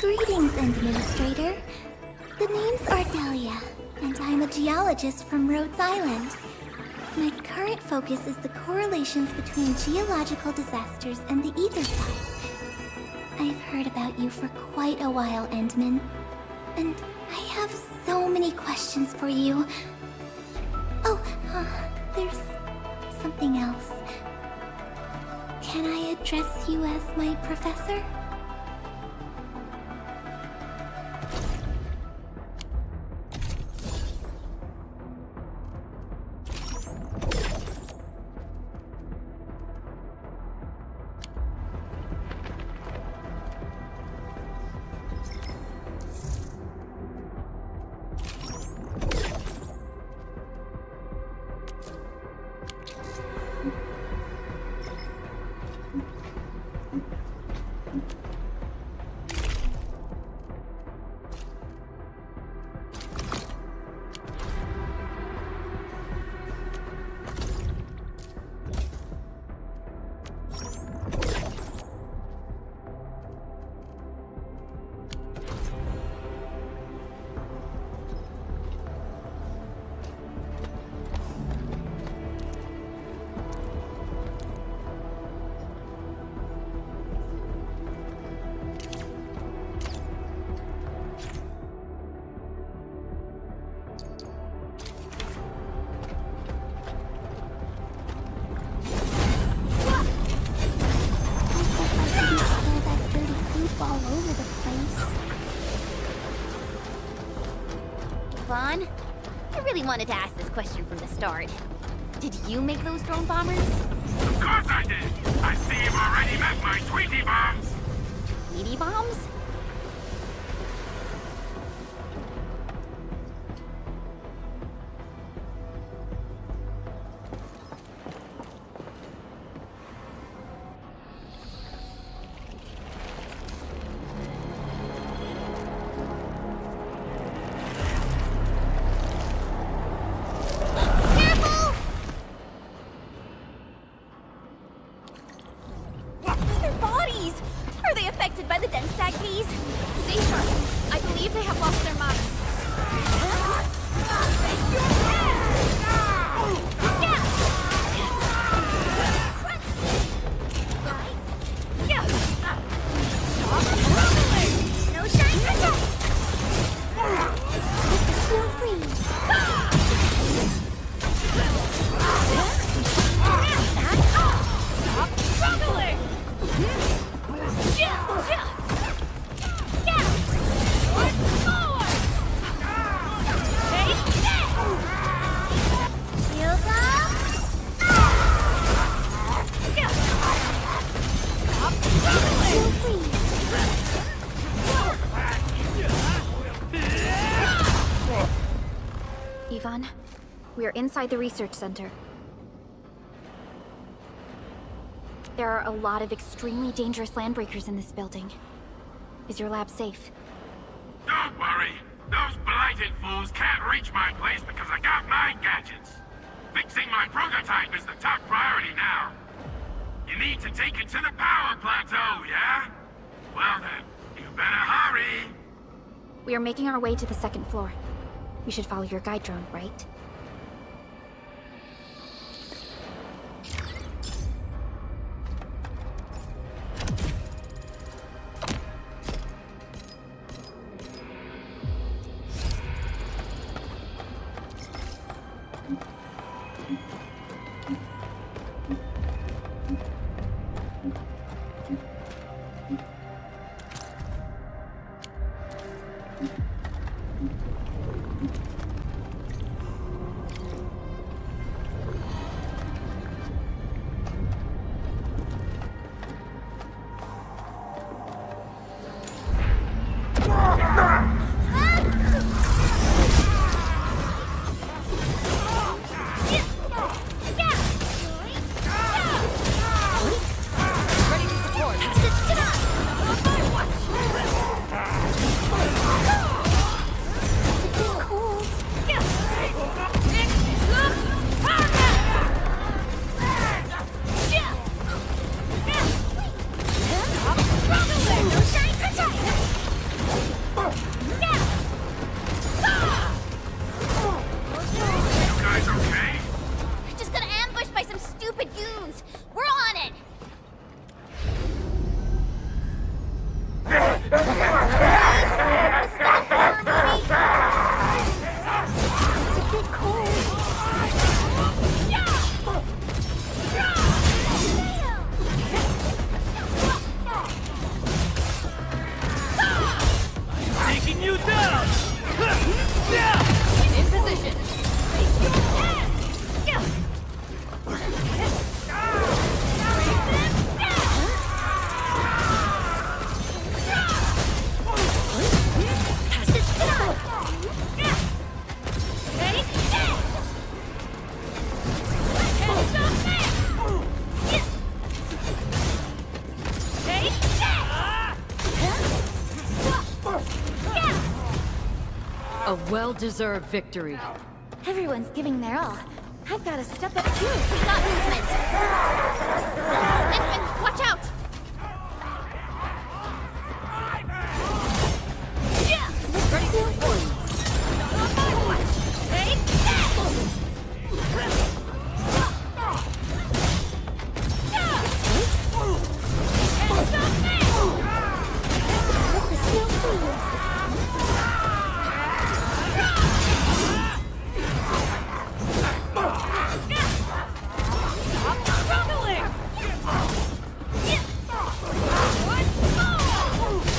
Greetings, Administrator. The name's Ardelia, and I'm a geologist from Rhodes Island. My current focus is the correlations between geological disasters and the ether side. I've heard about you for quite a while, Endman, and I have so many questions for you. Oh, there's something else. Can I address you as my professor? I really wanted to ask this question from the start. Did you make those drone bombers? Of course I did! I see you've already met my Tweety bombs! Tweety bombs? By the dense stocades? Stay sharp. I believe they have lost their minds. No shine attacks! Feel free. Stop struggling! Ivan, we are inside the research center. There are a lot of extremely dangerous landbreakers in this building. Is your lab safe? Don't worry. Those blighted fools can't reach my place because I got my gadgets. Fixing my prototype is the top priority now. You need to take it to the power plateau, yeah? Well then, you better hurry. We are making our way to the second floor. We should follow your guide drone, right? A well-deserved victory. Everyone's giving their all. I've got to step up too. We got movement. Endfield, watch out! Ready for war. On my watch. Take that!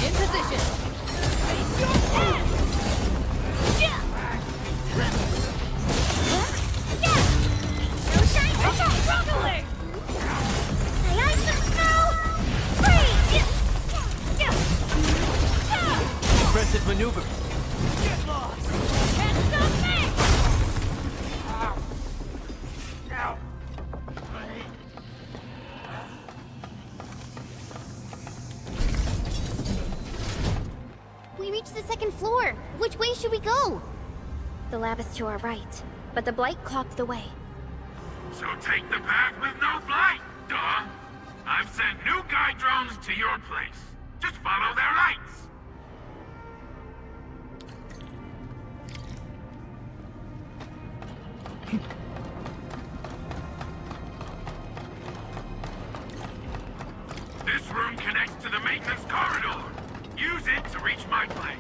In position. Impressive maneuver. We reached the second floor. Which way should we go? The lab is to our right, but the blight clocked the way. So take the path with no blight, duh. I've sent new guide drones to your place. Just follow their lights. This room connects to the maintenance corridor. Use it to reach my place.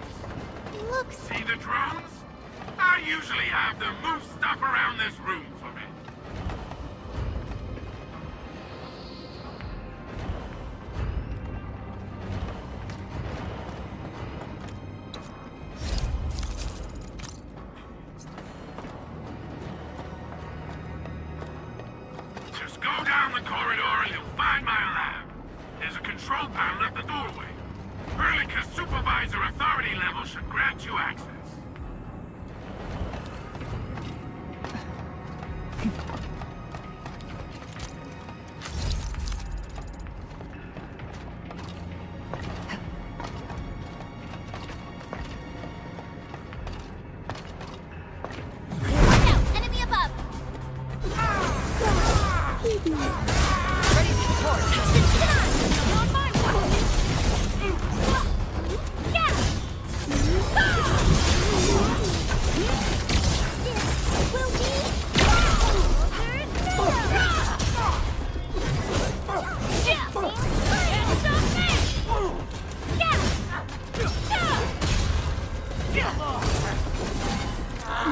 Looks... See the drones? I usually have them move stuff around this room for me. Just go down the corridor and you'll find my lab. There's a control panel at the doorway. Perlica's supervisor authority level should grant you access. Watch out! Enemy above! Ready for war. On my watch! Yeah! Will be...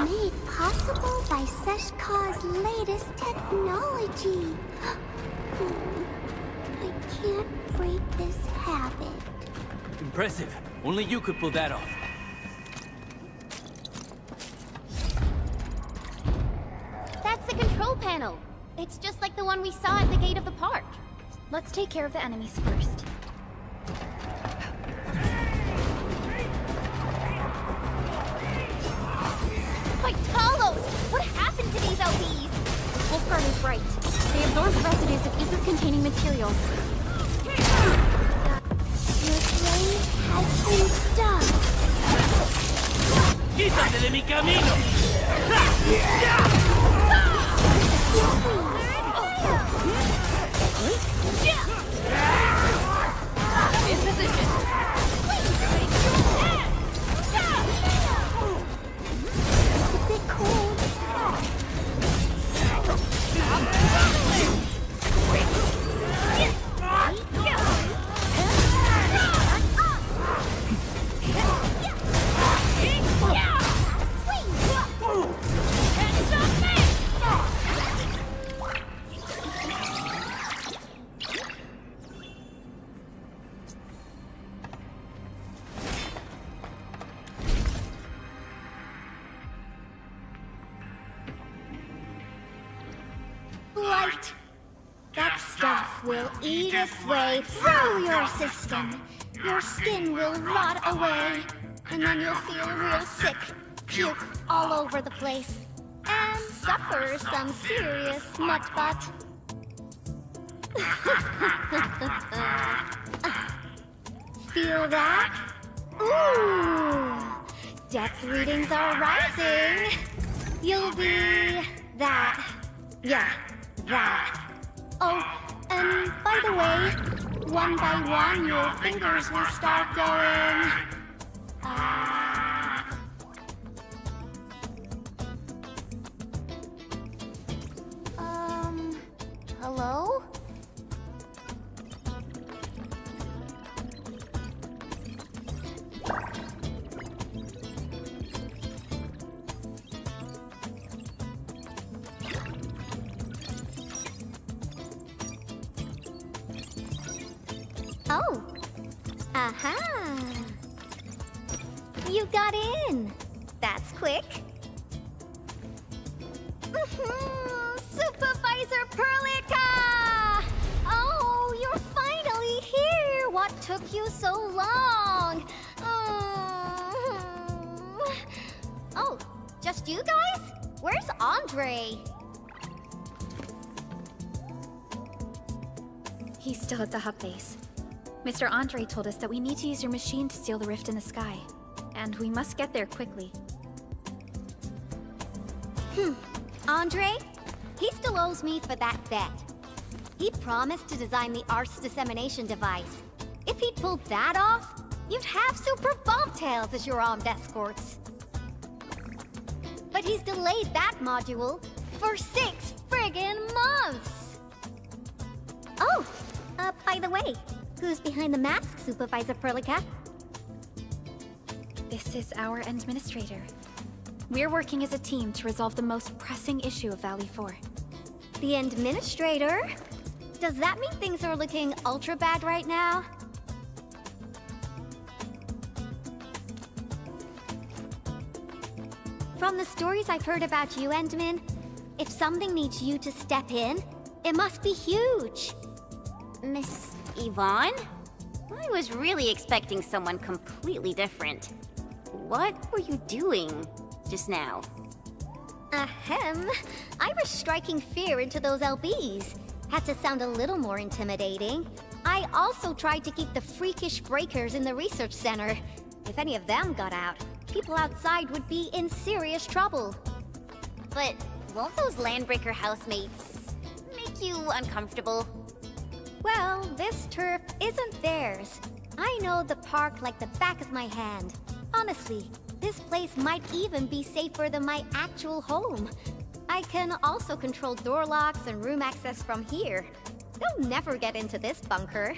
Made possible by Seshka's latest technology. I can't break this habit. Impressive. Only you could pull that off. That's the control panel. It's just like the one we saw at the gate of the park. Let's take care of the enemies first. By Talos! What happened to these LBs? Wolfguard is right. They absorb residues of ether-containing materials. Your blade has been stuck. ¡Quítate de mi camino! In position. It's a bit cold. Blight. That stuff will eat its way through your system. Your skin will rot away. And then you'll feel real sick. Puke all over the place. And suffer some serious mutt-butt. Feel that? Ooh! Death readings are rising. You'll be that. Yeah, that. Oh, and by the way, one by one your fingers will start going. Hello? Oh. Aha. You got in. That's quick. Supervisor Perlica! Oh, you're finally here! What took you so long? Oh, just you guys? Where's Andre? He's still at the hub base. Mr. Andre told us that we need to use your machine to steal the rift in the sky. And we must get there quickly. Andre? He still owes me for that bet. He promised to design the Art's dissemination device. If he'd pulled that off, you'd have super bobtails as your armed escorts. But he's delayed that module for 6 friggin' months! Oh, by the way, who's behind the mask, Supervisor Perlica? This is our administrator. We're working as a team to resolve the most pressing issue of Valley 4. The administrator? Does that mean things are looking ultra bad right now? From the stories I've heard about you, Endman, if something needs you to step in, it must be huge. Miss Yvonne? I was really expecting someone completely different. What were you doing just now? Ahem. I was striking fear into those LBs. Had to sound a little more intimidating. I also tried to keep the freakish breakers in the research center. If any of them got out, people outside would be in serious trouble. But won't those Landbreaker housemates make you uncomfortable? Well, this turf isn't theirs. I know the park like the back of my hand. Honestly, this place might even be safer than my actual home. I can also control door locks and room access from here. They'll never get into this bunker.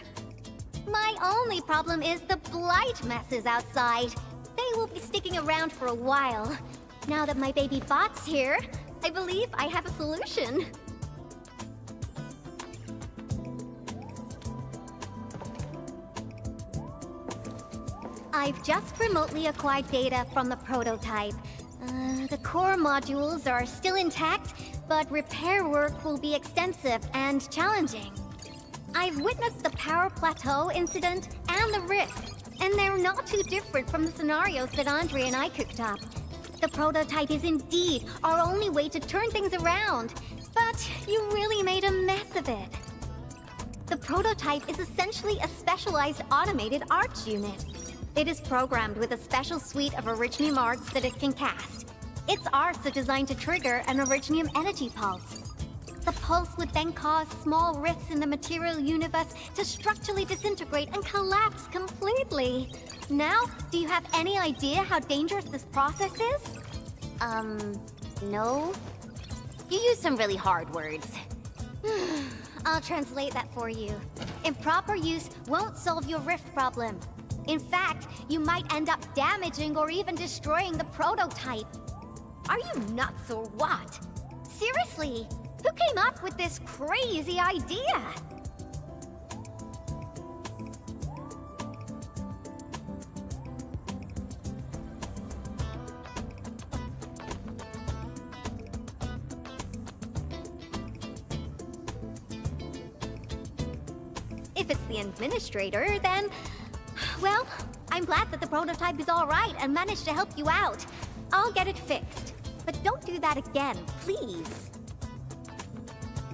My only problem is the blight messes outside. They will be sticking around for a while. Now that my baby bot's here, I believe I have a solution. I've just remotely acquired data from the prototype. The core modules are still intact, but repair work will be extensive and challenging. I've witnessed the power plateau incident and the rift, and they're not too different from the scenarios that Andre and I cooked up. The prototype is indeed our only way to turn things around, but you really made a mess of it. The prototype is essentially a specialized automated arts unit. It is programmed with a special suite of Originium arts that it can cast. Its arts are designed to trigger an Originium energy pulse. The pulse would then cause small rifts in the material universe to structurally disintegrate and collapse completely. Now, do you have any idea how dangerous this process is? No. You used some really hard words. I'll translate that for you. Improper use won't solve your rift problem. In fact, you might end up damaging or even destroying the prototype. Are you nuts or what? Seriously, who came up with this crazy idea? If it's the administrator, then... well, I'm glad that the prototype is all right and managed to help you out. I'll get it fixed. But don't do that again, please.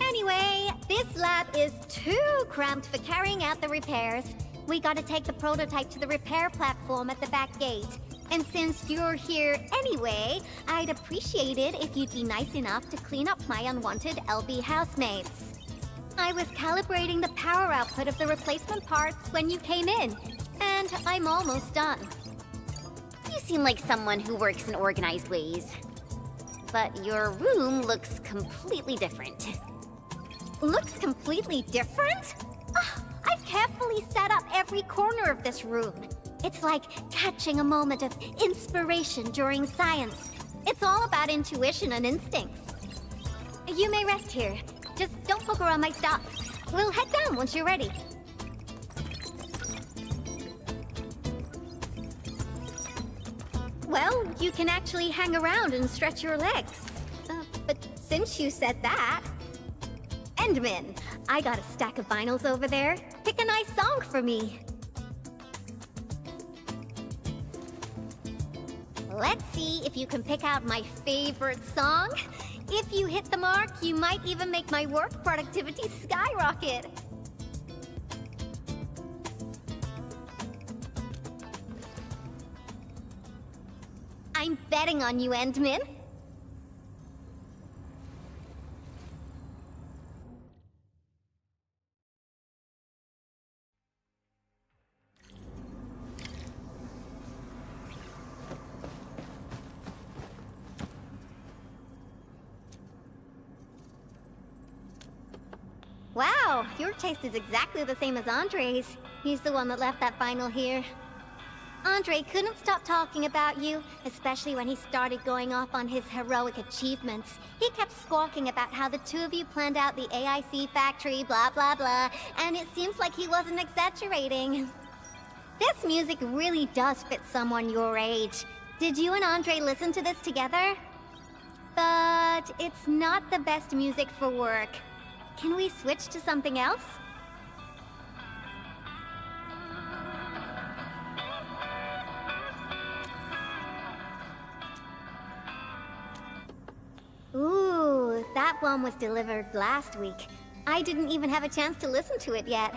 Anyway, this lab is too cramped for carrying out the repairs. We gotta take the prototype to the repair platform at the back gate. And since you're here anyway, I'd appreciate it if you'd be nice enough to clean up my unwanted LB housemates. I was calibrating the power output of the replacement parts when you came in, and I'm almost done. You seem like someone who works in organized ways. But your room looks completely different. Looks completely different? Ah, I've carefully set up every corner of this room. It's like catching a moment of inspiration during science. It's all about intuition and instincts. You may rest here. Just don't poke around my stuff. We'll head down once you're ready. Well, you can actually hang around and stretch your legs. But since you said that... Endman, I got a stack of vinyls over there. Pick a nice song for me. Let's see if you can pick out my favorite song. If you hit the mark, you might even make my work productivity skyrocket. I'm betting on you, Endman. Wow, your taste is exactly the same as Andre's. He's the one that left that vinyl here. Andre couldn't stop talking about you, especially when he started going off on his heroic achievements. He kept squawking about how the two of you planned out the AIC factory, blah blah blah, and it seems like he wasn't exaggerating. This music really does fit someone your age. Did you and Andre listen to this together? But it's not the best music for work. Can we switch to something else? Ooh, that one was delivered last week. I didn't even have a chance to listen to it yet.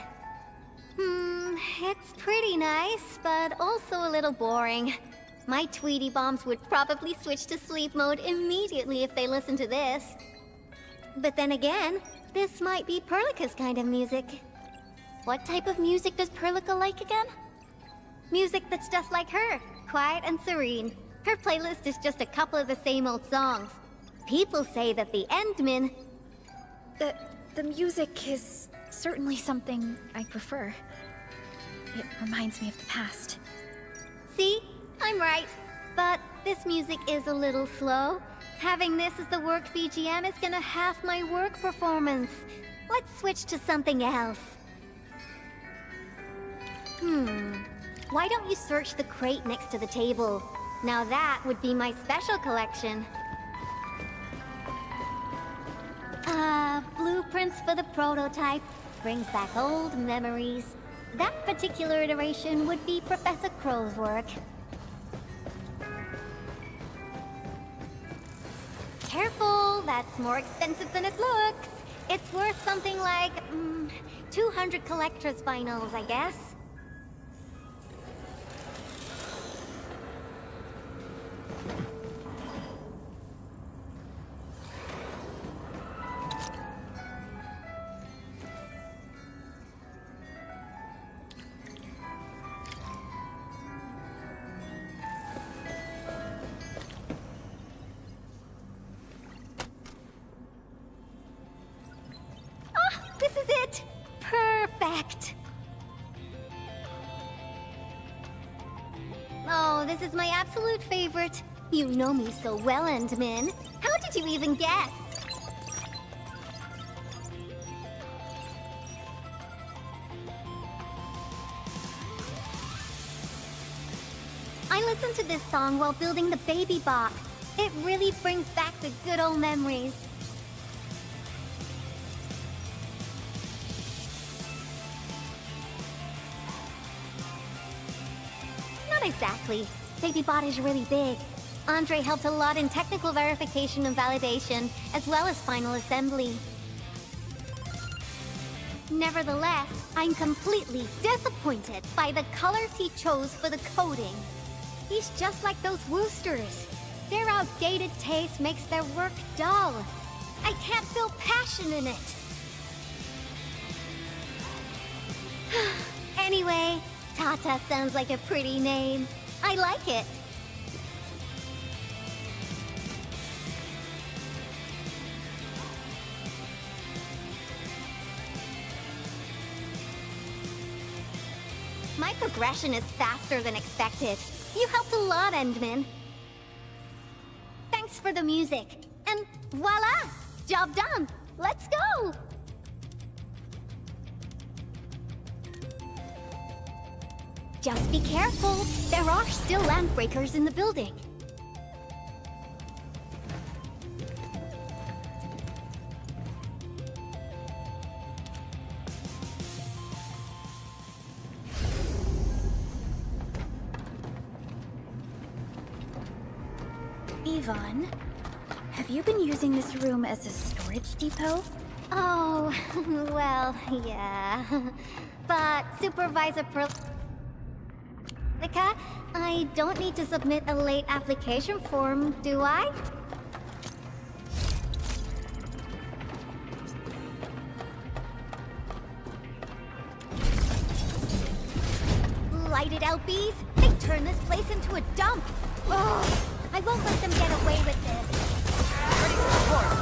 It's pretty nice, but also a little boring. My Tweety Bombs would probably switch to sleep mode immediately if they listened to this. But then again, this might be Perlica's kind of music. What type of music does Perlica like again? Music that's just like her, quiet and serene. Her playlist is just a couple of the same old songs. People say that the Endman... The music is certainly something I prefer. It reminds me of the past. See? I'm right. But this music is a little slow. Having this as the work BGM is gonna half my work performance. Let's switch to something else. Why don't you search the crate next to the table? Now that would be my special collection. Blueprints for the prototype. Brings back old memories. That particular iteration would be Professor Crow's work. Careful, that's more expensive than it looks. It's worth something like, 200 collector's vinyls, I guess. This is it! Perfect! Oh, this is my absolute favorite. You know me so well, Endman. How did you even guess? I listened to this song while building the baby bot. It really brings back the good old memories. Not exactly. Baby bot is really big. Andre helped a lot in technical verification and validation, as well as final assembly. Nevertheless, I'm completely disappointed by the colors he chose for the coding. He's just like those Woosters. Their outdated taste makes their work dull. I can't feel passion in it. Anyway, Tata sounds like a pretty name. I like it. My progression is faster than expected. You helped a lot, Endman. Thanks for the music. And voila! Job done! Let's go! Just be careful. There are still lamp breakers in the building. Yvonne, have you been using this room as a storage depot? Oh, well, yeah. But Supervisor Lika, I don't need to submit a late application form, do I? Lighted out bees? They turn this place into a dump. Oh, I won't let them get away with this. Ready for support.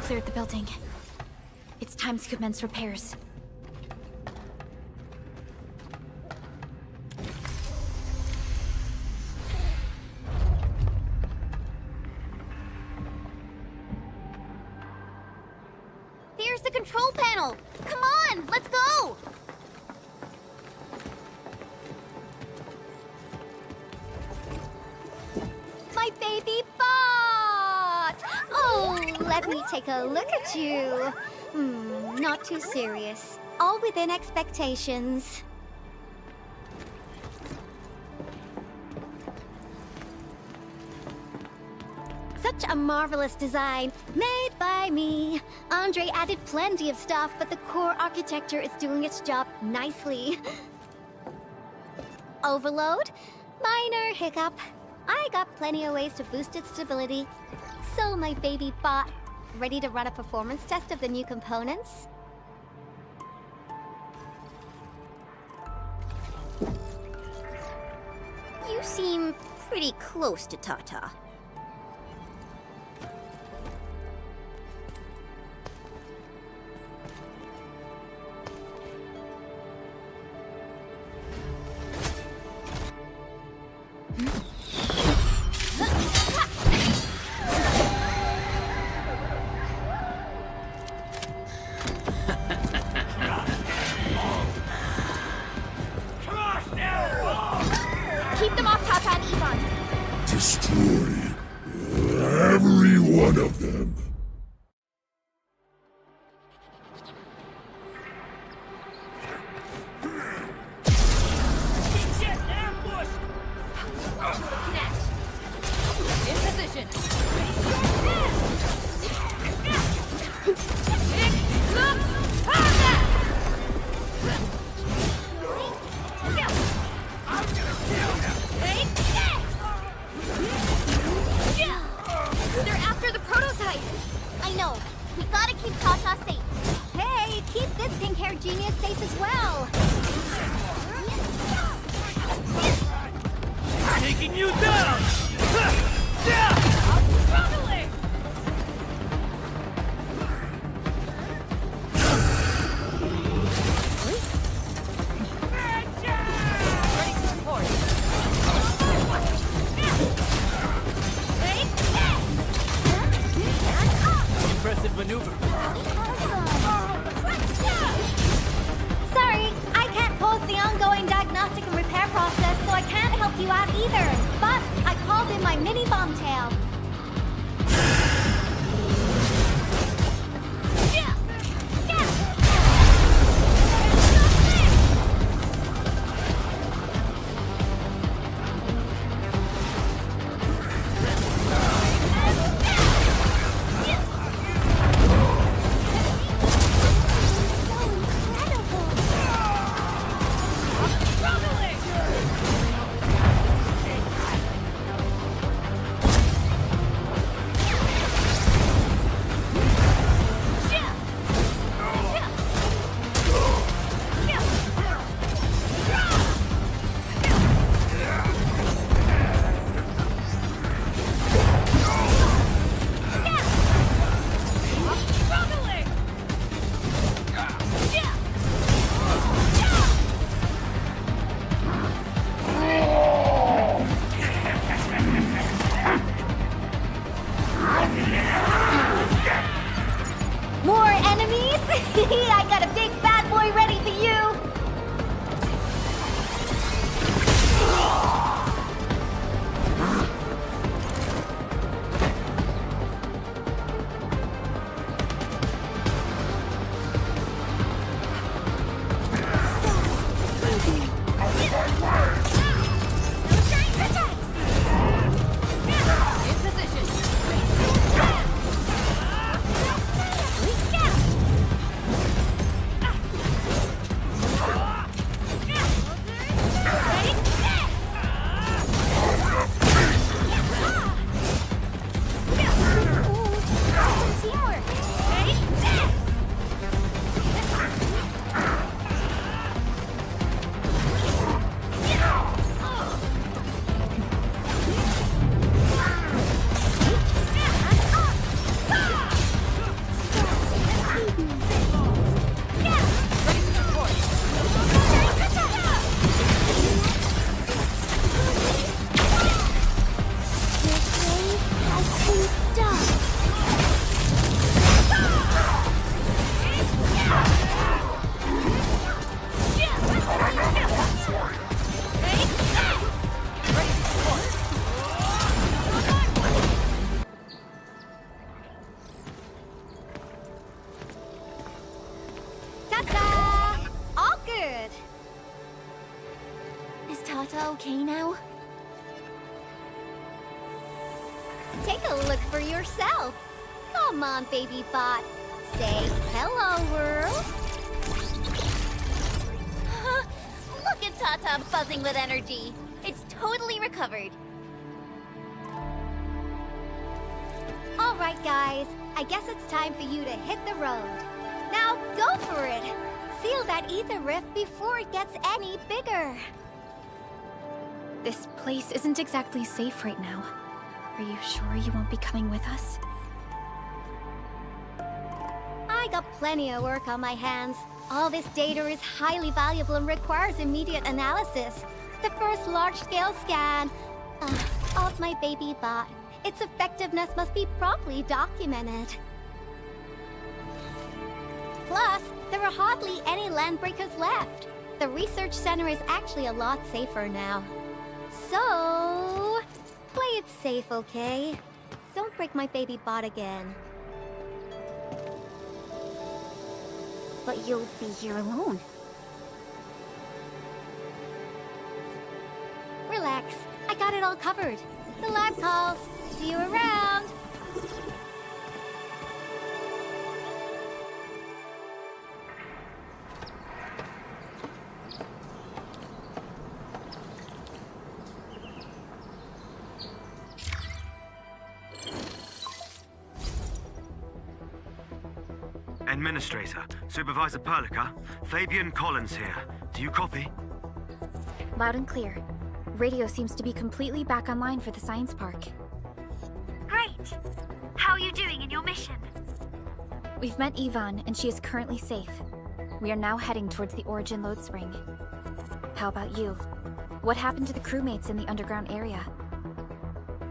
Cleared the building. It's time to commence repairs. Here's the control panel! Come on, let's go! My baby bot! Oh, let me take a look at you. Not too serious. All within expectations. Such a marvelous design, made by me. Andre added plenty of stuff, but the core architecture is doing its job nicely. Overload? Minor hiccup. I got plenty of ways to boost its stability. So, my baby bot, ready to run a performance test of the new components? You seem pretty close to Tata. Keep them off Tata and Yvonne. Destroy every one of them. In position. They're after the prototype! I know. We gotta keep Tata safe. Hey, keep this pink-haired genius safe as well. Taking you down! Good maneuver. Sorry, I can't pause the ongoing diagnostic and repair process, so I can't help you out either. But I called in my mini bomb tail. More enemies? I got a big bad boy ready for you! In position. Ta-da! All good! Is Tata okay now? Take a look for yourself. Come on, baby bot. Say hello, world. Look at Tata buzzing with energy. It's totally recovered. All right, guys. I guess it's time for you to hit the road. Now, go for it. Seal that ether rift before it gets any bigger. This place isn't exactly safe right now. Are you sure you won't be coming with us? I got plenty of work on my hands. All this data is highly valuable and requires immediate analysis. The first large-scale scan of my baby bot. Its effectiveness must be promptly documented. Plus, there are hardly any landbreakers left. The research center is actually a lot safer now. So, play it safe, okay? Don't break my baby bot again. But you'll be here alone. Relax, I got it all covered. The lab calls. See you around. Administrator, Supervisor Perlica, Fabian Collins here. Do you copy? Loud and clear. Radio seems to be completely back online for the science park. Great! How are you doing in your mission? We've met Yvonne, and she is currently safe. We are now heading towards the Origin load spring. How about you? What happened to the crewmates in the underground area?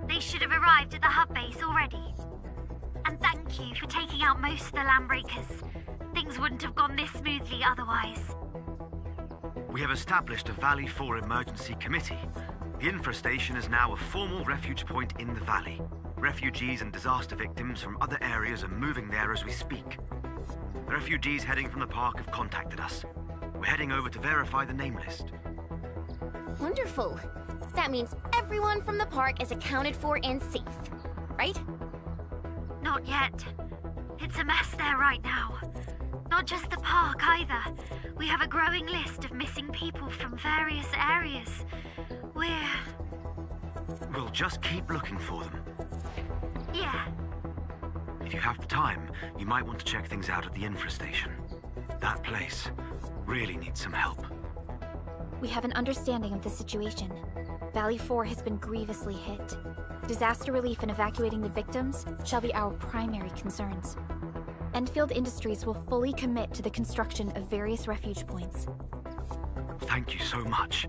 They should have arrived at the hub base already. And thank thank you for taking out most of the landbreakers. Things wouldn't have gone this smoothly otherwise. We have established a Valley 4 emergency committee. The infestation is now a formal refuge point in the valley. Refugees and disaster victims from other areas are moving there as we speak. The refugees heading from the park have contacted us. We're heading over to verify the name list. Wonderful. That means everyone from the park is accounted for and safe, right? Not yet. It's a mess there right now. Not just the park either. We have a growing list of missing people from various areas. We'll just keep looking for them. Yeah. If you have the time, you might want to check things out at the infestation. That place really needs some help. We have an understanding of the situation. Valley 4 has been grievously hit. Disaster relief and evacuating the victims shall be our primary concerns. Endfield Industries will fully commit to the construction of various refuge points. Thank you so much.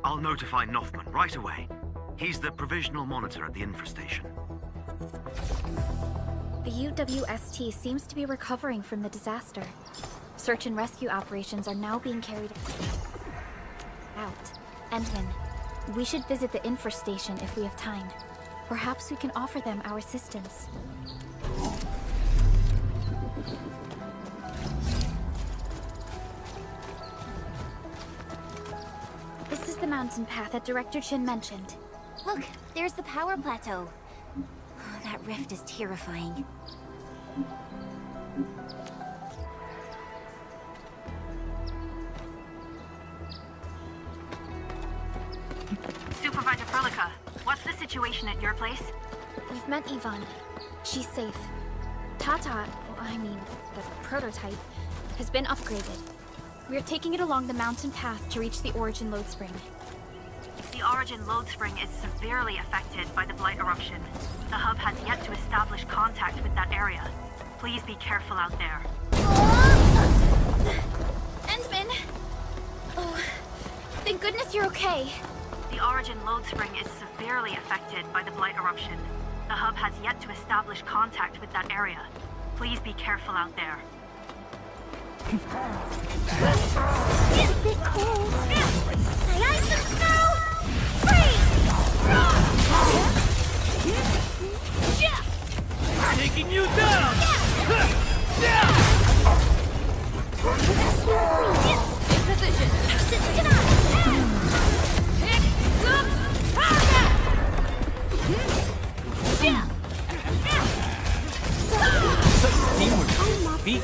I'll notify Nothman right away. He's the provisional monitor at the infestation. The UWST seems to be recovering from the disaster. Search and rescue operations are now being carried out. Endman, we should visit the infestation if we have time. Perhaps we can offer them our assistance. This is the mountain path that Director Chin mentioned. Look, there's the power plateau. Oh, that rift is terrifying. Supervisor Frolica, what's the situation at your place? We've met Yvonne. She's safe. Tata, the prototype, has been upgraded. We're taking it along the mountain path to reach the Origin Load Spring. The Origin Load Spring is severely affected by the Blight eruption. The hub has yet to establish contact with that area. Please be careful out there. Endman! Oh, thank goodness you're okay. The Origin Load Spring is severely affected by the Blight eruption. The hub has yet to establish contact with that area. Please be careful out there. It's a bit cold. My ice and snow! Taking you down! In position. Teamwork. Beat.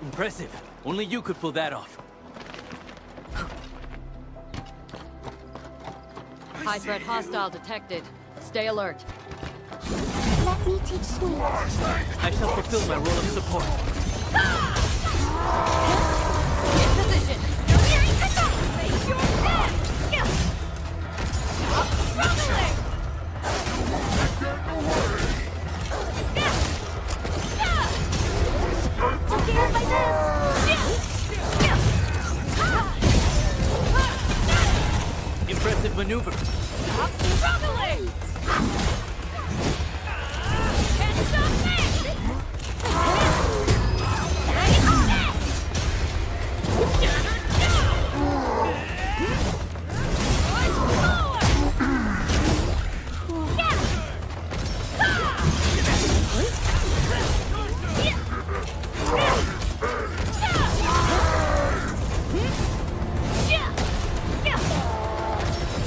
Impressive. Only you could pull that off. High threat hostile detected. Stay alert. Let me take swing. I shall fulfill my role of support. In position. Face your death! Stop struggling! I'm scared by this! Impressive maneuver. Stop struggling! Can't stop me!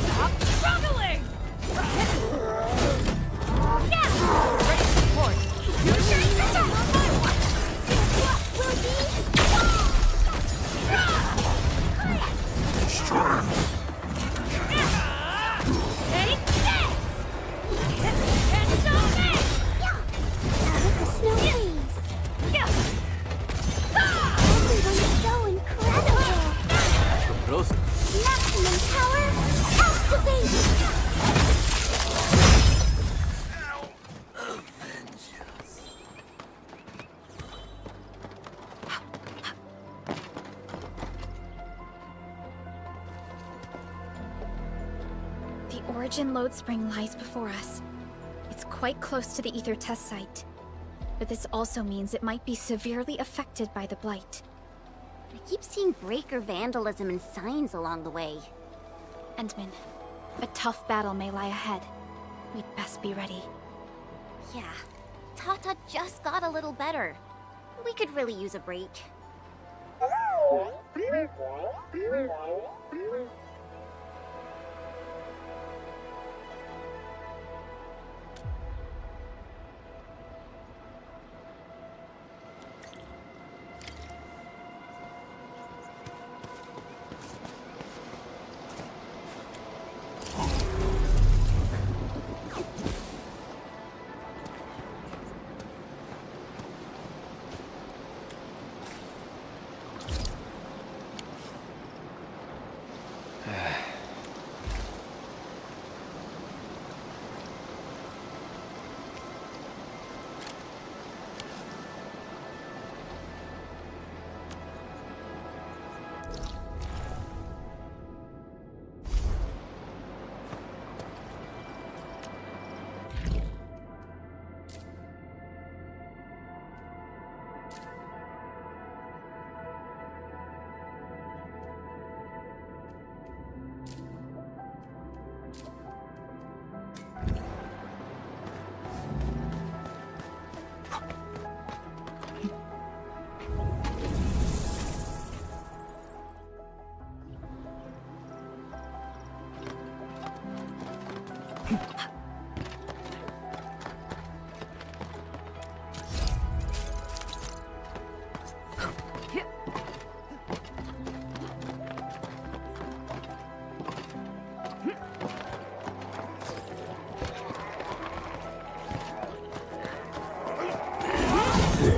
Stop struggling! Origin Load Spring lies before us. It's quite close to the Ether test site. But this also means it might be severely affected by the Blight. I keep seeing breaker vandalism and signs along the way. Endman, a tough battle may lie ahead. We'd best be ready. Yeah, Tata just got a little better. We could really use a break.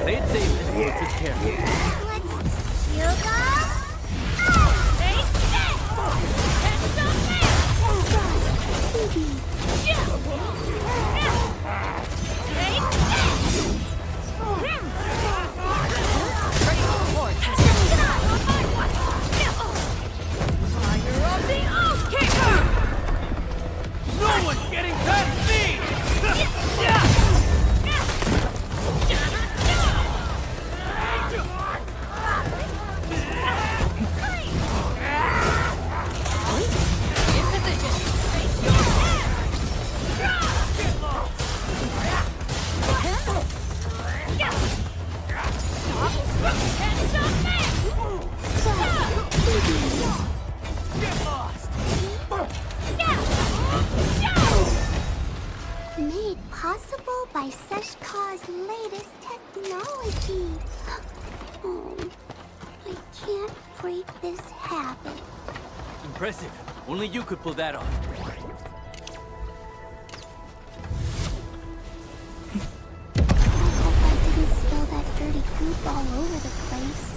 Play it safe and we'll take care. No one's getting past me! Made possible by Seshka's latest technology. Oh, I can't break this habit. Impressive. Only you could pull that off. I hope I didn't spill that dirty goop all over the place.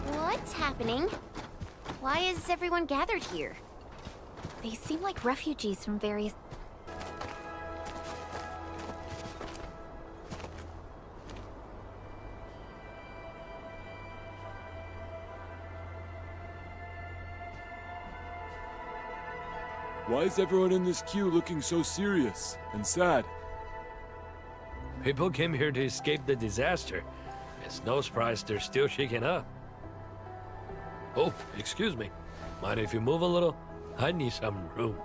What's happening? Why is everyone gathered here? They seem like refugees from various... Why is everyone in this queue looking so serious and sad? People came here to escape the disaster. It's no surprise they're still shaken up. Oh, excuse me. Mind if you move a little? I need some room.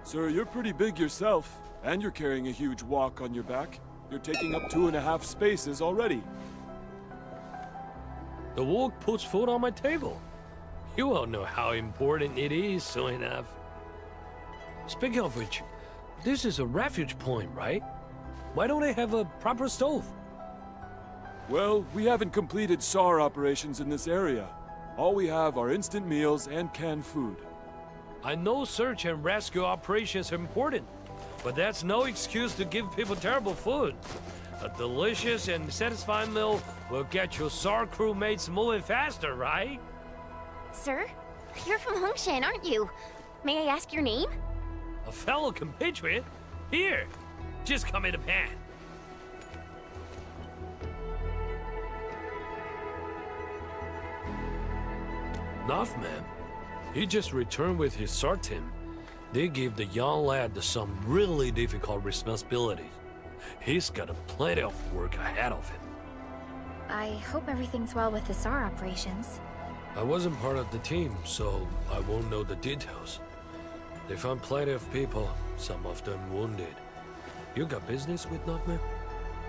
Sir, you're pretty big yourself, and you're carrying a huge walk on your back. You're taking up 2.5 spaces already. The walk puts food on my table. You all know how important it is soon enough. Speaking of which, this is a refuge point, right? Why don't they have a proper stove? Well, we haven't completed SAR operations in this area. All we have are instant meals and canned food. I know search and rescue operations are important, but that's no excuse to give people terrible food. A delicious and satisfying meal will get your SAR crewmates moving faster, right? Sir, you're from Hongshan, aren't you? May I ask your name? A fellow compatriot? Here, just come in a pan. Nothman. He just returned with his SAR team. They gave the young lad some really difficult responsibilities. He's got plenty of work ahead of him. I hope everything's well with the SAR operations. I wasn't part of the team, so I won't know the details. They found plenty of people, some of them wounded. You got business with Nothman?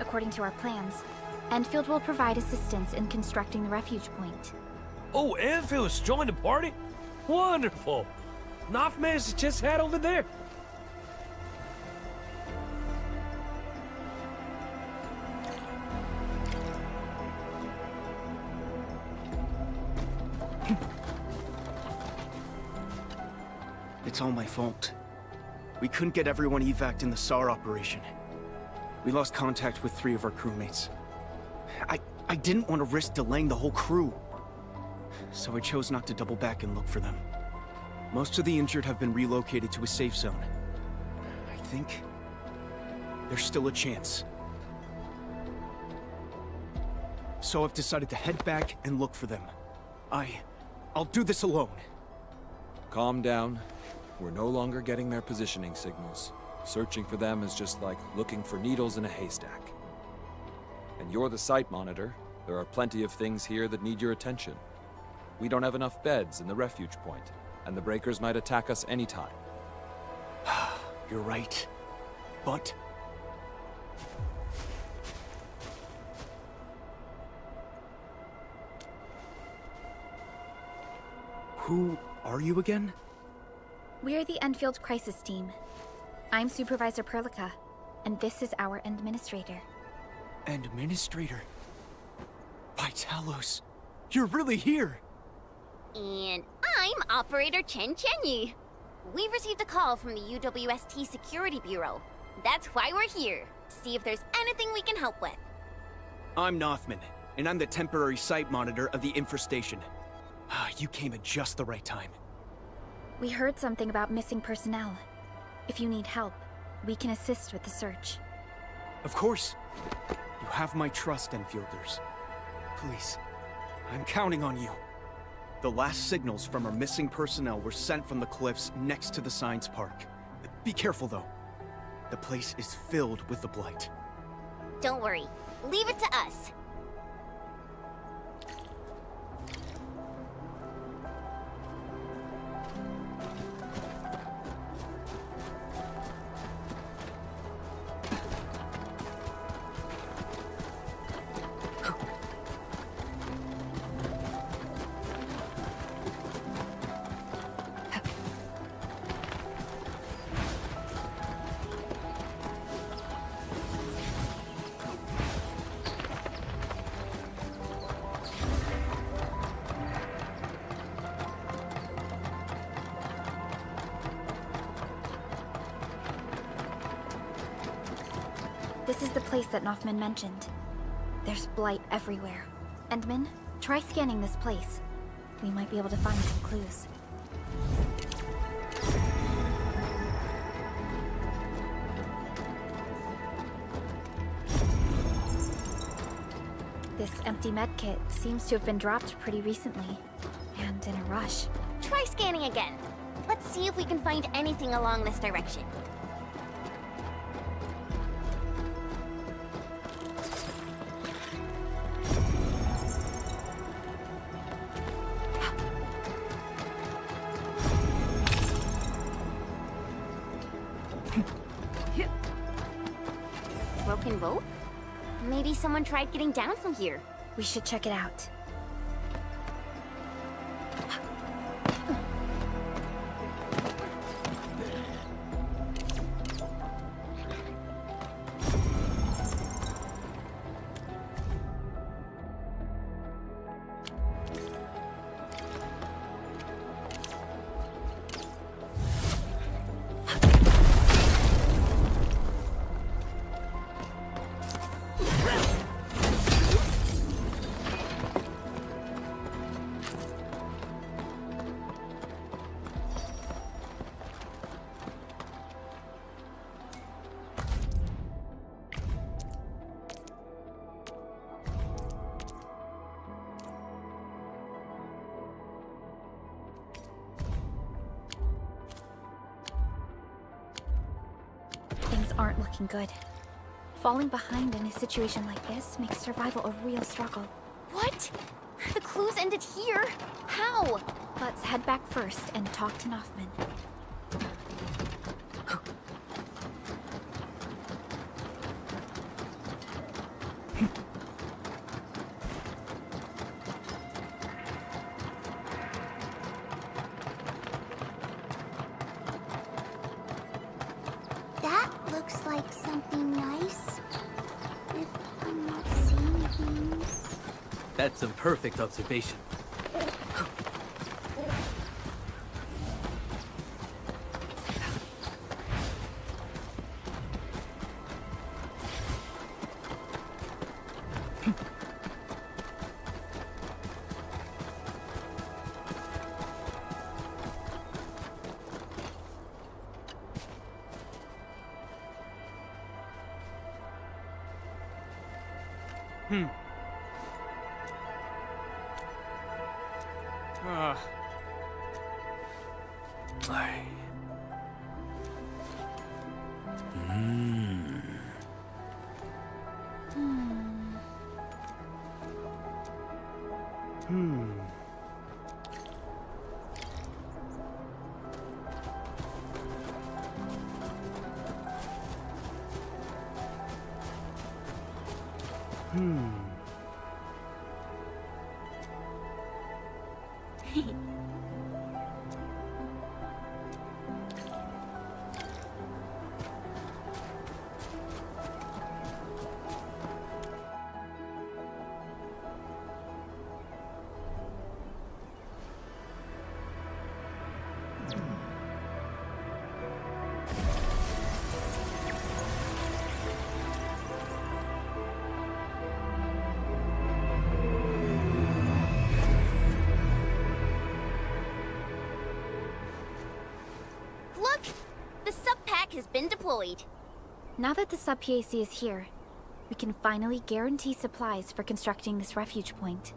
According to our plans, Endfield will provide assistance in constructing the refuge point. Oh, Endfield's joined the party? Wonderful! Nothman's just head over there. It's all my fault. We couldn't get everyone evac'd in the SAR operation. We lost contact with 3 of our crewmates. I didn't want to risk delaying the whole crew. So I chose not to double back and look for them. Most of the injured have been relocated to a safe zone. I think there's still a chance. So I've decided to head back and look for them. I'll do this alone. Calm down. We're no longer getting their positioning signals. Searching for them is just like looking for needles in a haystack. And you're the site monitor. There are plenty of things here that need your attention. We don't have enough beds in the refuge point, and the breakers might attack us anytime. You're right. But... who are you again? We're the Endfield Crisis Team. I'm Supervisor Perlica, and this is our Administrator. Administrator? Vitalos, you're really here! And I'm Operator Chen Chenyu. We've received a call from the UWST Security Bureau. That's why we're here. See if there's anything we can help with. I'm Nothman, and I'm the temporary site monitor of the infestation. You came at just the right time. We heard something about missing personnel. If you need help, we can assist with the search. Of course. You have my trust, Enfielders. Please, I'm counting on you. The last signals from our missing personnel were sent from the cliffs next to the science park. Be careful, though. The place is filled with the Blight. Don't worry. Leave it to us. This is the place that Nothman mentioned. There's blight everywhere. Endman, try scanning this place. We might be able to find some clues. This empty medkit seems to have been dropped pretty recently, and in a rush. Try scanning again. Let's see if we can find anything along this direction. Broken rope? Maybe someone tried getting down from here. We should check it out. aren't looking good. Falling behind in a situation like this makes survival a real struggle. What? The clues ended here? How? Let's head back first and talk to Nothman. That looks like something nice. If I'm not seeing things. That's a perfect observation. Look! The sub-pack has been deployed. Now that the sub-PAC is here, we can finally guarantee supplies for constructing this refuge point.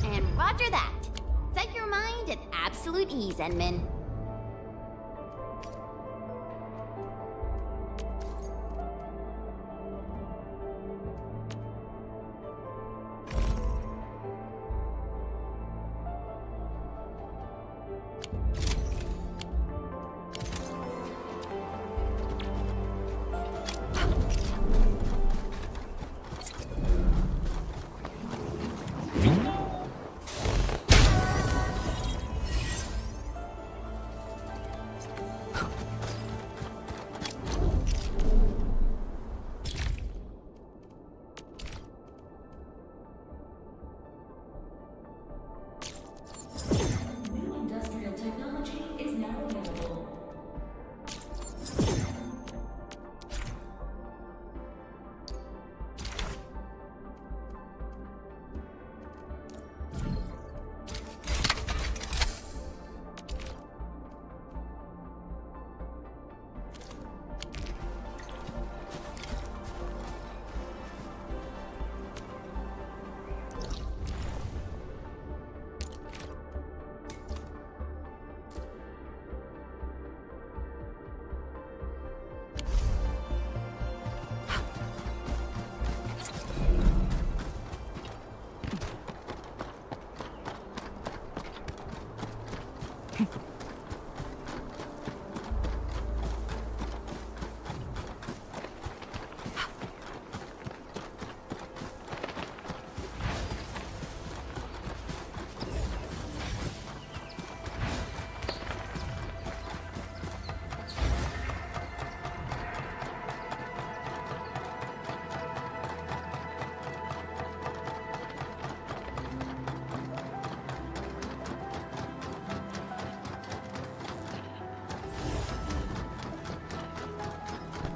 And roger that. Set your mind at absolute ease, Enman.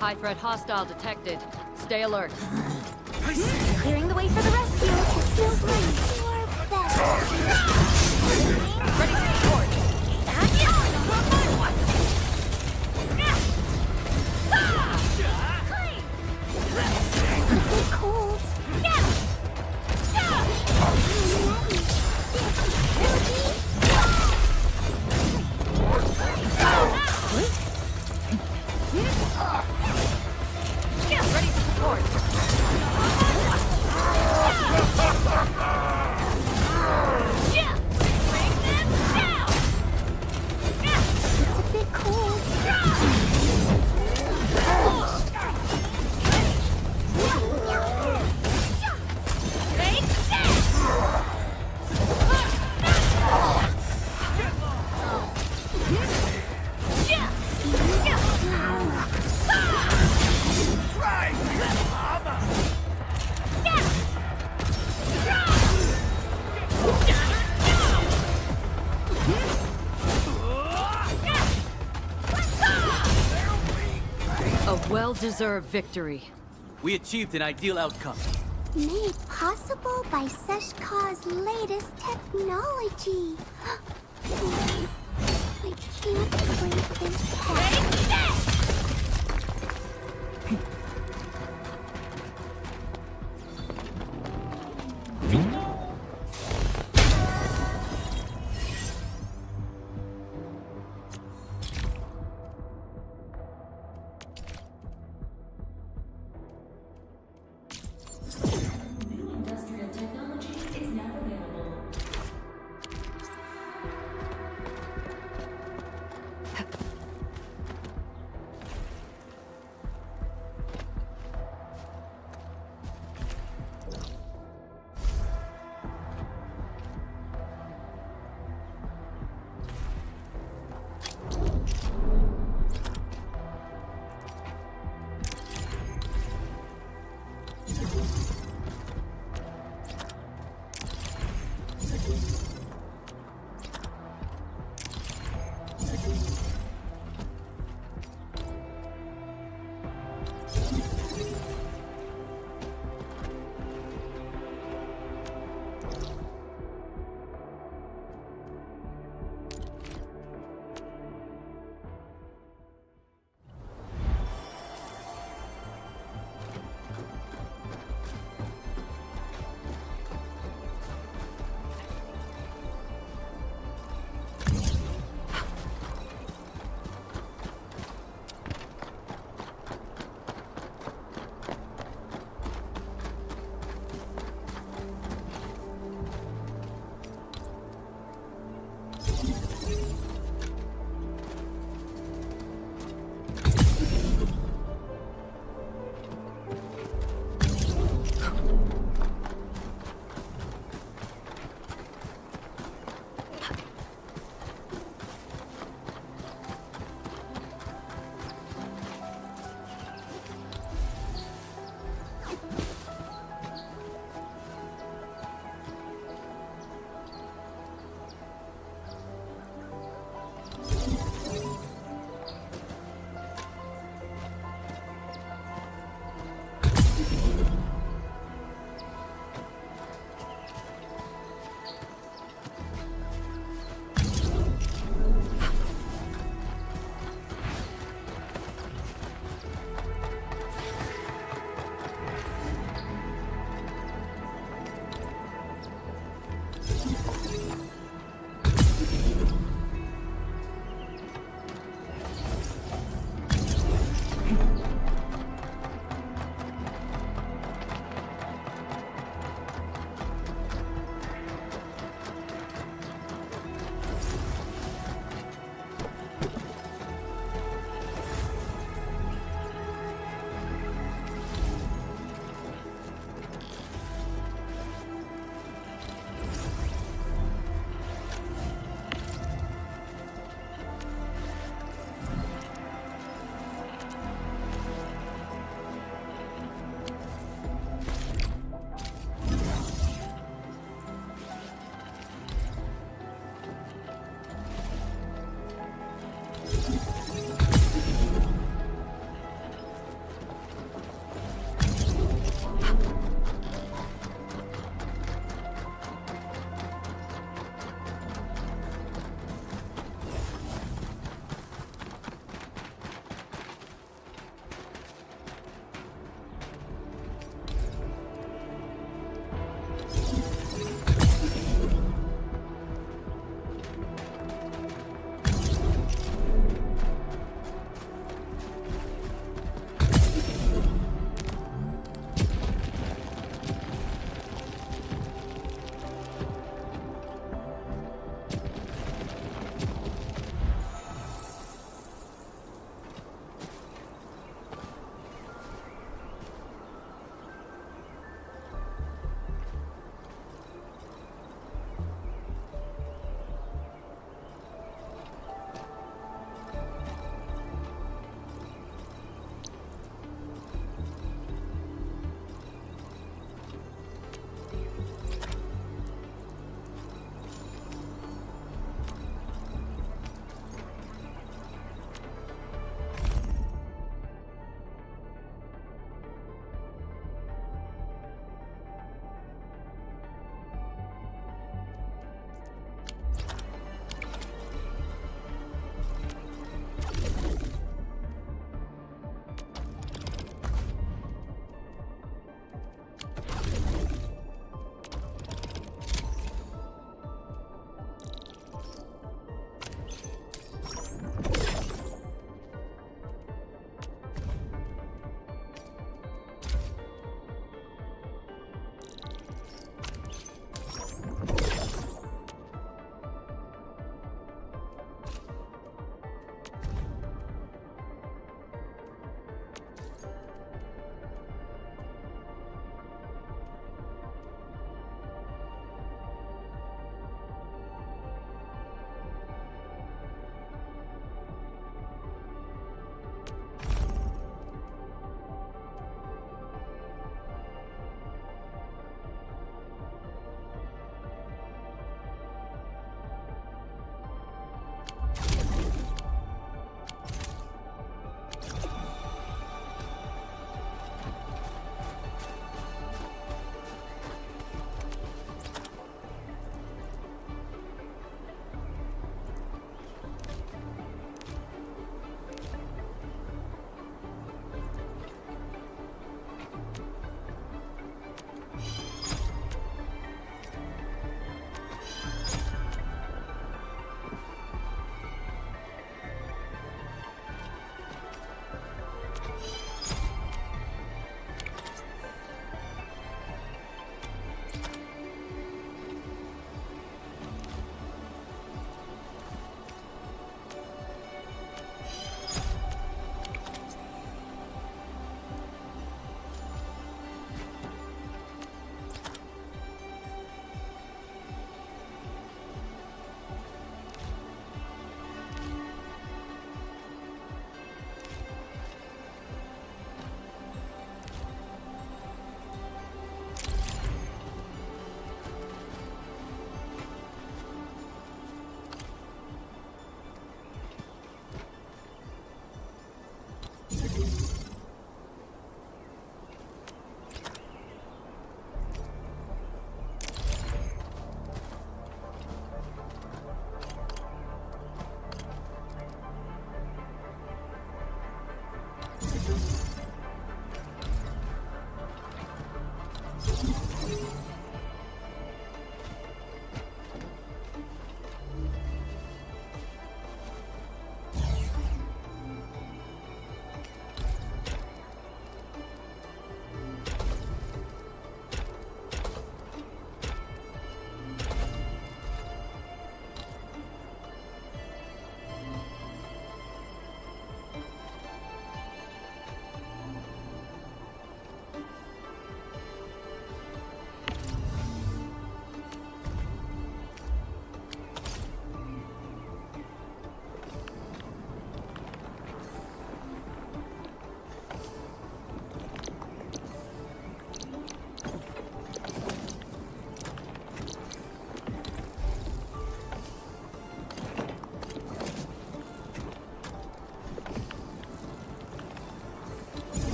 High threat hostile detected. Stay alert. Clearing the way for the rescue. Feel free. You are best. Ready to support. It's a bit cold. Ready to support. It's a bit cold. A well-deserved victory. We achieved an ideal outcome. Made possible by Seshka's latest technology. I can't believe this happened.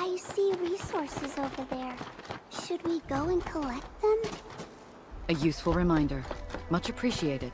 I see resources over there. Should we go and collect them? A useful reminder. Much appreciated.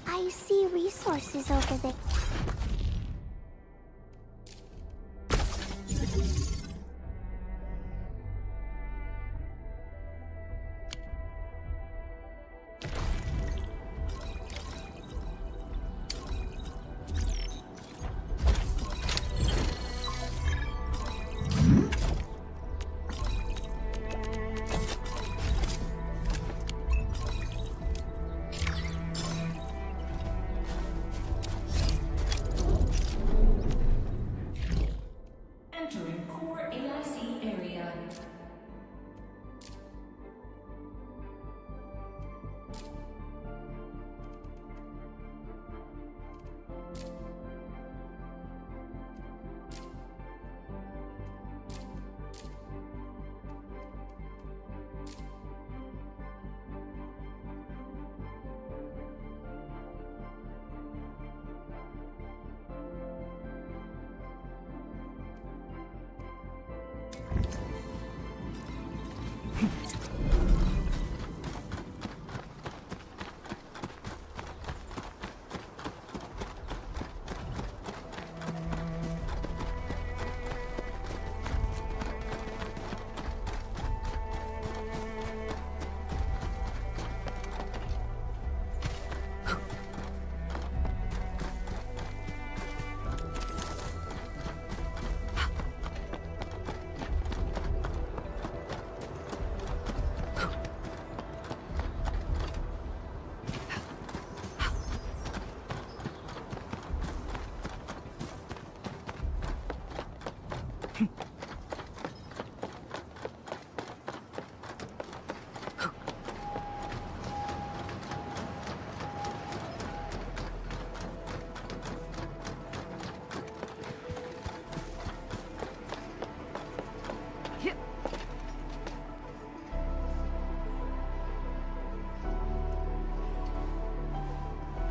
I see resources over there. Entering core AIC area.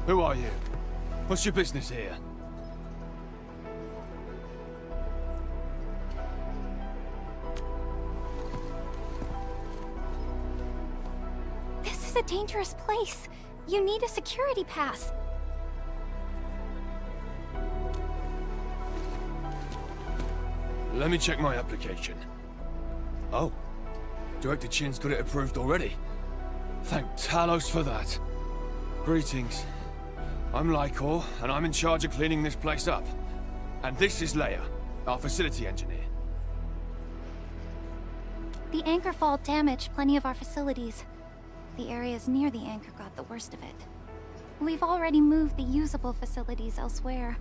Who are you? What's your business here? This is a dangerous place. You need a security pass. Let me check my application. Oh. Director Chin's got it approved already. Thank Talos for that. Greetings. I'm Lycor, and I'm in charge of cleaning this place up. And this is Leia, our facility engineer. The anchor fall damaged plenty of our facilities. The areas near the anchor got the worst of it. We've already moved the usable facilities elsewhere.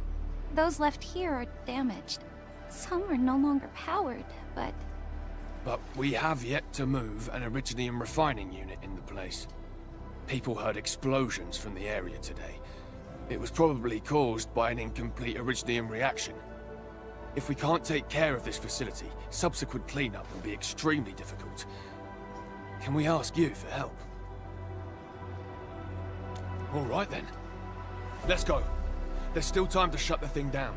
Those left here are damaged. Some are no longer powered, but... But we have yet to move an Originium refining unit in the place. People heard explosions from the area today. It was probably caused by an incomplete Originium reaction. If we can't take care of this facility, subsequent cleanup will be extremely difficult. Can we ask you for help? All right then. Let's go. There's still time to shut the thing down.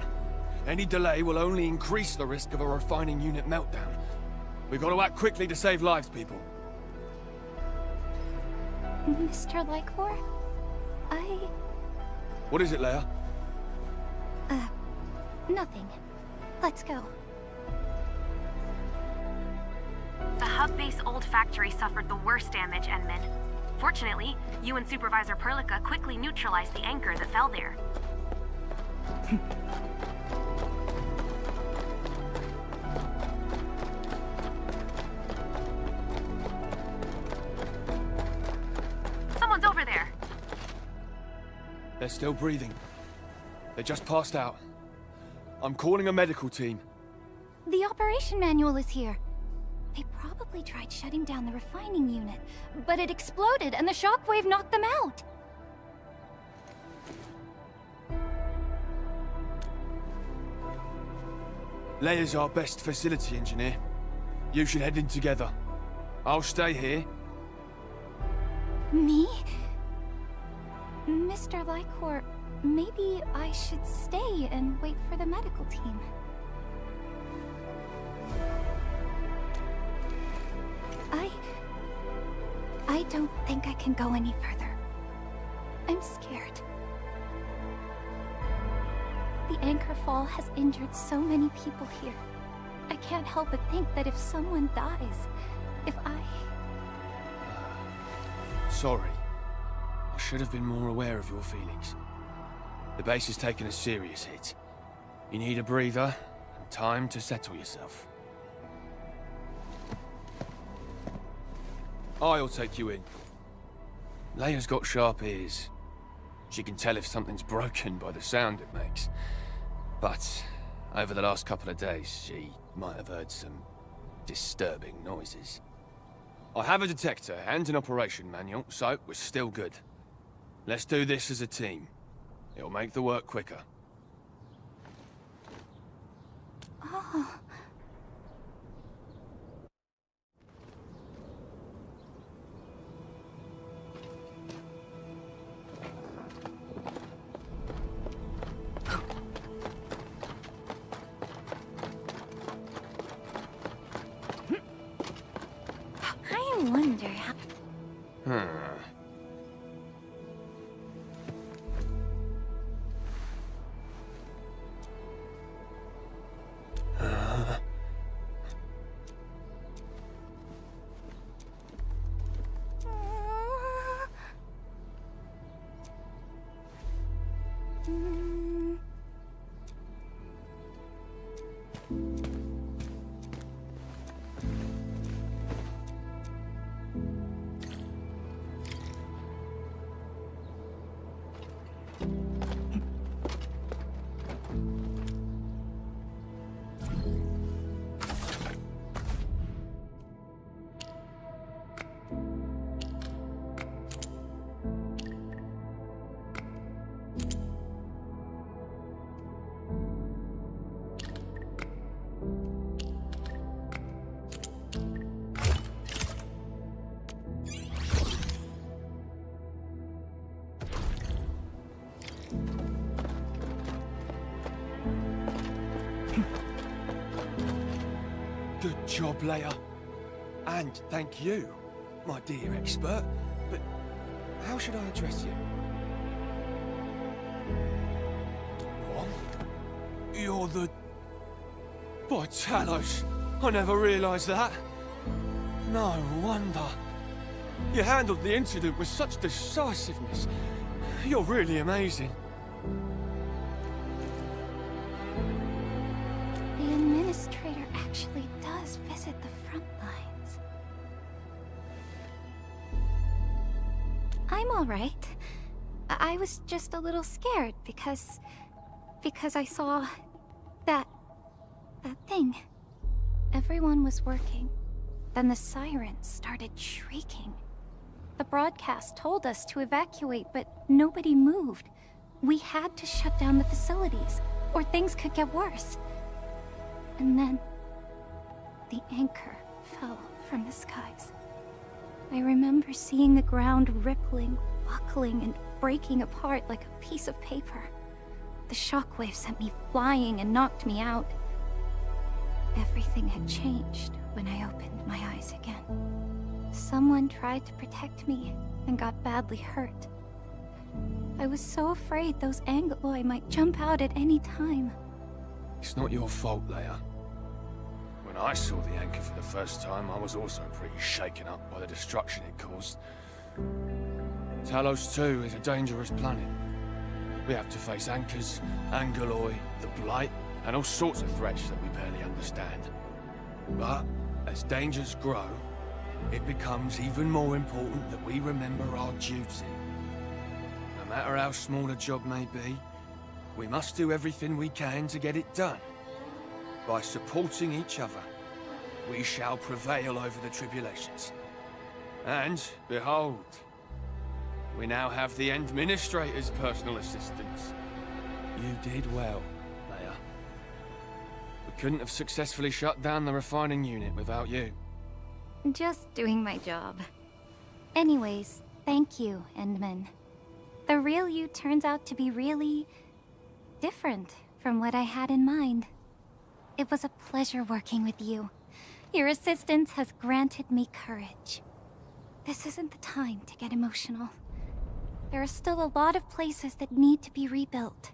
Any delay will only increase the risk of a refining unit meltdown. We've got to act quickly to save lives, people. Mr. Lycor? What is it, Leia? Nothing. Let's go. The hub base old factory suffered the worst damage, Enman. Fortunately, you and Supervisor Perlica quickly neutralized the anchor that fell there. Someone's over there! They're still breathing. They just passed out. I'm calling a medical team. The operation manual is here. They probably tried shutting down the refining unit, but it exploded and the shockwave knocked them out. Leia's our best facility engineer. You should head in together. I'll stay here. Me? Mr. Lycor, maybe I should stay and wait for the medical team. I don't think I can go any further. I'm scared. The anchor fall has injured so many people here. I can't help but think that if someone dies, if I... Sorry. I should have been more aware of your feelings. The base has taken a serious hit. You need a breather and time to settle yourself. I'll take you in. Leia's got sharp ears. She can tell if something's broken by the sound it makes. But over the last couple of days, she might have heard some disturbing noises. I have a detector and an operation manual, so we're still good. Let's do this as a team. It'll make the work quicker. Oh. I wonder how... Good job, Leia. And thank you, my dear expert. But how should I address you? What? You're the... By Talos, I never realized that. No wonder. You handled the incident with such decisiveness. You're really amazing. The administrator actually does visit the front lines. I'm all right. I was just a little scared because I saw that thing. Everyone was working. Then the sirens started shrieking. The broadcast told us to evacuate, but nobody moved. We had to shut down the facilities, or things could get worse. And then, the anchor fell from the skies. I remember seeing the ground rippling, buckling, and breaking apart like a piece of paper. The shockwave sent me flying and knocked me out. Everything had changed when I opened my eyes again. Someone tried to protect me and got badly hurt. I was so afraid those Angoloi might jump out at any time. It's not your fault, Leia. When I saw the anchor for the first time, I was also pretty shaken up by the destruction it caused. Talos 2 is a dangerous planet. We have to face anchors, Angoloi, the Blight, and all sorts of threats that we barely understand. But as dangers grow, it becomes even more important that we remember our duty. No matter how small a job may be, we must do everything we can to get it done. By supporting each other, we shall prevail over the tribulations. And, behold, we now have the Administrator's personal assistance. You did well, Leia. We couldn't have successfully shut down the refining unit without you. Just doing my job. Anyways, thank you, Endman. The real you turns out to be really different from what I had in mind. It was a pleasure working with you. Your assistance has granted me courage. This isn't the time to get emotional. There are still a lot of places that need to be rebuilt.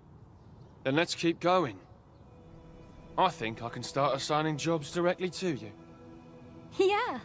Then let's keep going. I think I can start assigning jobs directly to you. Yeah.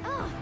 Oh.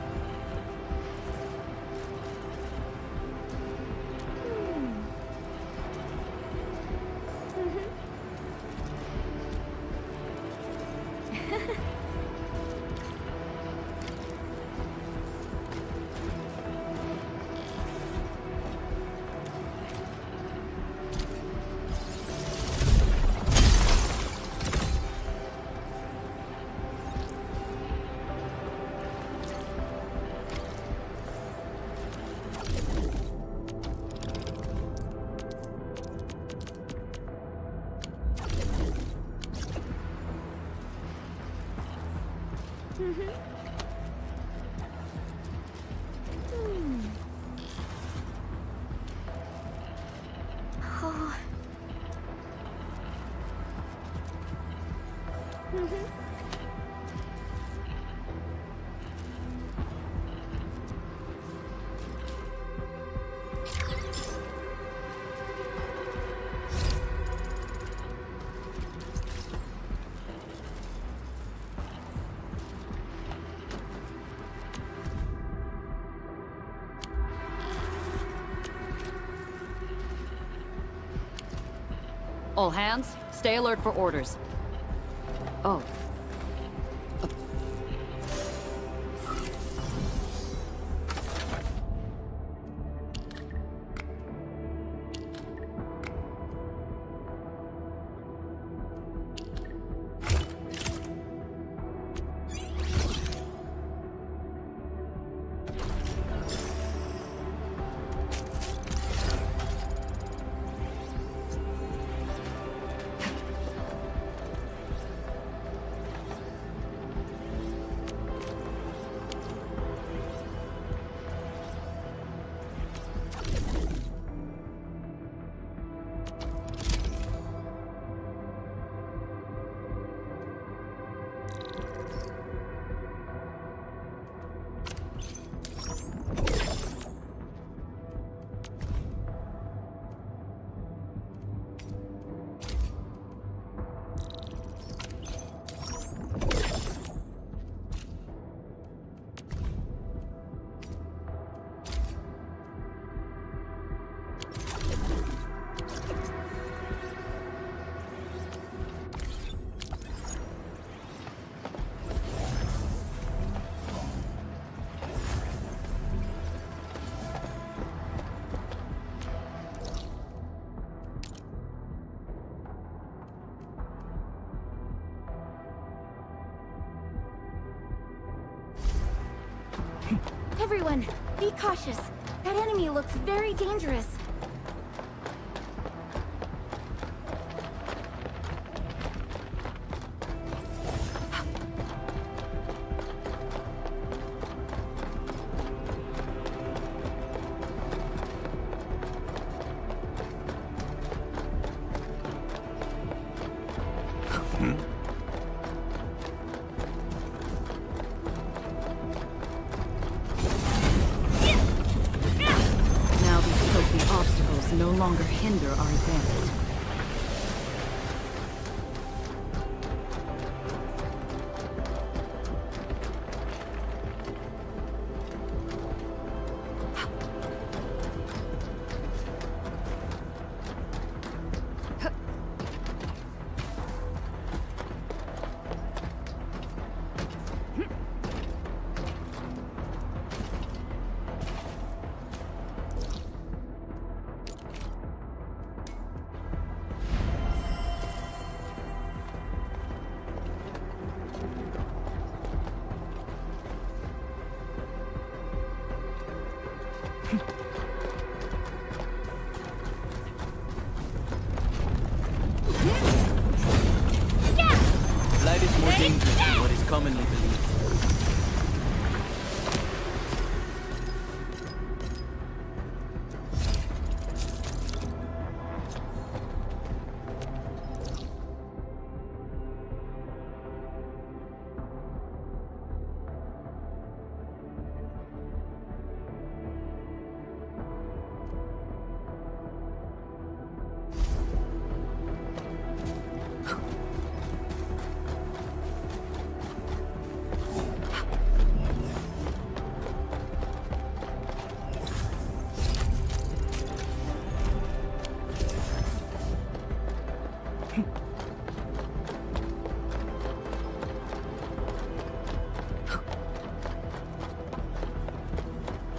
All hands, stay alert for orders. Oh. Everyone, be cautious. That enemy looks very dangerous. No longer hinder our advance. Light is more dangerous than what is commonly believed.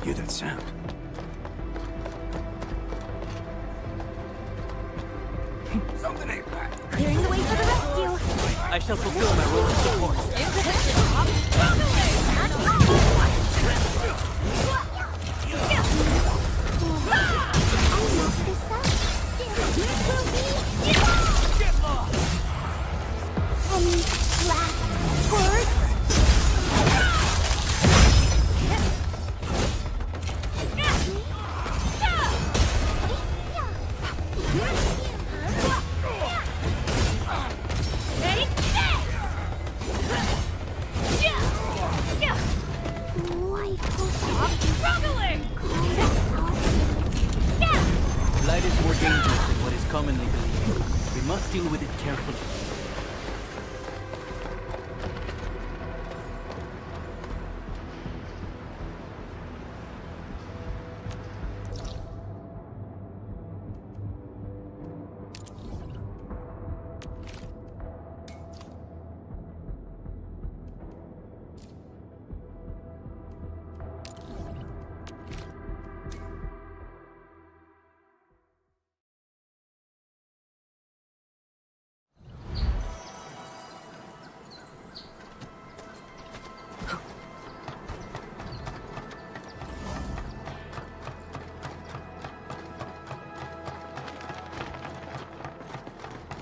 Hear that sound? Something ain't right. Clearing the way for the rescue. I shall fulfill my role of support. Any last words? Light is more dangerous than what is commonly believed. We must deal with it carefully.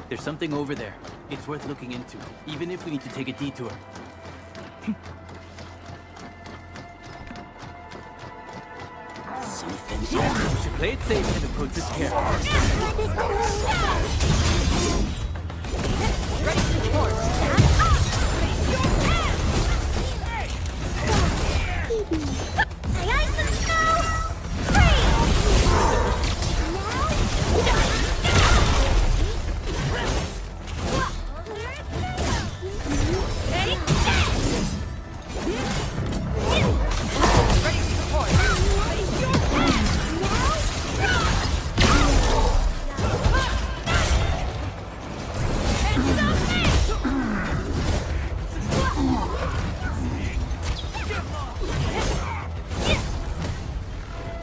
There's something over there. It's worth looking into, even if we need to take a detour. Something's wrong. We should play it safe and approach this carefully. Ready to report.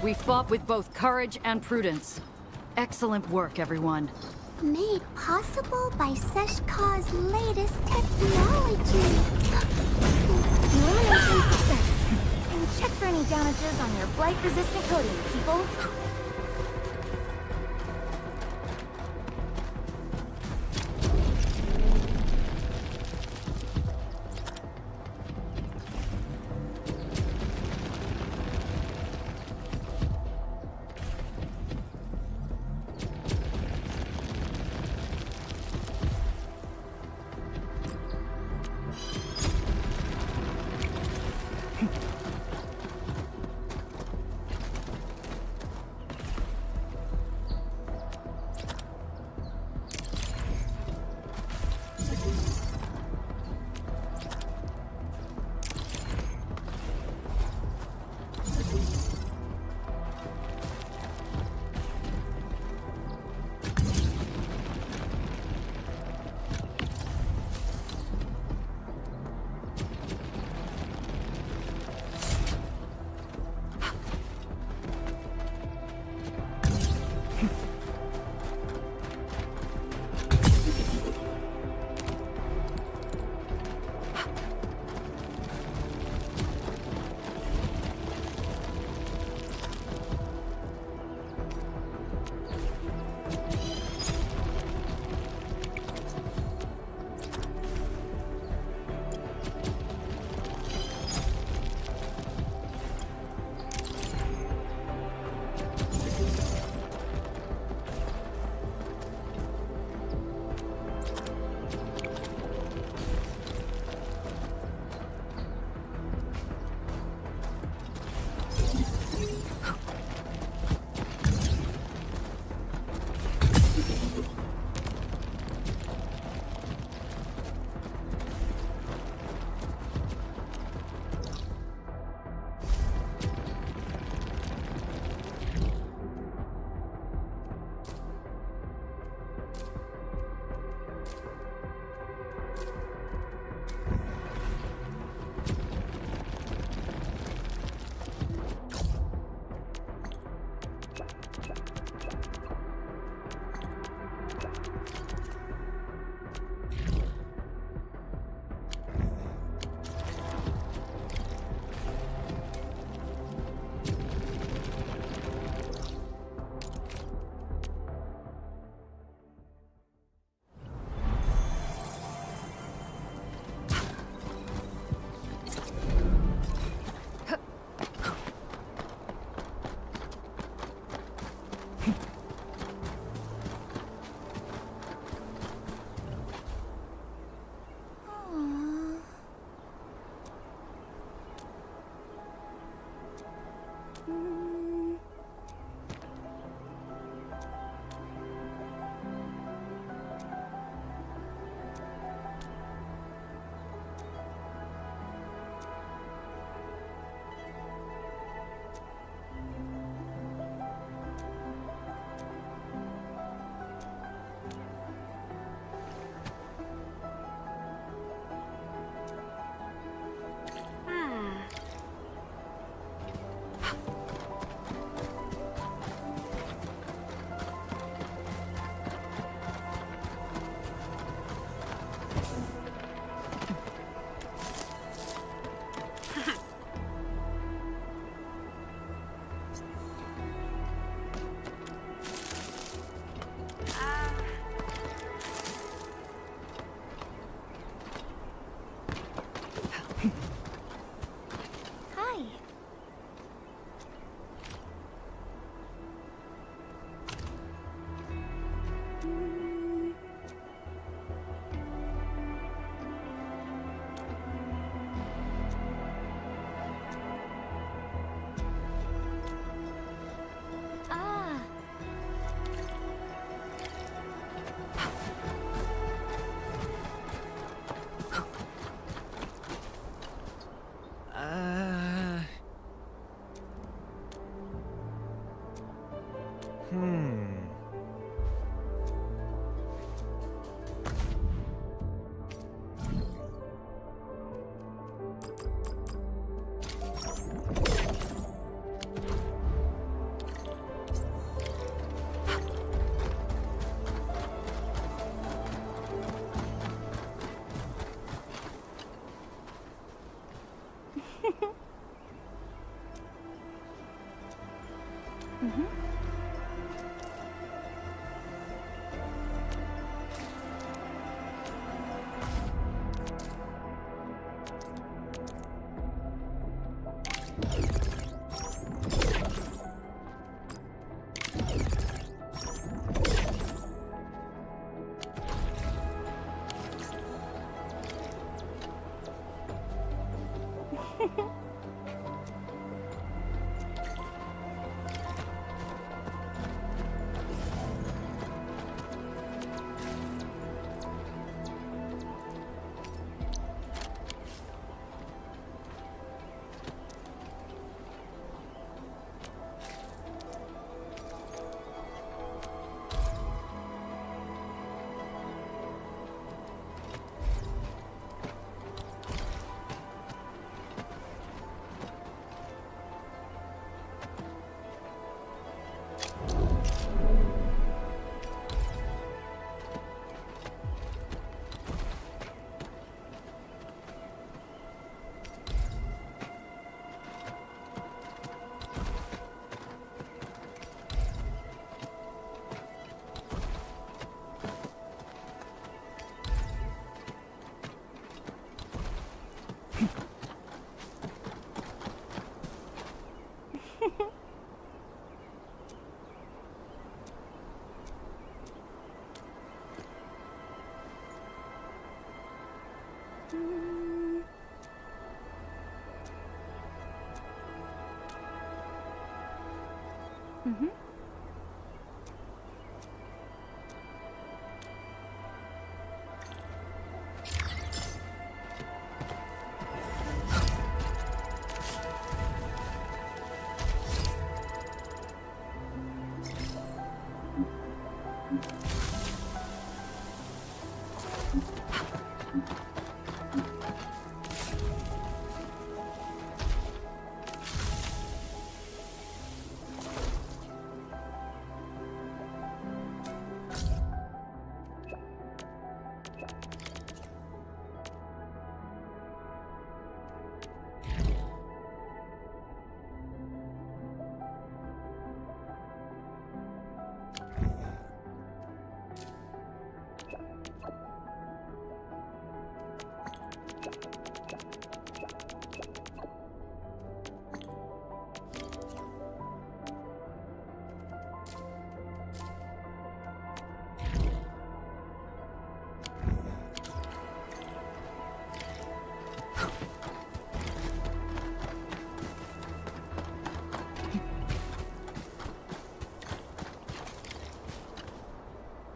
We fought with both courage and prudence. Excellent work, everyone. Made possible by Seshka's latest technology. Elimination success. And check for any damages on your blight-resistant coating, people.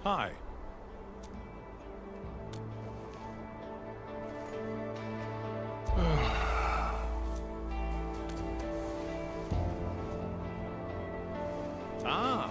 Hi. Ah.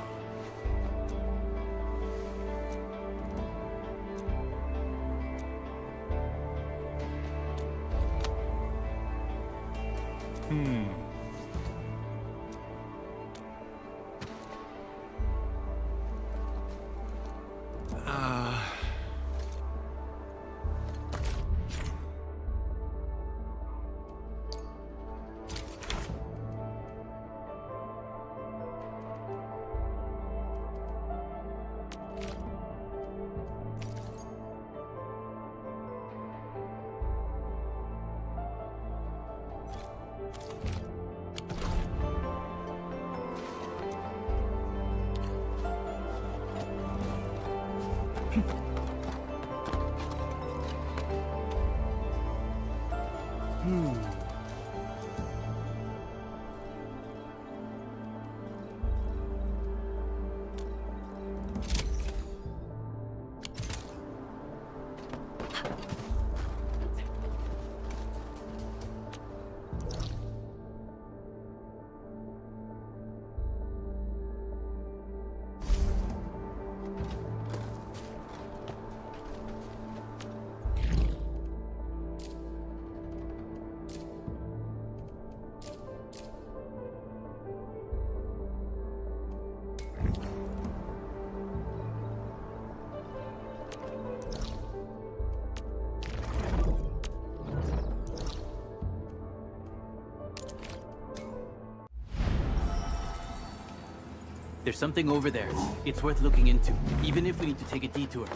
There's something over there. It's worth looking into, even if we need to take a detour.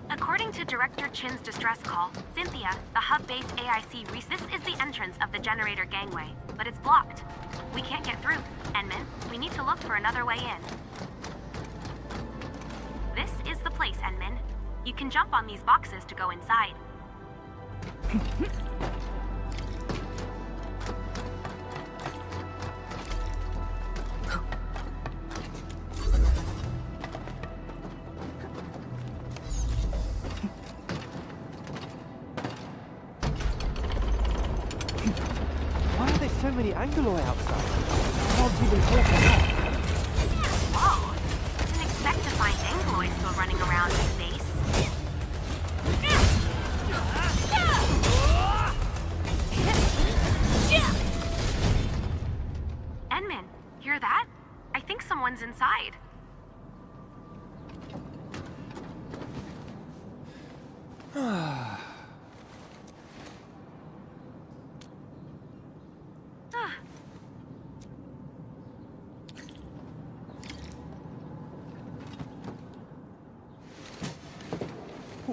According to Director Chin's distress call, Cynthia, the hub-base AIC this is the entrance of the generator gangway, but it's blocked. We can't get through. Enman, we need to look for another way in. This is the place, Enman. You can jump on these boxes to go inside. So many Angoloi outside. I can't even talk enough. Whoa! Didn't expect to find Angolois still running around in base. Enman, hear that? I think someone's inside.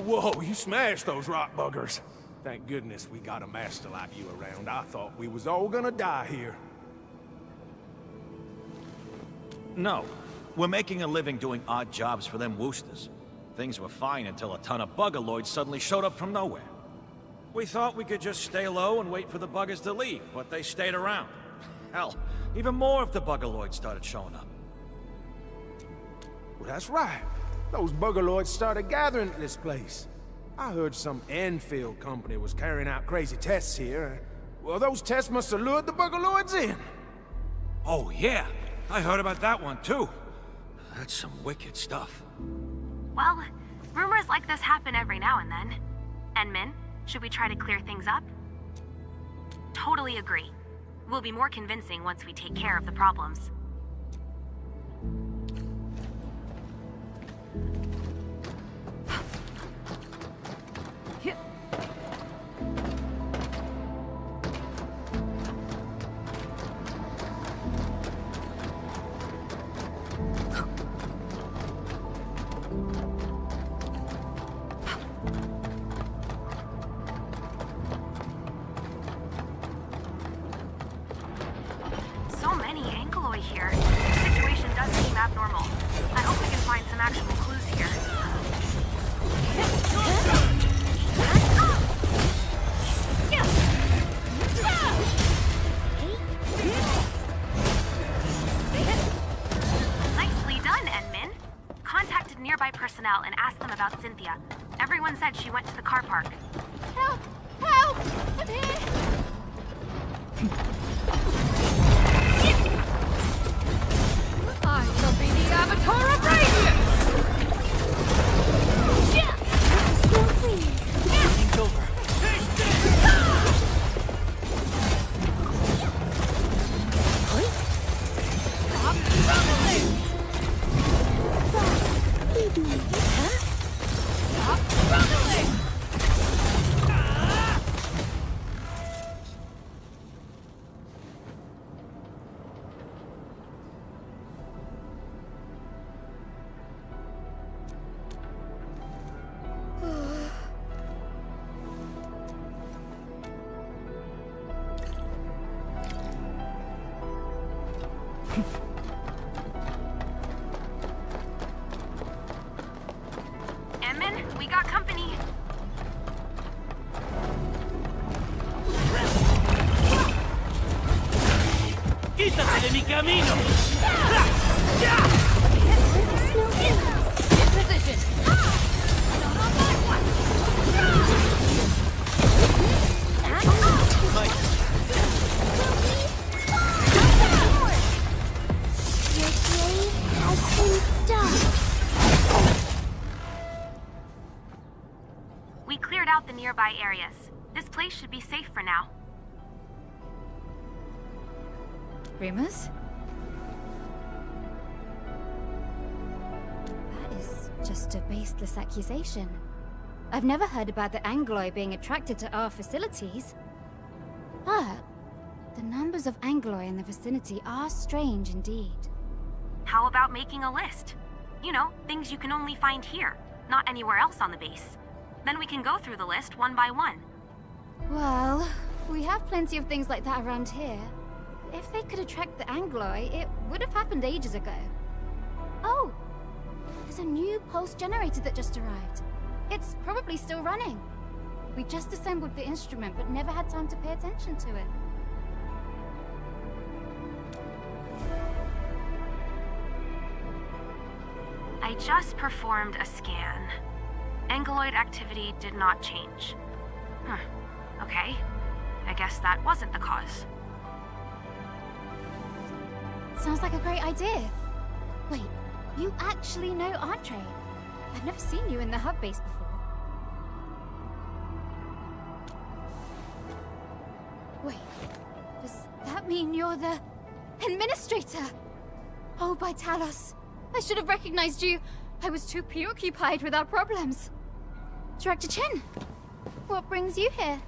Whoa, you smashed those rock buggers. Thank goodness we got a master like you around. I thought we was all gonna die here. No. We're making a living doing odd jobs for them Woosters. Things were fine until a ton of Buggerloids suddenly showed up from nowhere. We thought we could just stay low and wait for the buggers to leave, but they stayed around. Hell, even more of the Buggerloids started showing up. Well, that's right. Those Buggerloids started gathering at this place. I heard some Endfield company was carrying out crazy tests here. Well, those tests must have lured the Buggerloids in. Oh, yeah. I heard about that one, too. That's some wicked stuff. Well, rumors like this happen every now and then. Enman, should we try to clear things up? Totally agree. We'll be more convincing once we take care of the problems. gangway here. The situation does seem abnormal. I hope we can find some actual clues here. Nicely done, Enmin. Contacted nearby personnel and asked them about Cynthia. Everyone said she went to the car park. Help! Help! I'm here! I shall be the Avatar of Radiance! Everything's over. Stop struggling! Stop struggling! Enmin, we got company. ¡Quítate de mi camino! In position! Your grave has been dug. We cleared out the nearby areas. This place should be safe for now. Rumors? That is just a baseless accusation. I've never heard about the Angloi being attracted to our facilities. But the numbers of Angloi in the vicinity are strange indeed. How about making a list? You know, things you can only find here, not anywhere else on the base. Then we can go through the list one by one. Well, we have plenty of things like that around here. If they could attract the Angloi, it would have happened ages ago. Oh! There's a new pulse generator that just arrived. It's probably still running. We just assembled the instrument, but never had time to pay attention to it. I just performed a scan. Angeloid activity did not change. Okay. I guess that wasn't the cause. Sounds like a great idea. Wait, you actually know Andre? I've never seen you in the hub base before. Wait, does that mean you're the administrator? Oh, by Talos, I should have recognized you. I was too preoccupied with our problems. Director Chen, what brings you here?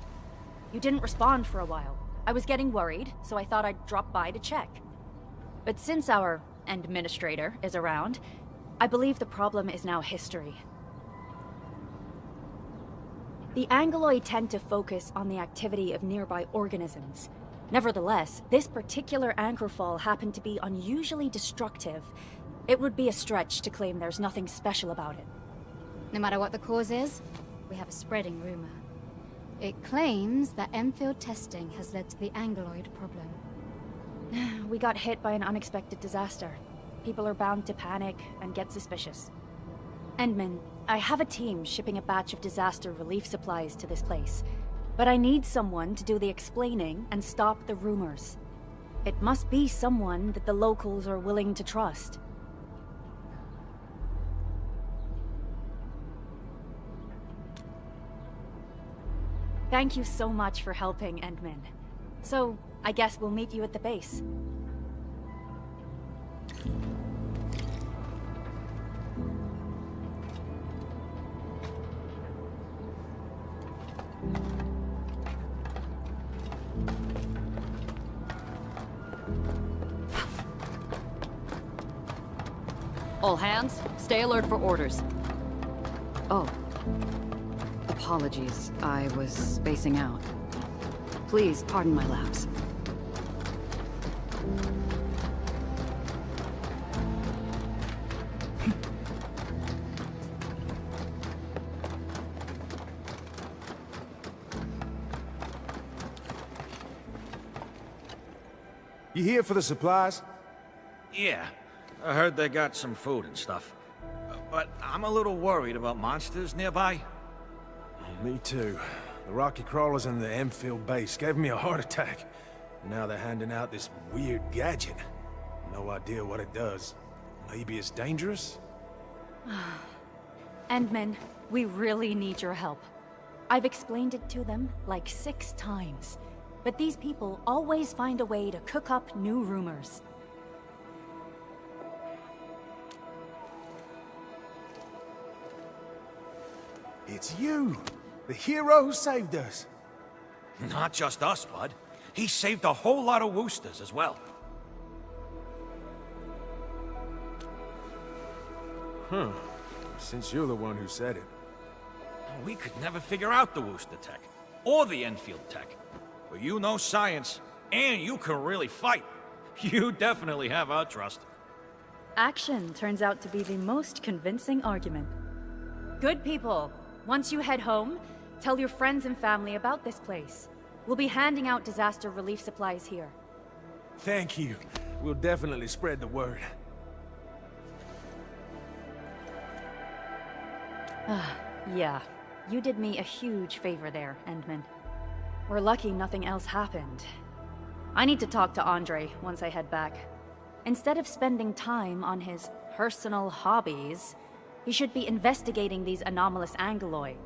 You didn't respond for a while. I was getting worried, so I thought I'd drop by to check. But since our administrator is around, I believe the problem is now history. The Angeloi tend to focus on the activity of nearby organisms. Nevertheless, this particular anchorfall happened to be unusually destructive. It would be a stretch to claim there's nothing special about it. No matter what the cause is, we have a spreading rumor. It claims that Endfield testing has led to the Angeloid problem. We got hit by an unexpected disaster. People are bound to panic and get suspicious. Endman, I have a team shipping a batch of disaster relief supplies to this place, but I need someone to do the explaining and stop the rumors. It must be someone that the locals are willing to trust. Thank you so much for helping, Endman. So, I guess we'll meet you at the base. All hands, stay alert for orders. Oh. Apologies, I was spacing out. Please pardon my lapse. You here for the supplies? Yeah, I heard they got some food and stuff. But I'm a little worried about monsters nearby. Me too. The rocky crawlers in the Endfield base gave me a heart attack. Now they're handing out this weird gadget. No idea what it does. Maybe it's dangerous? Endman, we really need your help. I've explained it to them like 6 times. But these people always find a way to cook up new rumors. It's you! The hero who saved us! Not just us, bud. He saved a whole lot of Woosters as well. Huh. Since you're the one who said it. We could never figure out the Wooster tech, or the Endfield tech. But you know science, and you can really fight. You definitely have our trust. Action turns out to be the most convincing argument. Good people, once you head home, tell your friends and family about this place. We'll be handing out disaster relief supplies here. Thank you. We'll definitely spread the word. Yeah, you did me a huge favor there, Endman. We're lucky nothing else happened. I need to talk to Andre once I head back. Instead of spending time on his personal hobbies, he should be investigating these anomalous Angoloi.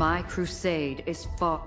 My crusade is far...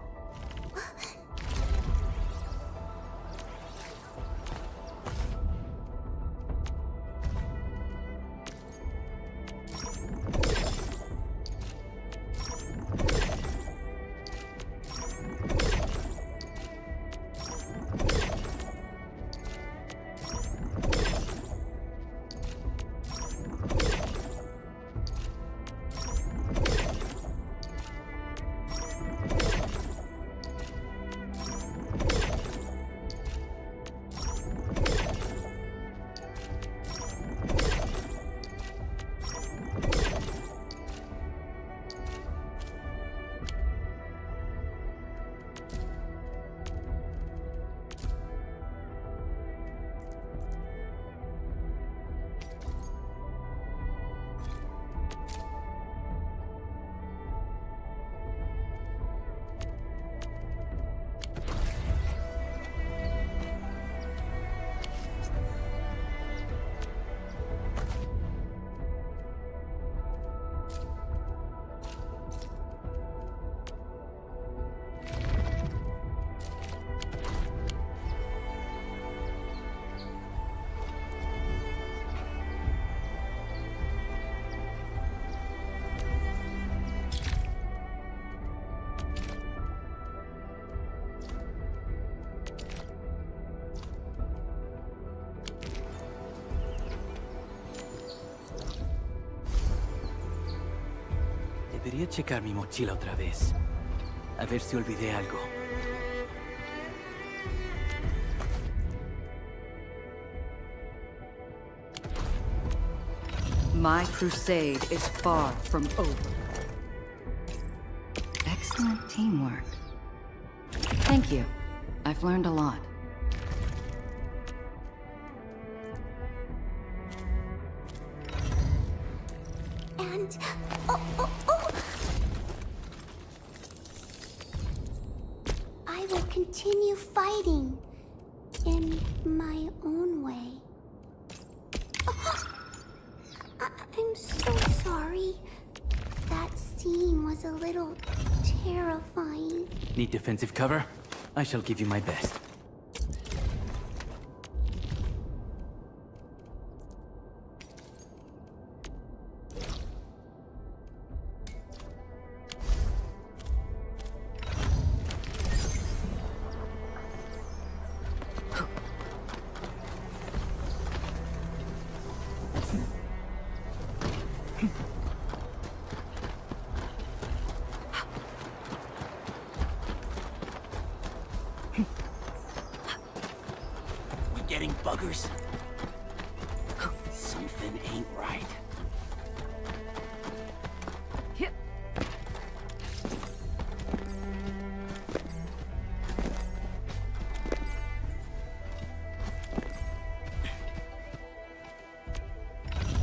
Debería checar mi mochila otra vez. A ver si olvidé algo. My crusade is far from over. Excellent teamwork. Thank you. I've learned a lot. And... I will continue fighting in my own way. I'm so sorry. That scene was a little terrifying. Need defensive cover? I shall give you my best. Getting buggers? Something ain't right.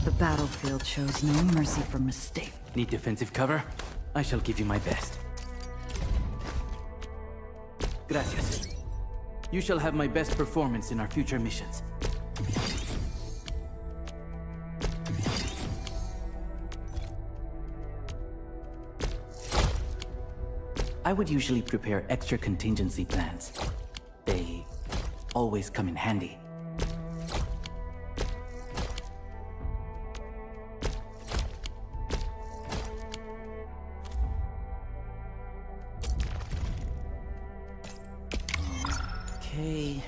The battlefield shows no mercy for mistake. Need defensive cover? I shall give you my best. Gracias. You shall have my best performance in our future missions. I would usually prepare extra contingency plans. They always come in handy. Okay.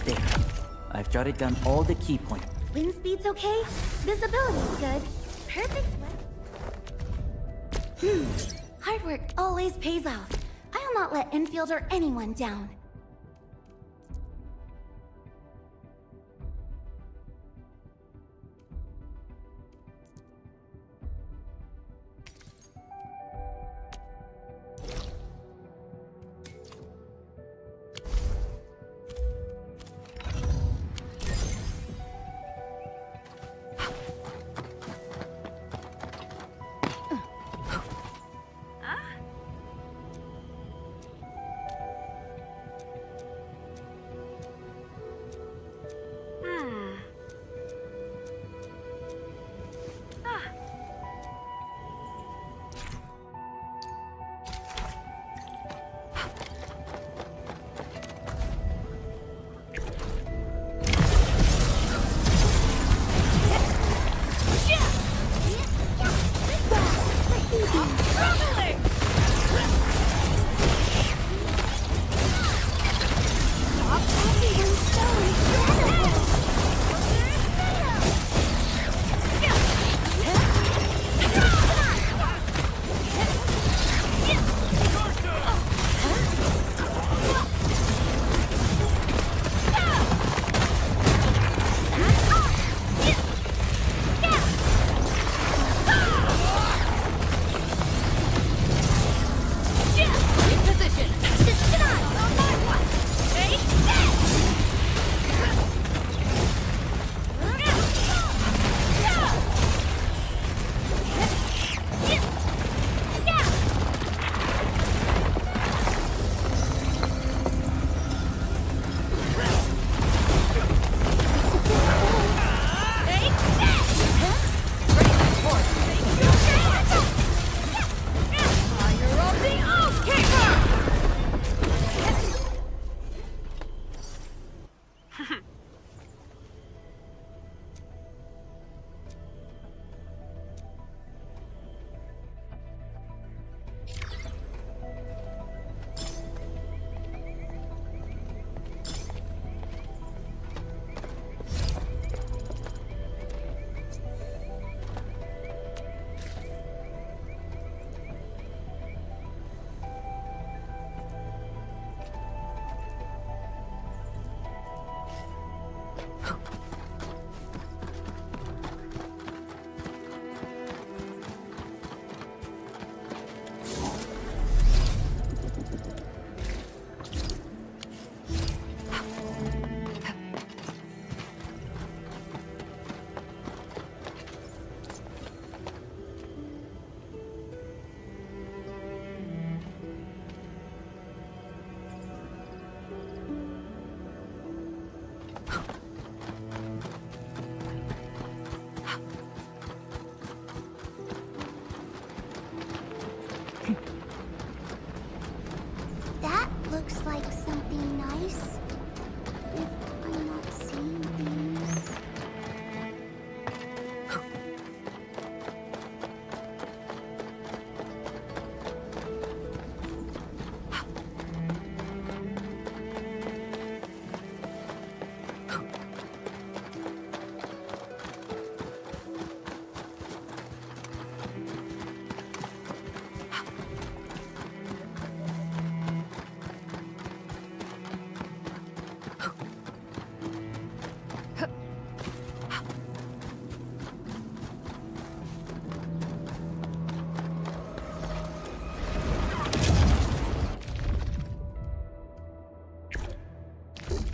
There. I've jotted down all the key points. Wind speed's okay? Visibility's good. Perfect. Hard work always pays off. I'll not let Endfield or anyone down.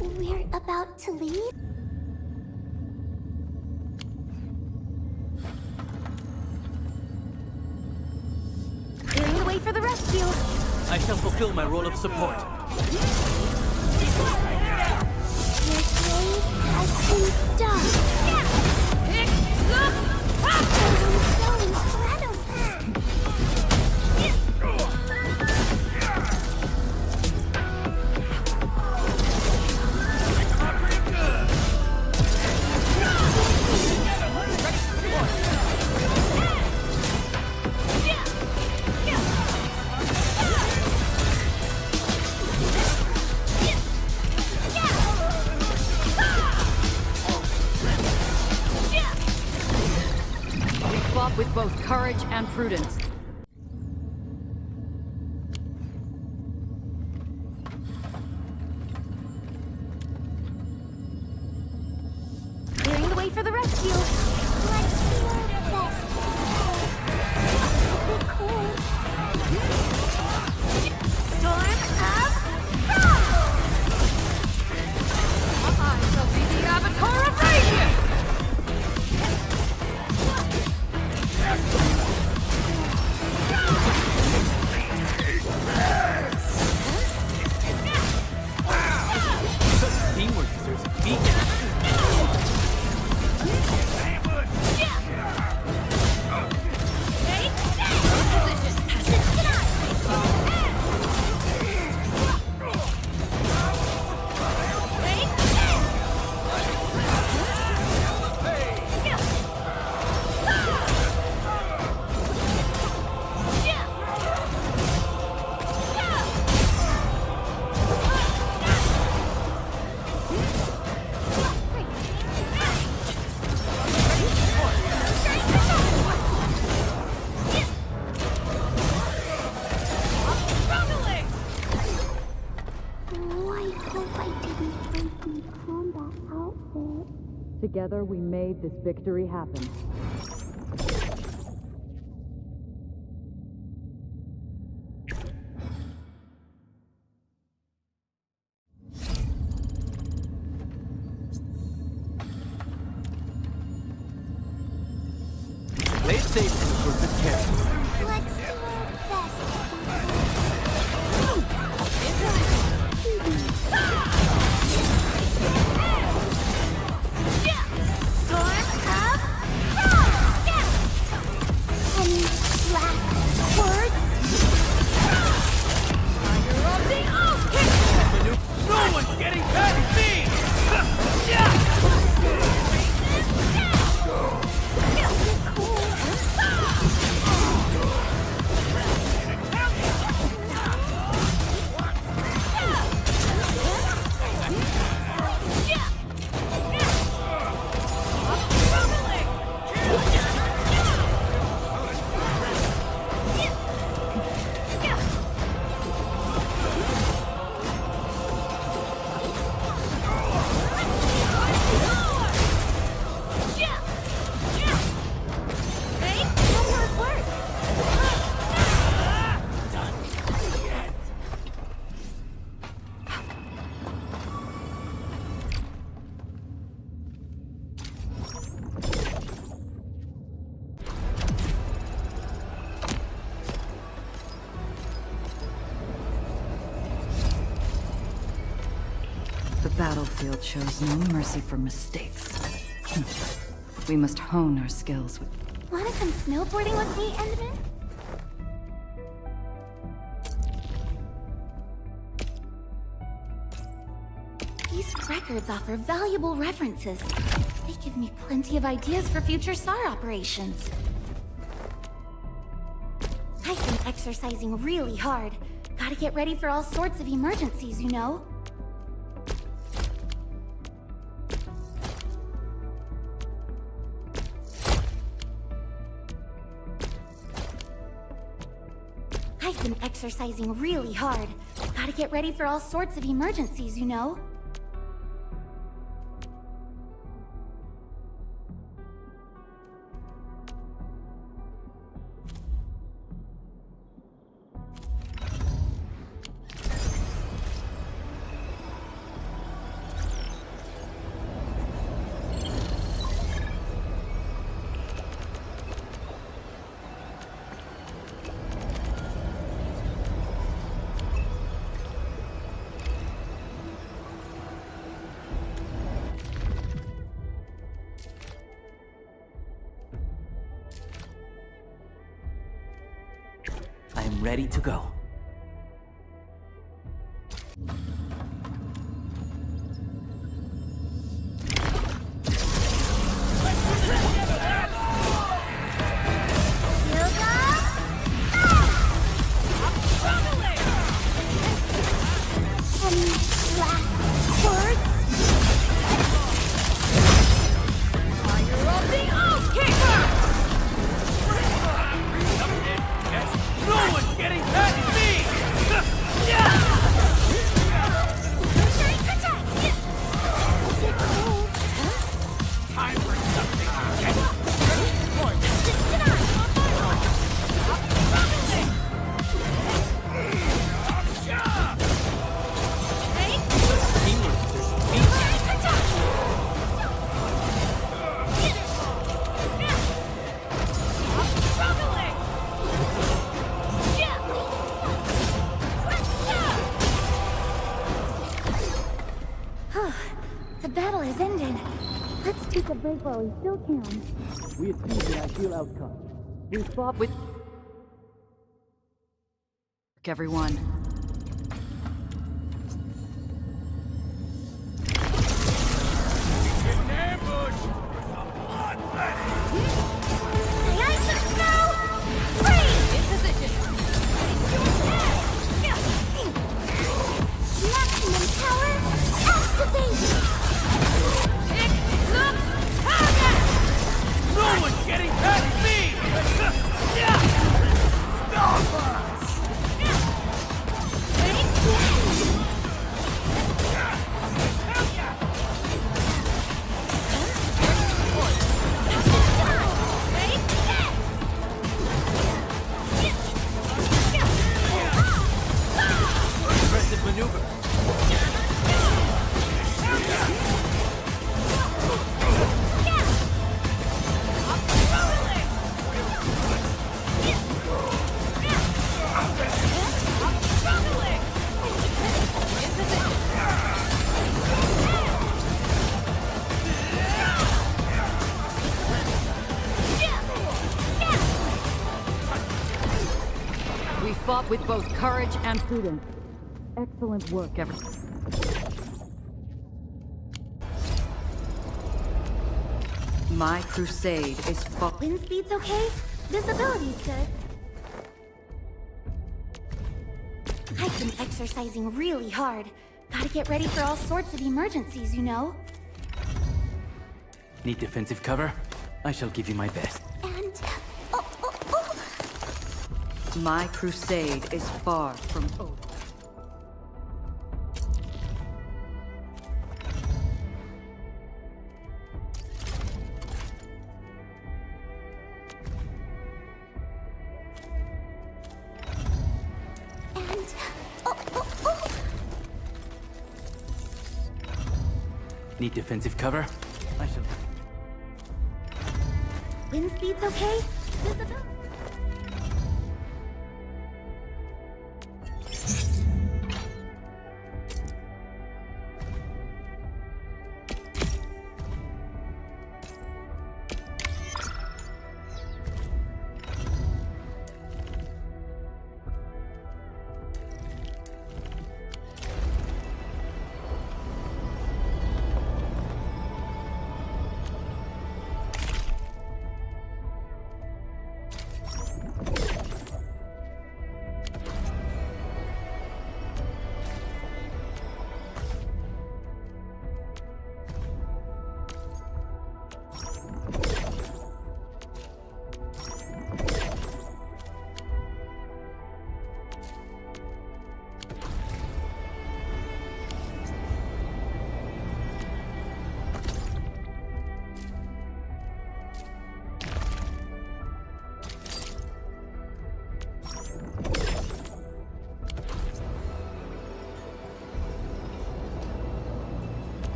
We're about to leave? Clearing the way for the rescue. I shall fulfill my role of support. Your slave has been done. So incredible. With both courage and prudence. Clearing the way for the rescue. Let's do our best. Be cool. Storm up. I shall be the avatar of radiance. Teamwork deserves a beat. Together we made this victory happen. Play it safe for good care. Let's do our best. Storm up. Any last words? Fire of the Oak! No one's getting past me! The battlefield shows no mercy for mistakes. We must hone our skills with... Wanna come snowboarding with me, Endman? These records offer valuable references. They give me plenty of ideas for future SAR operations. I've been exercising really hard. Gotta get ready for all sorts of emergencies, you know? I've been exercising really hard. Gotta get ready for all sorts of emergencies, you know? ready to go. The battle is ended. Let's take a break while we still can. We achieved an ideal outcome. We fought with... Everyone. Maximum power, activate! No one's getting past me! Stop us! Aggressive maneuver. We fought with both courage and prudence. Excellent work, everyone. My crusade is fought. Wind speed's okay? Visibility's good. I've been exercising really hard. Gotta get ready for all sorts of emergencies, you know? Need defensive cover? I shall give you my best. And... My crusade is far from over. Need defensive cover? I shall... Wind speed's okay? Visibility...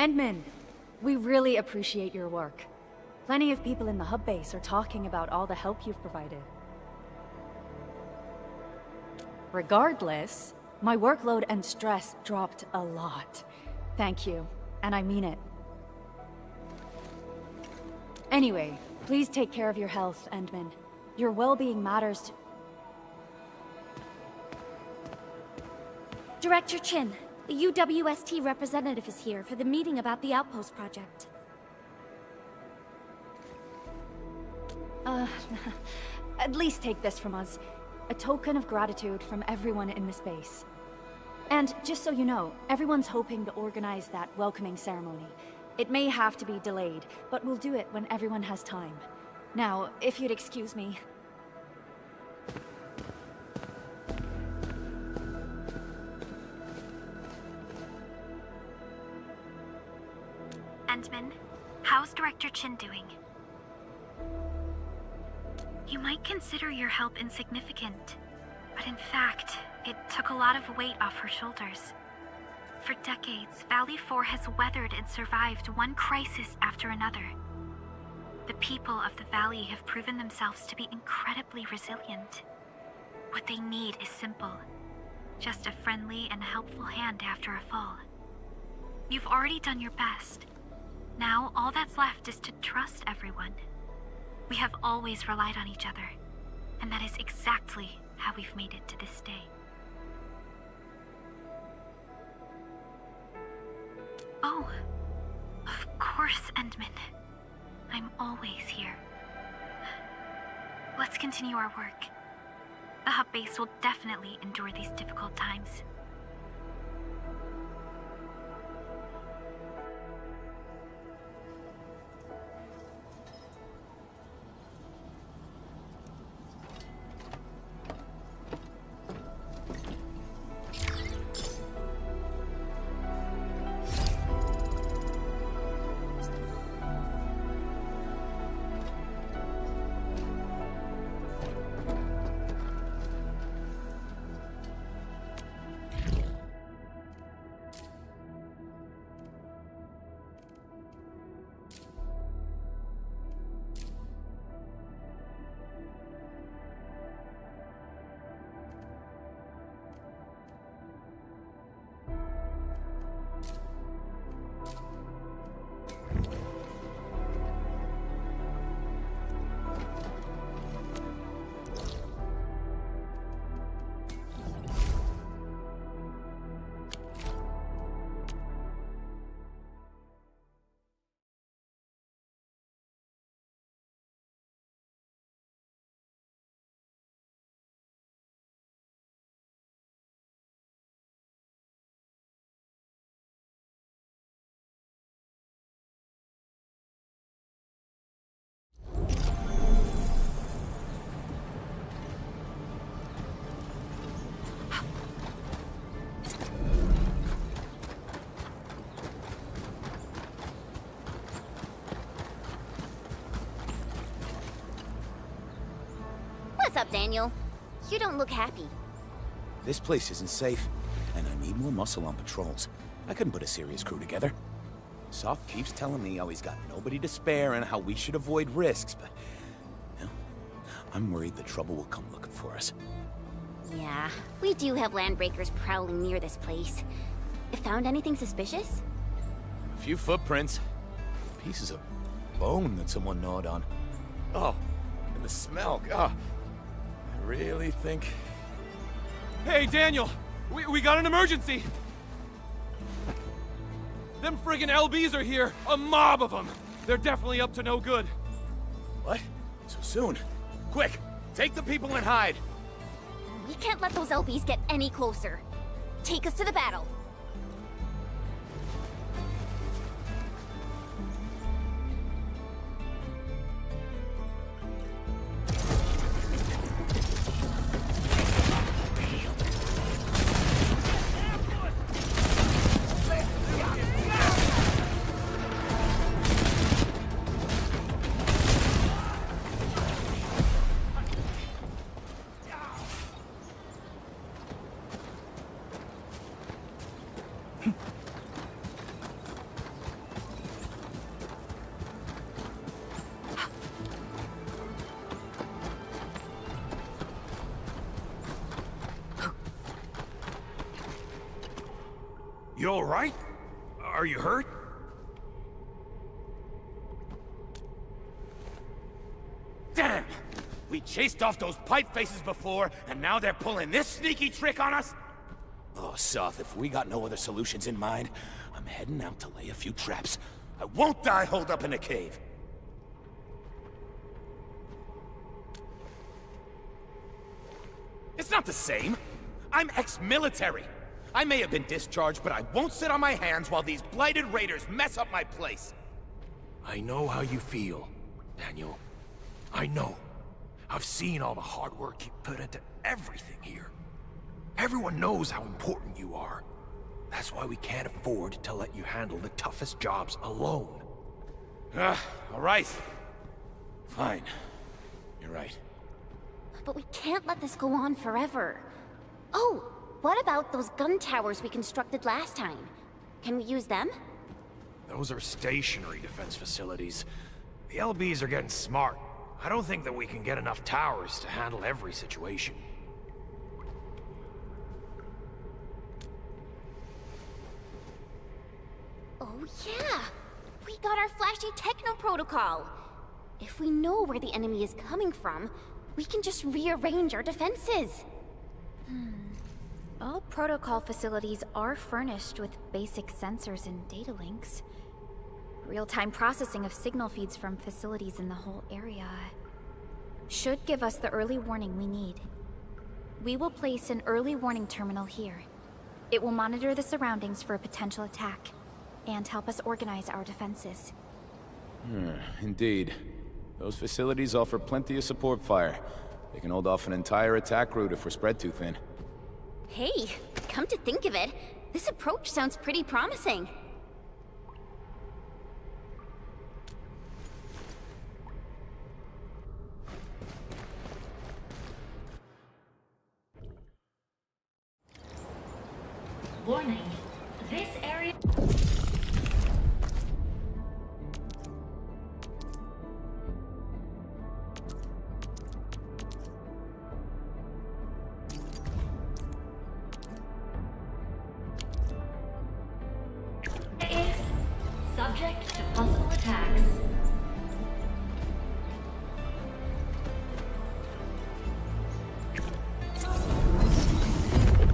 Endman, we really appreciate your work. Plenty of people in the hub base are talking about all the help you've provided. Regardless, my workload and stress dropped a lot. Thank you, and I mean it. Anyway, please take care of your health, Endman. Your well-being matters to... Director Chin, the UWST representative is here for the meeting about the Outpost project. At least take this from us. A token of gratitude from everyone in this base. And just so you know, everyone's hoping to organize that welcoming ceremony. It may have to be delayed, but we'll do it when everyone has time. Now, if you'd excuse me. Endman, how's Director Chin doing? You might consider your help insignificant, but in fact, it took a lot of weight off her shoulders. For decades, Valley 4 has weathered and survived one crisis after another. The people of the Valley have proven themselves to be incredibly resilient. What they need is simple. Just a friendly and helpful hand after a fall. You've already done your best. Now, all that's left is to trust everyone. We have always relied on each other, and that is exactly how we've made it to this day. Oh, of course, Endman. I'm always here. Let's continue our work. The hub base will definitely endure these difficult times. What's up, Daniel? You don't look happy. This place isn't safe, and I need more muscle on patrols. I couldn't put a serious crew together. Soft keeps telling me how he's got nobody to spare and how we should avoid risks, but... you know, I'm worried the trouble will come looking for us. Yeah, we do have landbreakers prowling near this place. Found anything suspicious? A few footprints. Pieces of bone that someone gnawed on. Oh, and the smell, God. I really think... Hey, Daniel! We got an emergency! Them friggin' LBs are here! A mob of them! They're definitely up to no good. What? So soon? Quick! Take the people and hide! We can't let those LBs get any closer. Take us to the battle. You alright? Are you hurt? Damn! We chased off those pipe faces before, and now they're pulling this sneaky trick on us? Oh, Soth, if we got no other solutions in mind, I'm heading out to lay a few traps. I won't die holed up in a cave. It's not the same. I'm ex-military. I may have been discharged, but I won't sit on my hands while these blighted raiders mess up my place. I know how you feel, Daniel. I know. I've seen all the hard work you put into everything here. Everyone knows how important you are. That's why we can't afford to let you handle the toughest jobs alone. All right. Fine. You're right. But we can't let this go on forever. Oh, what about those gun towers we constructed last time? Can we use them? Those are stationary defense facilities. The LBs are getting smart. I don't think that we can get enough towers to handle every situation. Oh yeah! We got our flashy techno protocol! If we know where the enemy is coming from, we can just rearrange our defenses! All protocol facilities are furnished with basic sensors and data links. Real-time processing of signal feeds from facilities in the whole area should give us the early warning we need. We will place an early warning terminal here. It will monitor the surroundings for a potential attack, and help us organize our defenses. Indeed. Those facilities offer plenty of support fire. They can hold off an entire attack route if we're spread too thin. Hey, come to think of it, this approach sounds pretty promising. Warning. This area... is subject to possible attacks.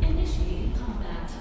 Initiating combat.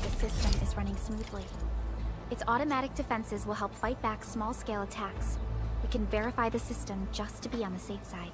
The system is running smoothly. Its automatic defenses will help fight back small-scale attacks. We can verify the system just to be on the safe side.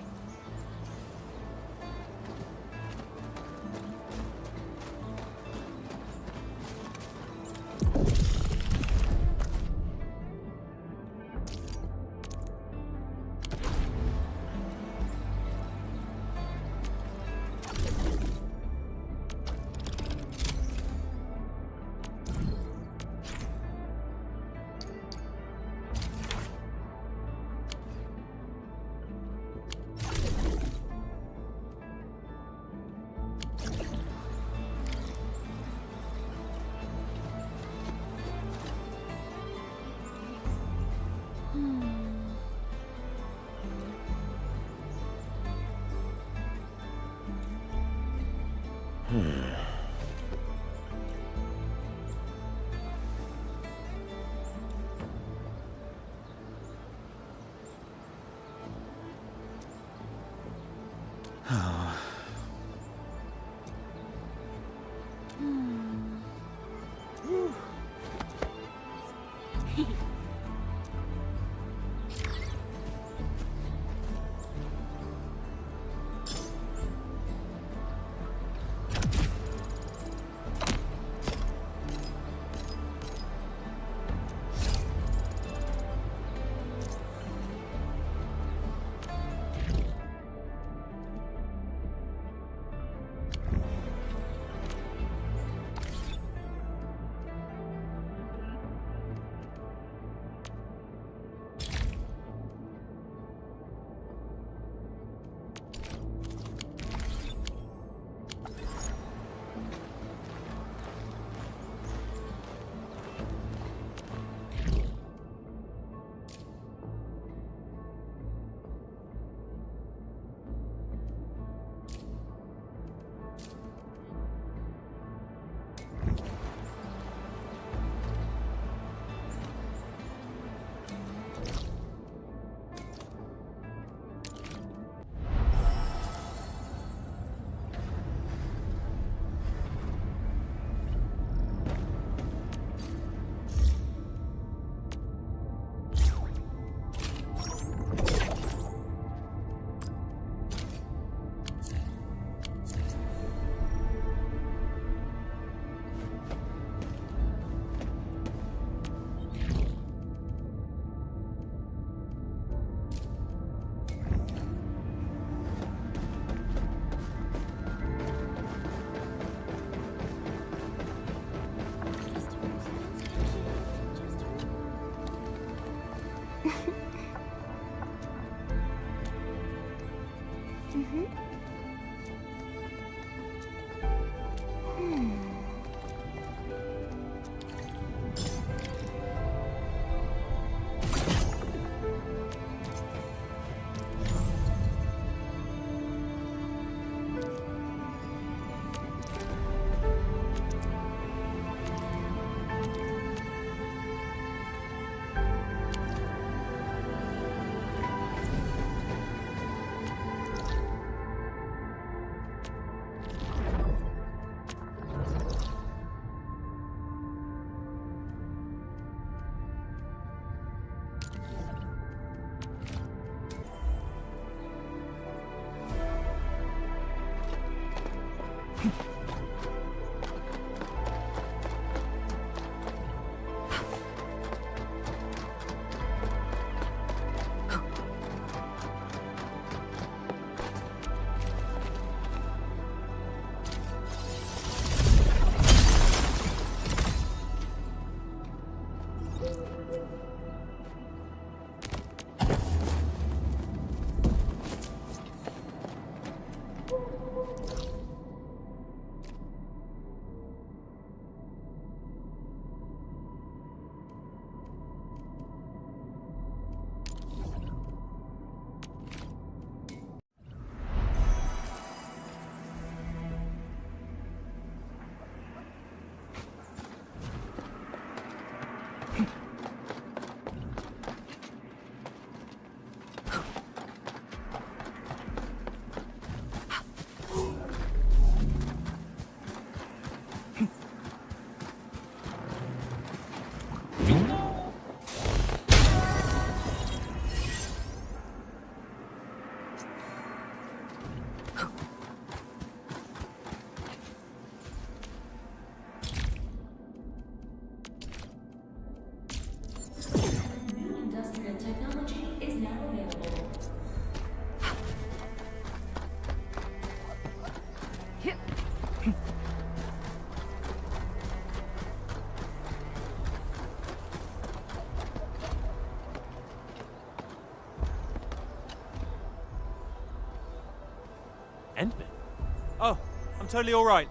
I'm totally alright.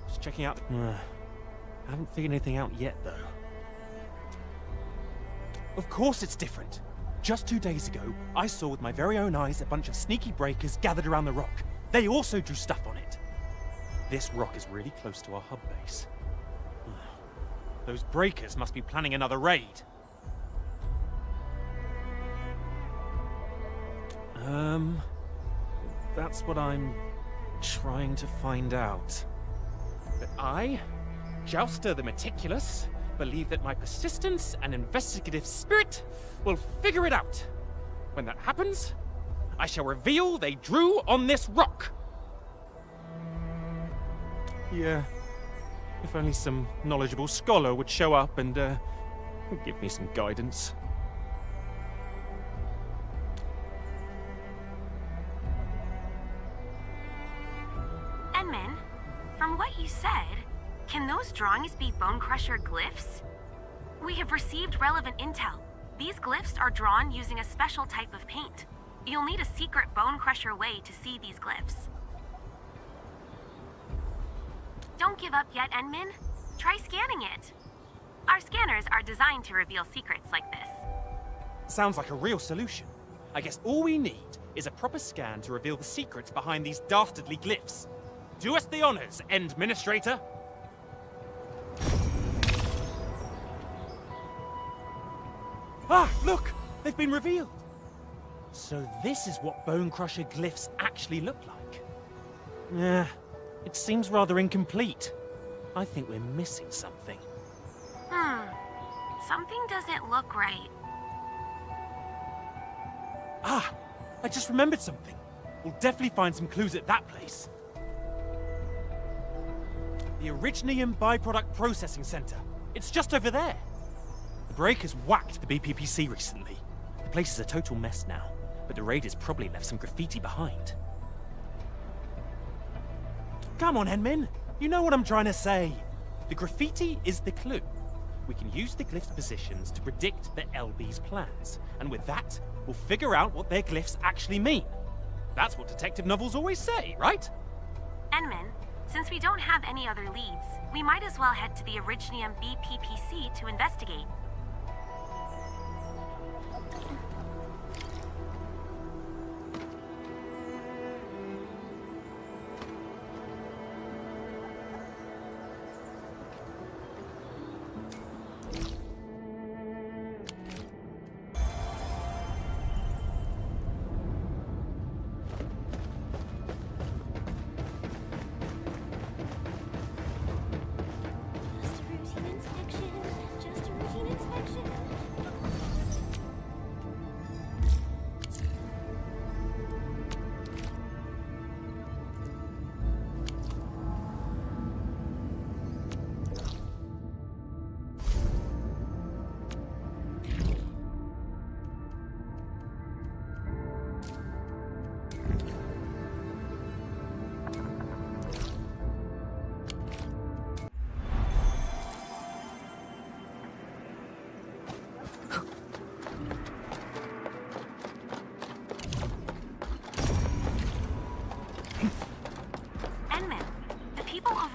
Just checking out the... I haven't figured anything out yet, though. Of course it's different. Just 2 days ago, I saw with my very own eyes a bunch of sneaky breakers gathered around the rock. They also drew stuff on it. This rock is really close to our hub base. Those breakers must be planning another raid. That's what I'm trying to find out. But I, Jouster the Meticulous, believe that my persistence and investigative spirit will figure it out. When that happens, I shall reveal they drew on this rock. Yeah. If only some knowledgeable scholar would show up and, give me some guidance. Enmin, from what you said, can those drawings be Bone Crusher glyphs? We have received relevant intel. These glyphs are drawn using a special type of paint. You'll need a secret Bone Crusher way to see these glyphs. Don't give up yet, Enmin. Try scanning it. Our scanners are designed to reveal secrets like this. Sounds like a real solution. I guess all we need is a proper scan to reveal the secrets behind these dastardly glyphs. Do us the honors, Endministrator. Ah, look! They've been revealed! So this is what Bone Crusher glyphs actually look like. Yeah, it seems rather incomplete. I think we're missing something. Something doesn't look right. Ah! I just remembered something. We'll definitely find some clues at that place. The Originium Byproduct Processing Center. It's just over there. The breakers whacked the BPPC recently. The place is a total mess now, but the raiders probably left some graffiti behind. Come on, Enmin. You know what I'm trying to say. The graffiti is the clue. We can use the glyph's positions to predict the LB's plans, and with that, we'll figure out what their glyphs actually mean. That's what detective novels always say, right? Enmin, since we don't have any other leads, we might as well head to the Originium BPPC to investigate.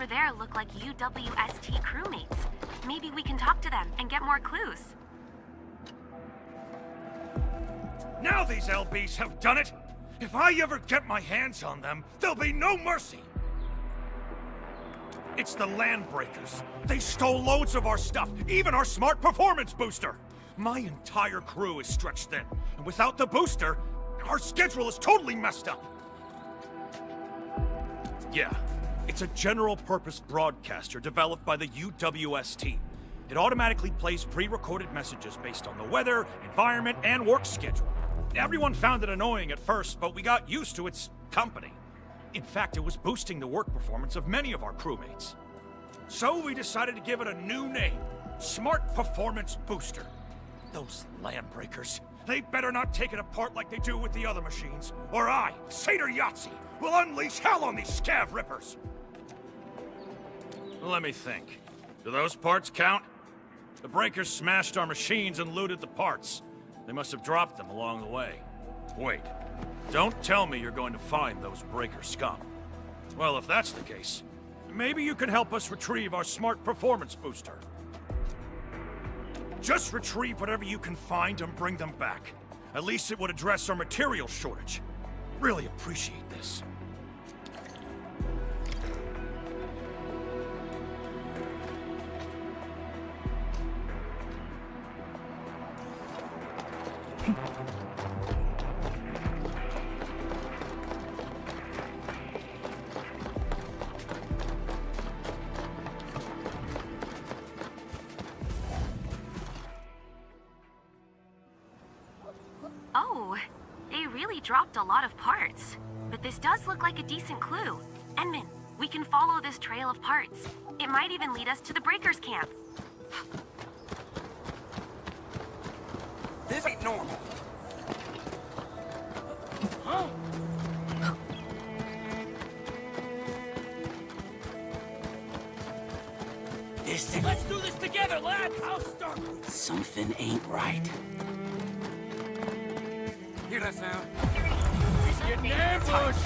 There look like UWST crewmates. Maybe we can talk to them and get more clues. Now these LBs have done it! If I ever get my hands on them, there'll be no mercy! It's the Landbreakers. They stole loads of our stuff, even our smart performance booster! My entire crew is stretched thin, and without the booster, our schedule is totally messed up! Yeah. It's a general-purpose broadcaster developed by the UWS team. It automatically plays pre-recorded messages based on the weather, environment, and work schedule. Everyone found it annoying at first, but we got used to its company. In fact, it was boosting the work performance of many of our crewmates. So we decided to give it a new name, Smart Performance Booster. Those Landbreakers, they better not take it apart like they do with the other machines, or I, Seder Yahtzee, will unleash hell on these scav rippers! Let me think. Do those parts count? The breakers smashed our machines and looted the parts. They must have dropped them along the way. Wait. Don't tell me you're going to find those breaker scum. Well, if that's the case, maybe you can help us retrieve our smart performance booster. Just retrieve whatever you can find and bring them back. At least it would address our material shortage. Really appreciate this. Oh, they really dropped a lot of parts. But this does look like a decent clue. Enman, we can follow this trail of parts. It might even lead us to the Breakers camp. This ain't normal. Huh? Let's do this together, lad! I'll start. Something ain't right. Hear that sound? He's getting ambushed!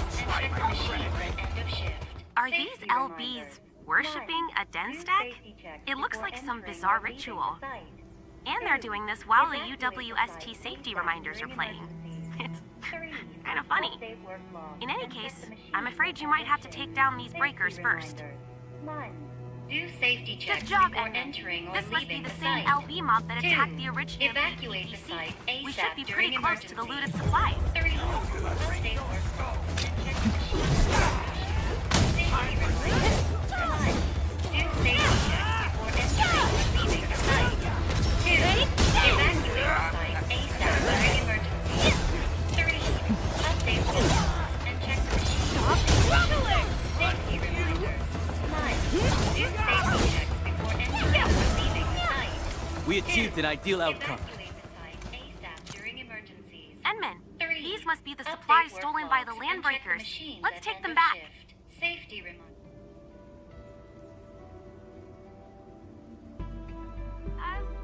Are these LBs worshipping a den stack? It looks like some bizarre ritual. And they're doing this while the UWST safety reminders are playing. It's kind of funny. In any case, I'm afraid you might have to take down these breakers first. Do safety checks Good job, before Edmund. entering or This must be leaving the the same site. LB mob that 2. attacked the original Evacuate the BPPC. site ASAP We should be during pretty close to the emergency. looted supplies. 3. Update workflow and check the machine. 1. Do safety checks before entering or leaving the site. 2. Evacuate the site ASAP during emergency. 3. Update workflow and check the machine. Safety reminders. 1. Do safety checks before entering or leaving the site. We achieved an ideal outcome. Evacuate the site ASAP during emergencies. Enman, 3. these must be the Update supplies stolen by the worklogs land and check the breakers. machines Let's at take end them of back. shift. Safety reminder.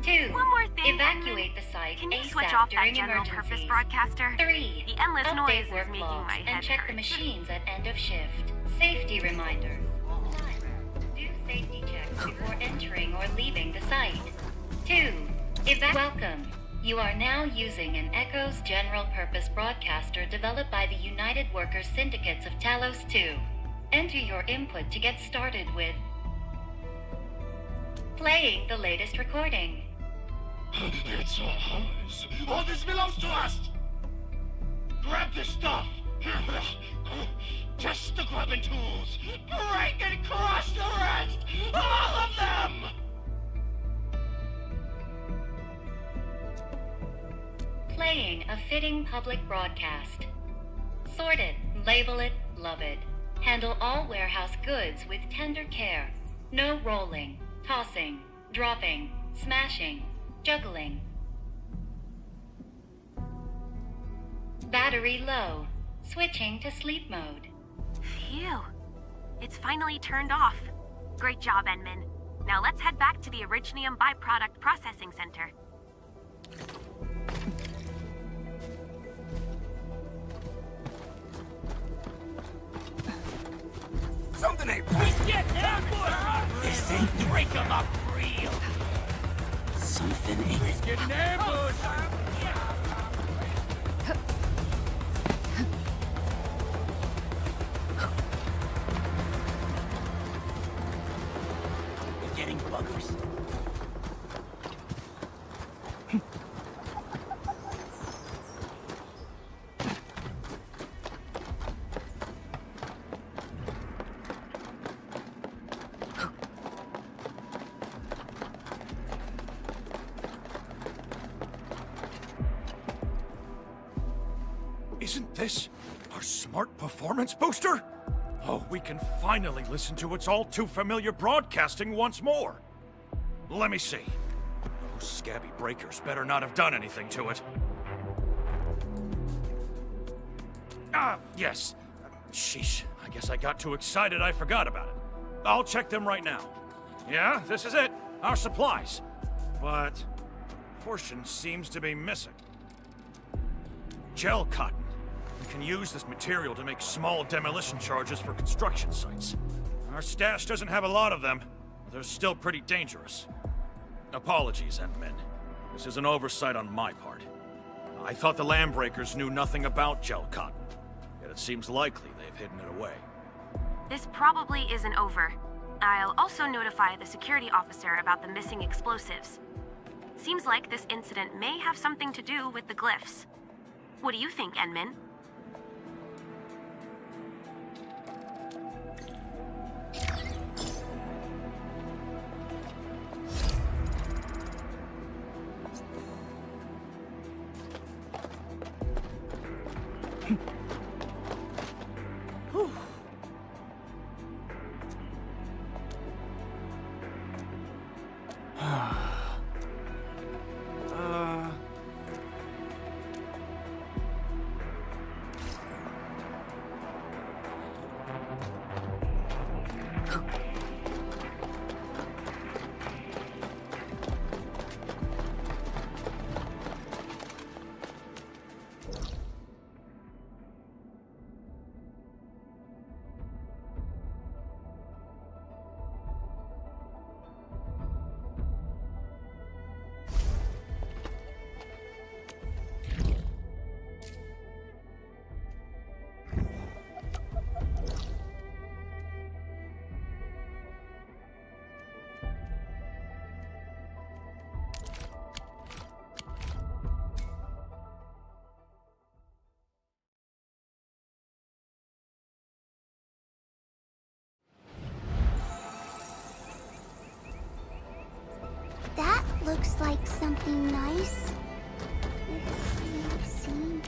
Two. One more thing, Evacuate Edmund. the site Can you ASAP switch off that during general emergencies. purpose broadcaster? 3. The endless Update noise is work making logs my head and check hurt. the machines at end of shift. Safety reminders. 1. Do safety checks before entering or leaving the site. 2. Welcome. You are now using an Echo's general purpose broadcaster developed by the United Workers Syndicates of Talos 2. Enter your input to get started with playing the latest recording. It's ours. All this belongs to us! Grab this stuff! Just the grubbing tools! Break and crush the rest! All of them! Playing a fitting public broadcast. Sort it, label it, love it. Handle all warehouse goods with tender care. No rolling, tossing, dropping, smashing, juggling. Battery low. Switching to sleep mode. Phew. It's finally turned off. Great job, Enman. Now let's head back to the Originium Byproduct Processing Center. Something ain't right! He's getting ambushed! This ain't break 'em up real! Something ain't... He's getting ambushed! We're getting buggers. Isn't this our smart performance booster? Oh, we can finally listen to its all-too-familiar broadcasting once more. Let me see. Those scabby breakers better not have done anything to it. Ah, yes. Sheesh, I guess I got too excited I forgot about it. I'll check them right now. Yeah, this is it. Our supplies. But a portion seems to be missing. Gel cotton. We can use this material to make small demolition charges for construction sites. Our stash doesn't have a lot of them, but they're still pretty dangerous. Apologies, Endmen. This is an oversight on my part. I thought the Landbreakers knew nothing about gel cotton, yet it seems likely they've hidden it away. This probably isn't over. I'll also notify the security officer about the missing explosives. Seems like this incident may have something to do with the glyphs. What do you think, Endman? That looks like something nice. If you've seen.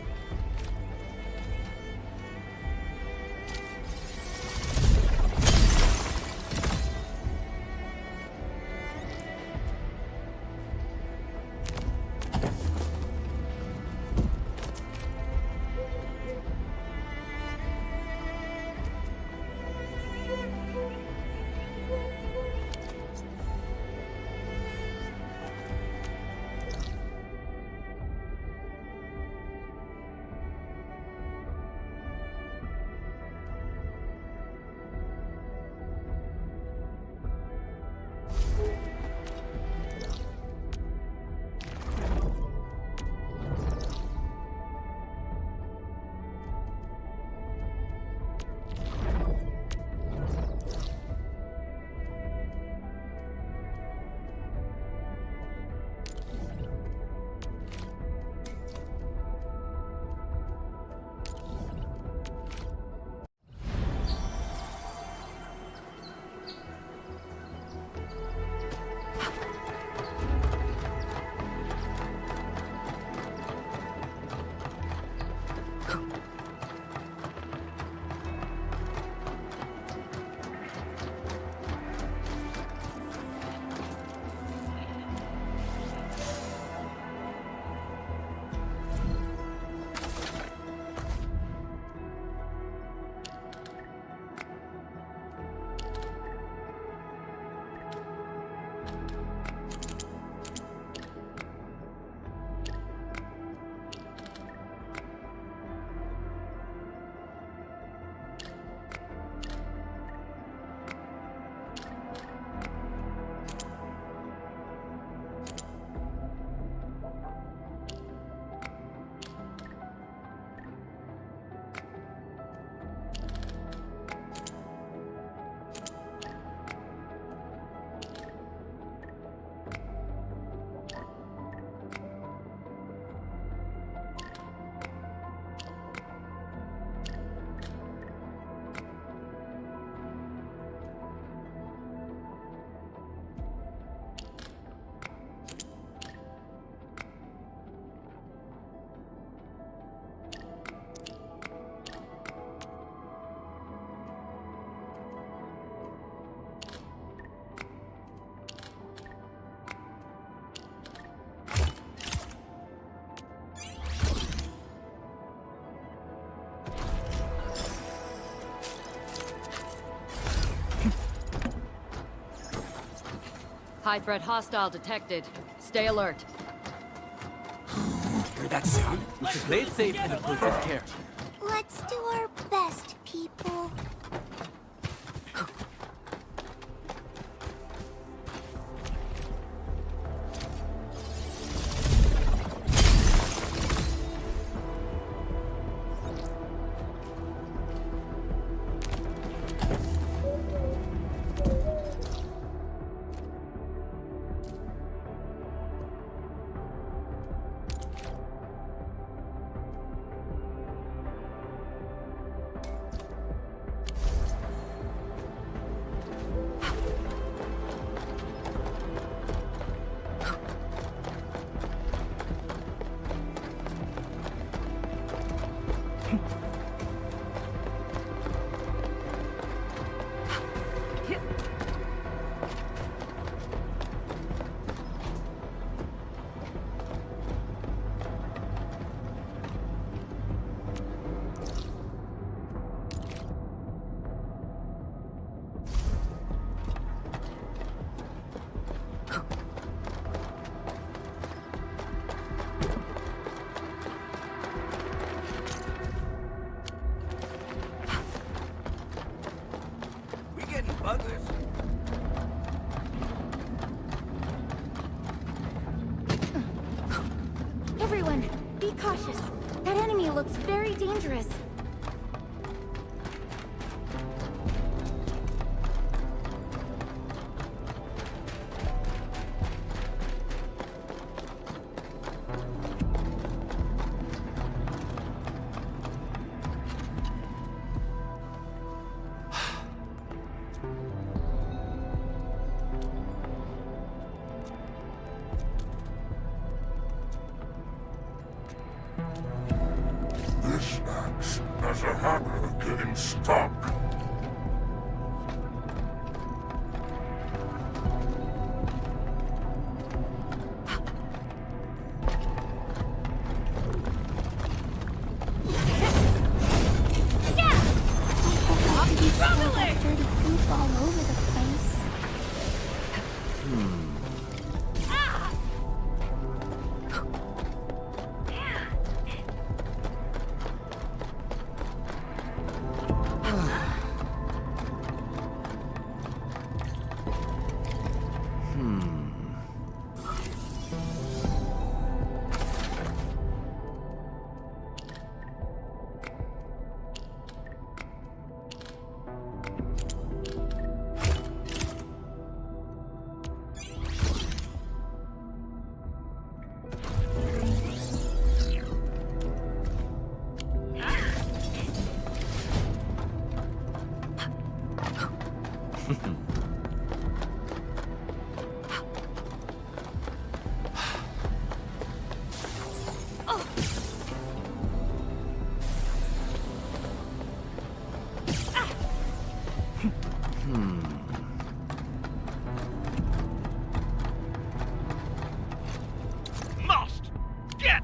High threat hostile detected. Stay alert. Hear that sound? We should play it safe and approach with care. looks very dangerous. This acts as a hammer getting stuck. Dirty poop all over the place. Must get.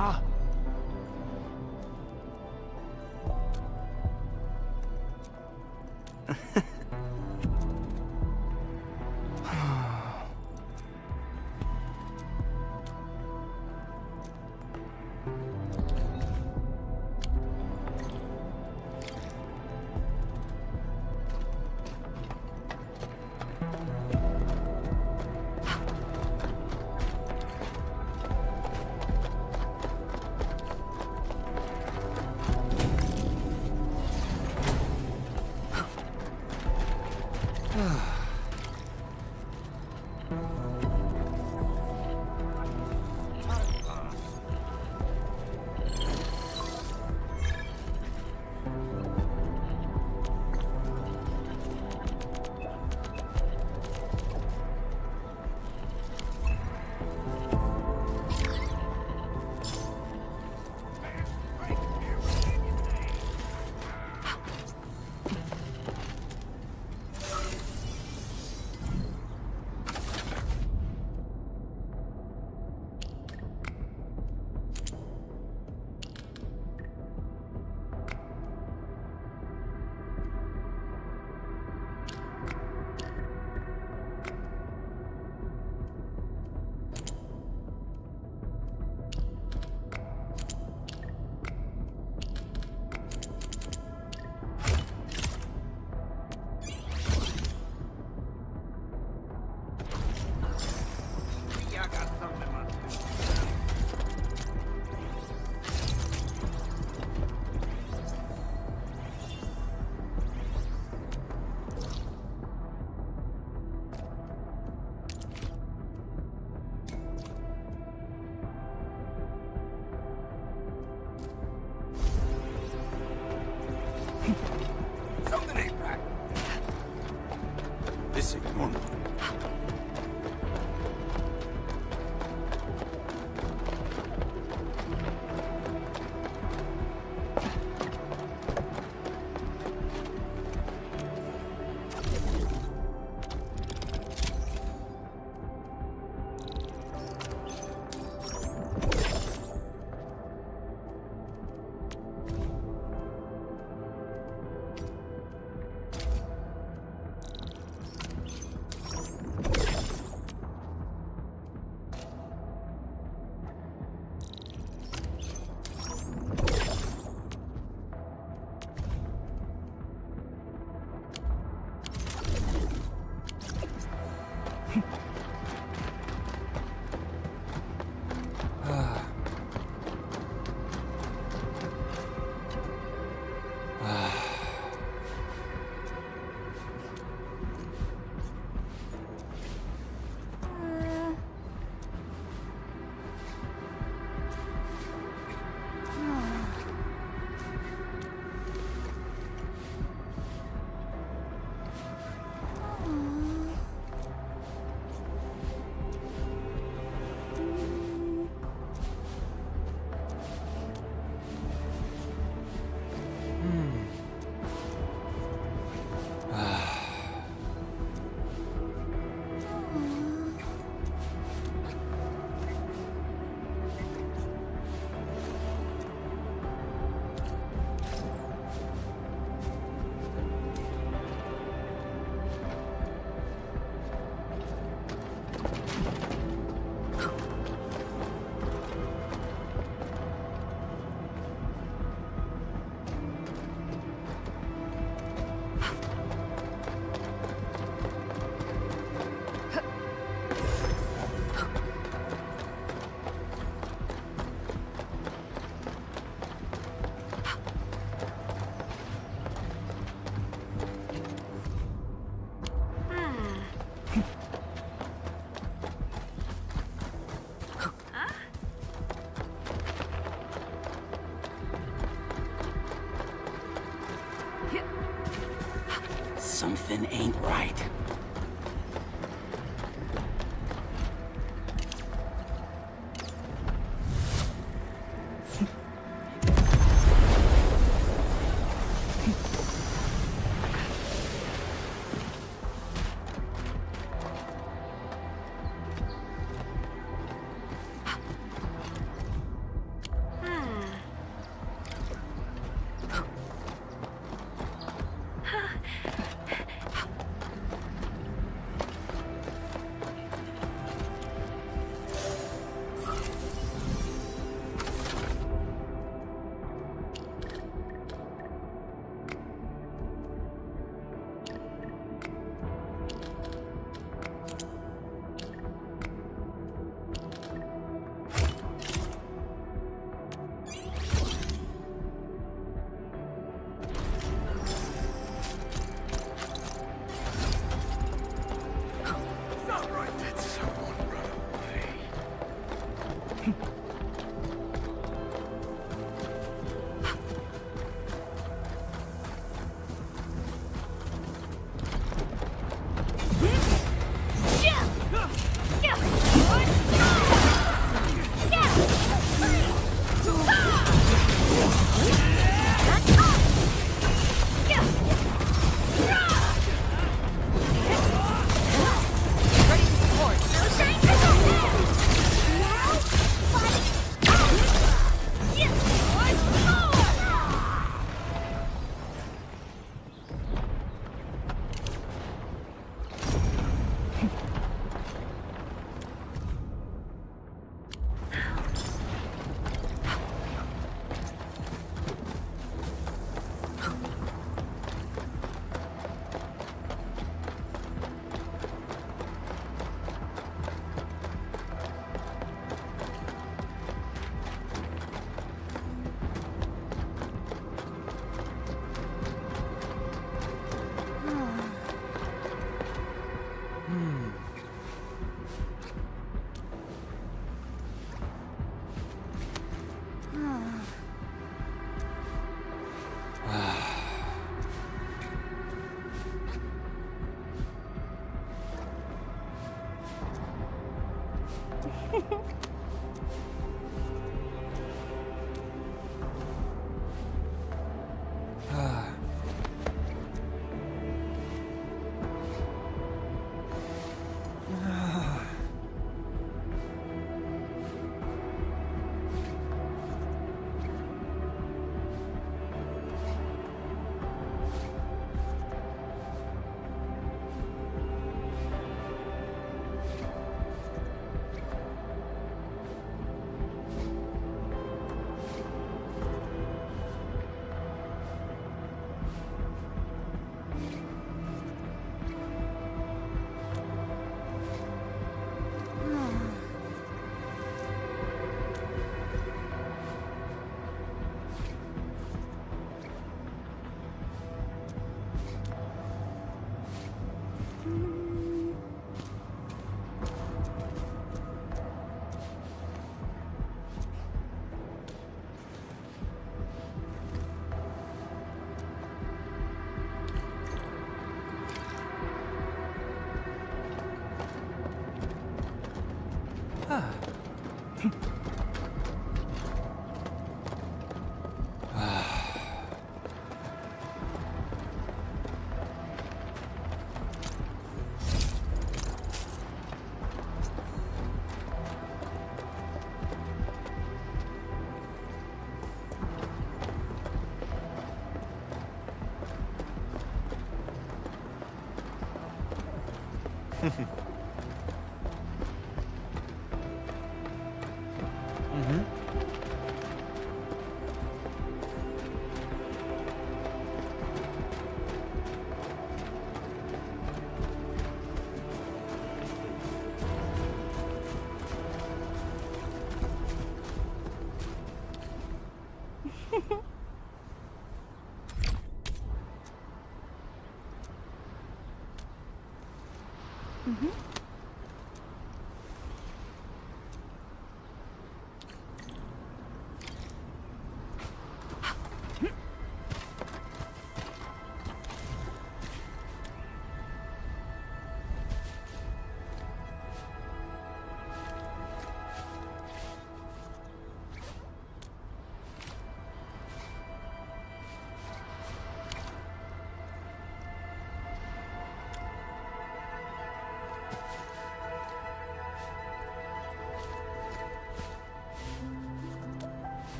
Ah. Something ain't right. This ain't normal. Something ain't right.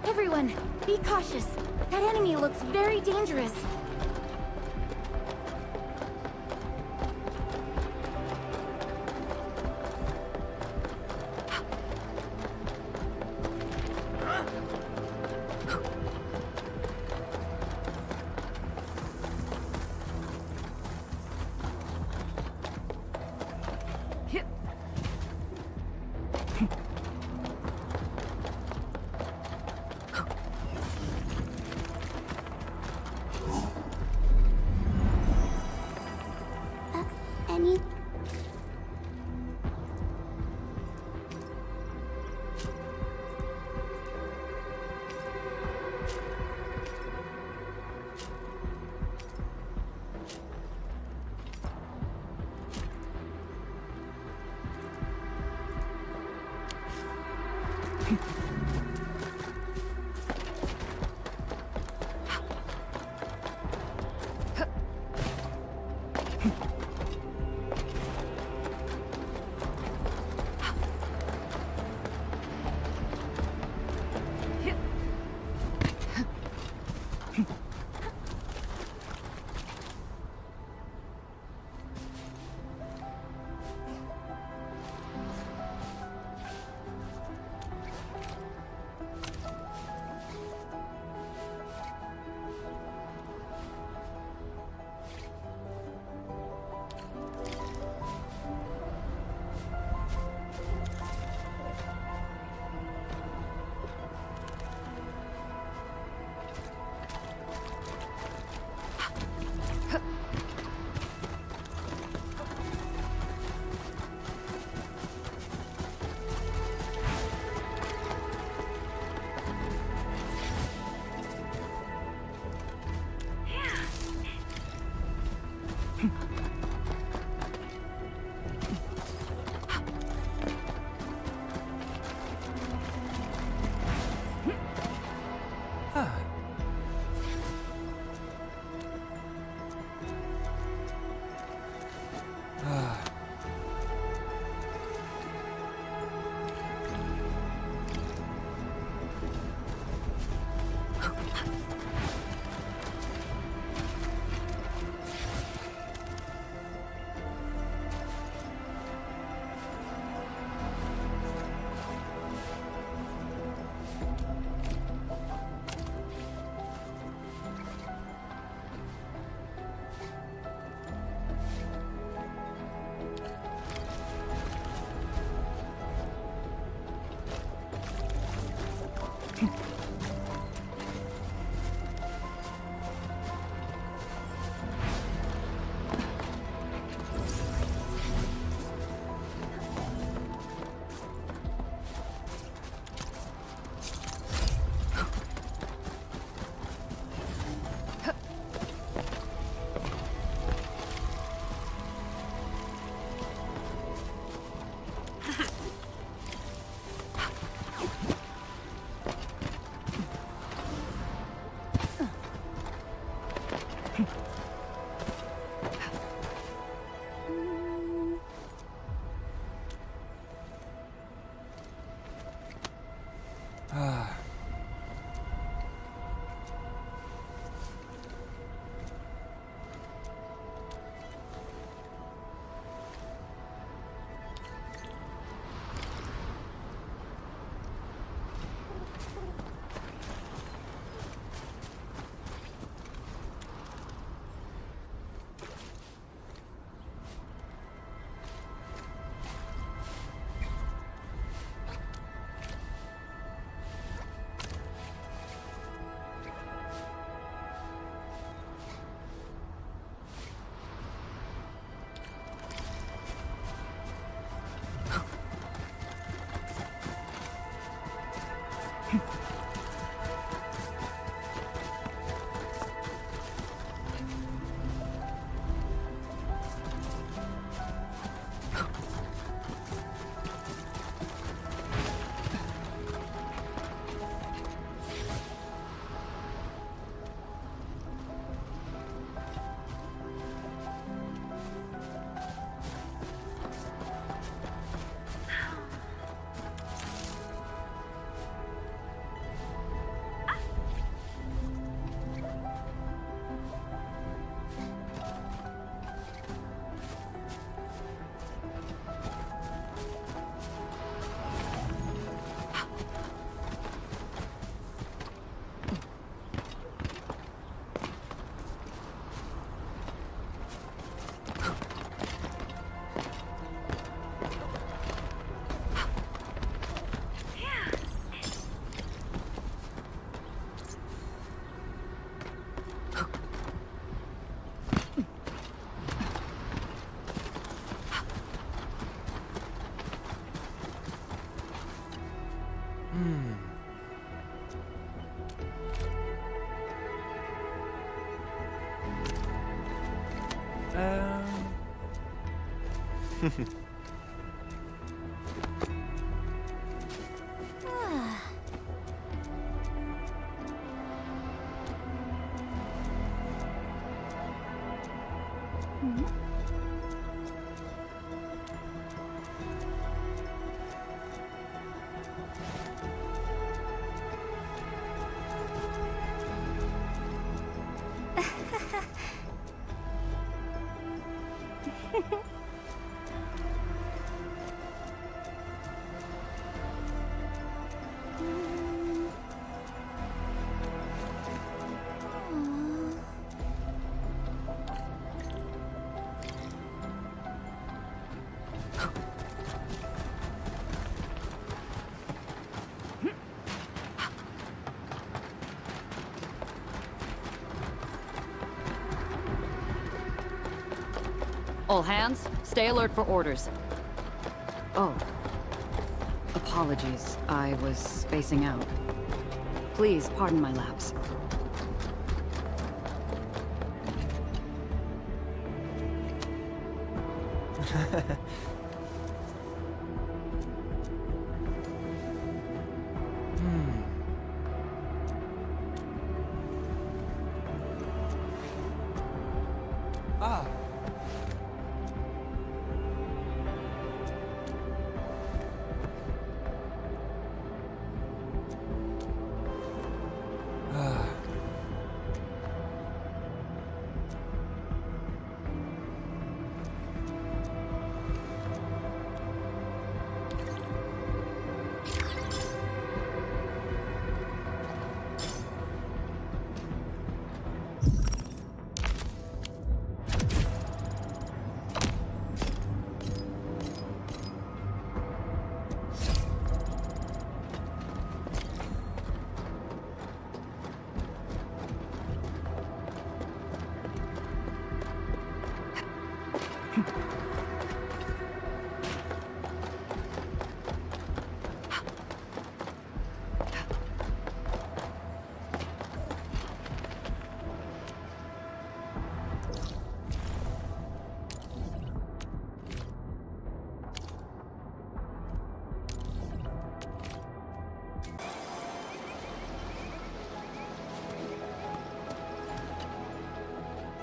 Everyone, be cautious. That enemy looks very dangerous. Any... All hands, stay alert for orders. Oh. Apologies, I was spacing out. Please pardon my lapse.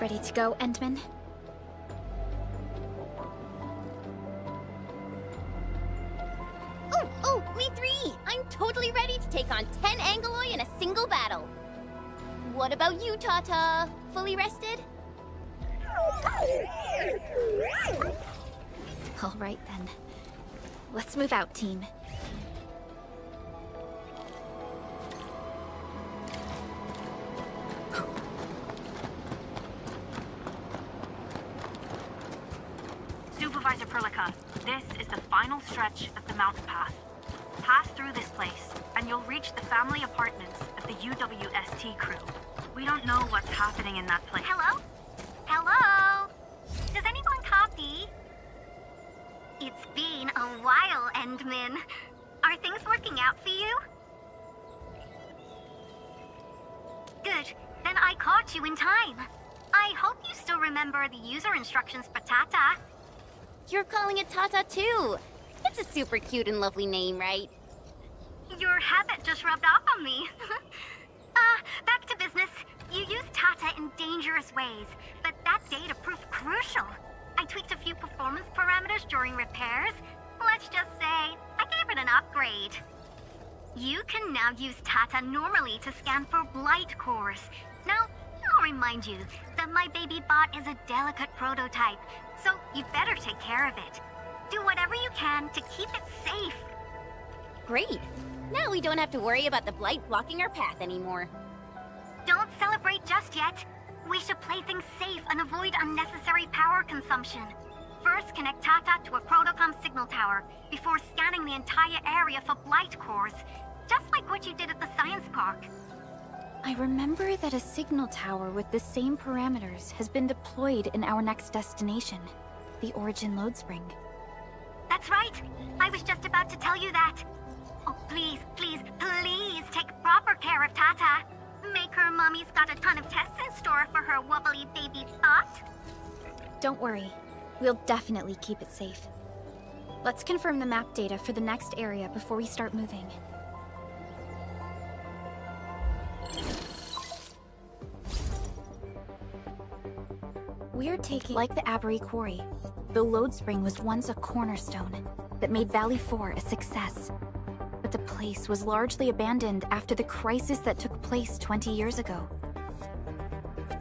Ready to go, Endman? Oh, me three! I'm totally ready to take on 10 Angoloi in a single battle. What about you, Tata? Fully rested? All right, then. Let's move out, team. Supervisor Perlica, this is the final stretch of the mountain path. Pass through this place, and you'll reach the family apartments of the UWST crew. We don't know what's happening in that place. Hello? Hello? Does anyone copy? It's been a while, Endman. Are things working out for you? Good. Then I caught you in time. I hope you still remember the user instructions for Tata. You're calling it Tata too. It's a super cute and lovely name, right? Your habit just rubbed off on me. Back to business. You used Tata in dangerous ways, but that data proved crucial. I tweaked a few performance parameters during repairs. Let's just say, I gave it an upgrade. You can now use Tata normally to scan for blight cores. Now, I'll remind you that my baby bot is a delicate prototype, so you better take care of it. Do whatever you can to keep it safe. Great. Now we don't have to worry about the blight blocking our path anymore. Don't celebrate just yet. We should play things safe and avoid unnecessary power consumption. First, connect Tata to a Protocom signal tower before scanning the entire area for blight cores, just like what you did at the science park. I remember that a signal tower with the same parameters has been deployed in our next destination, the Origin Load Spring. That's right. I was just about to tell you that. Oh, please, please, please take proper care of Tata. Make her mommy's got a ton of tests in store for her wobbly baby butt. Don't worry. We'll definitely keep it safe. Let's confirm the map data for the next area before we start moving. We're taking... Like the Abery Quarry, the Lode Spring was once a cornerstone that made Valley 4 a success. But the place was largely abandoned after the crisis that took place 20 years ago.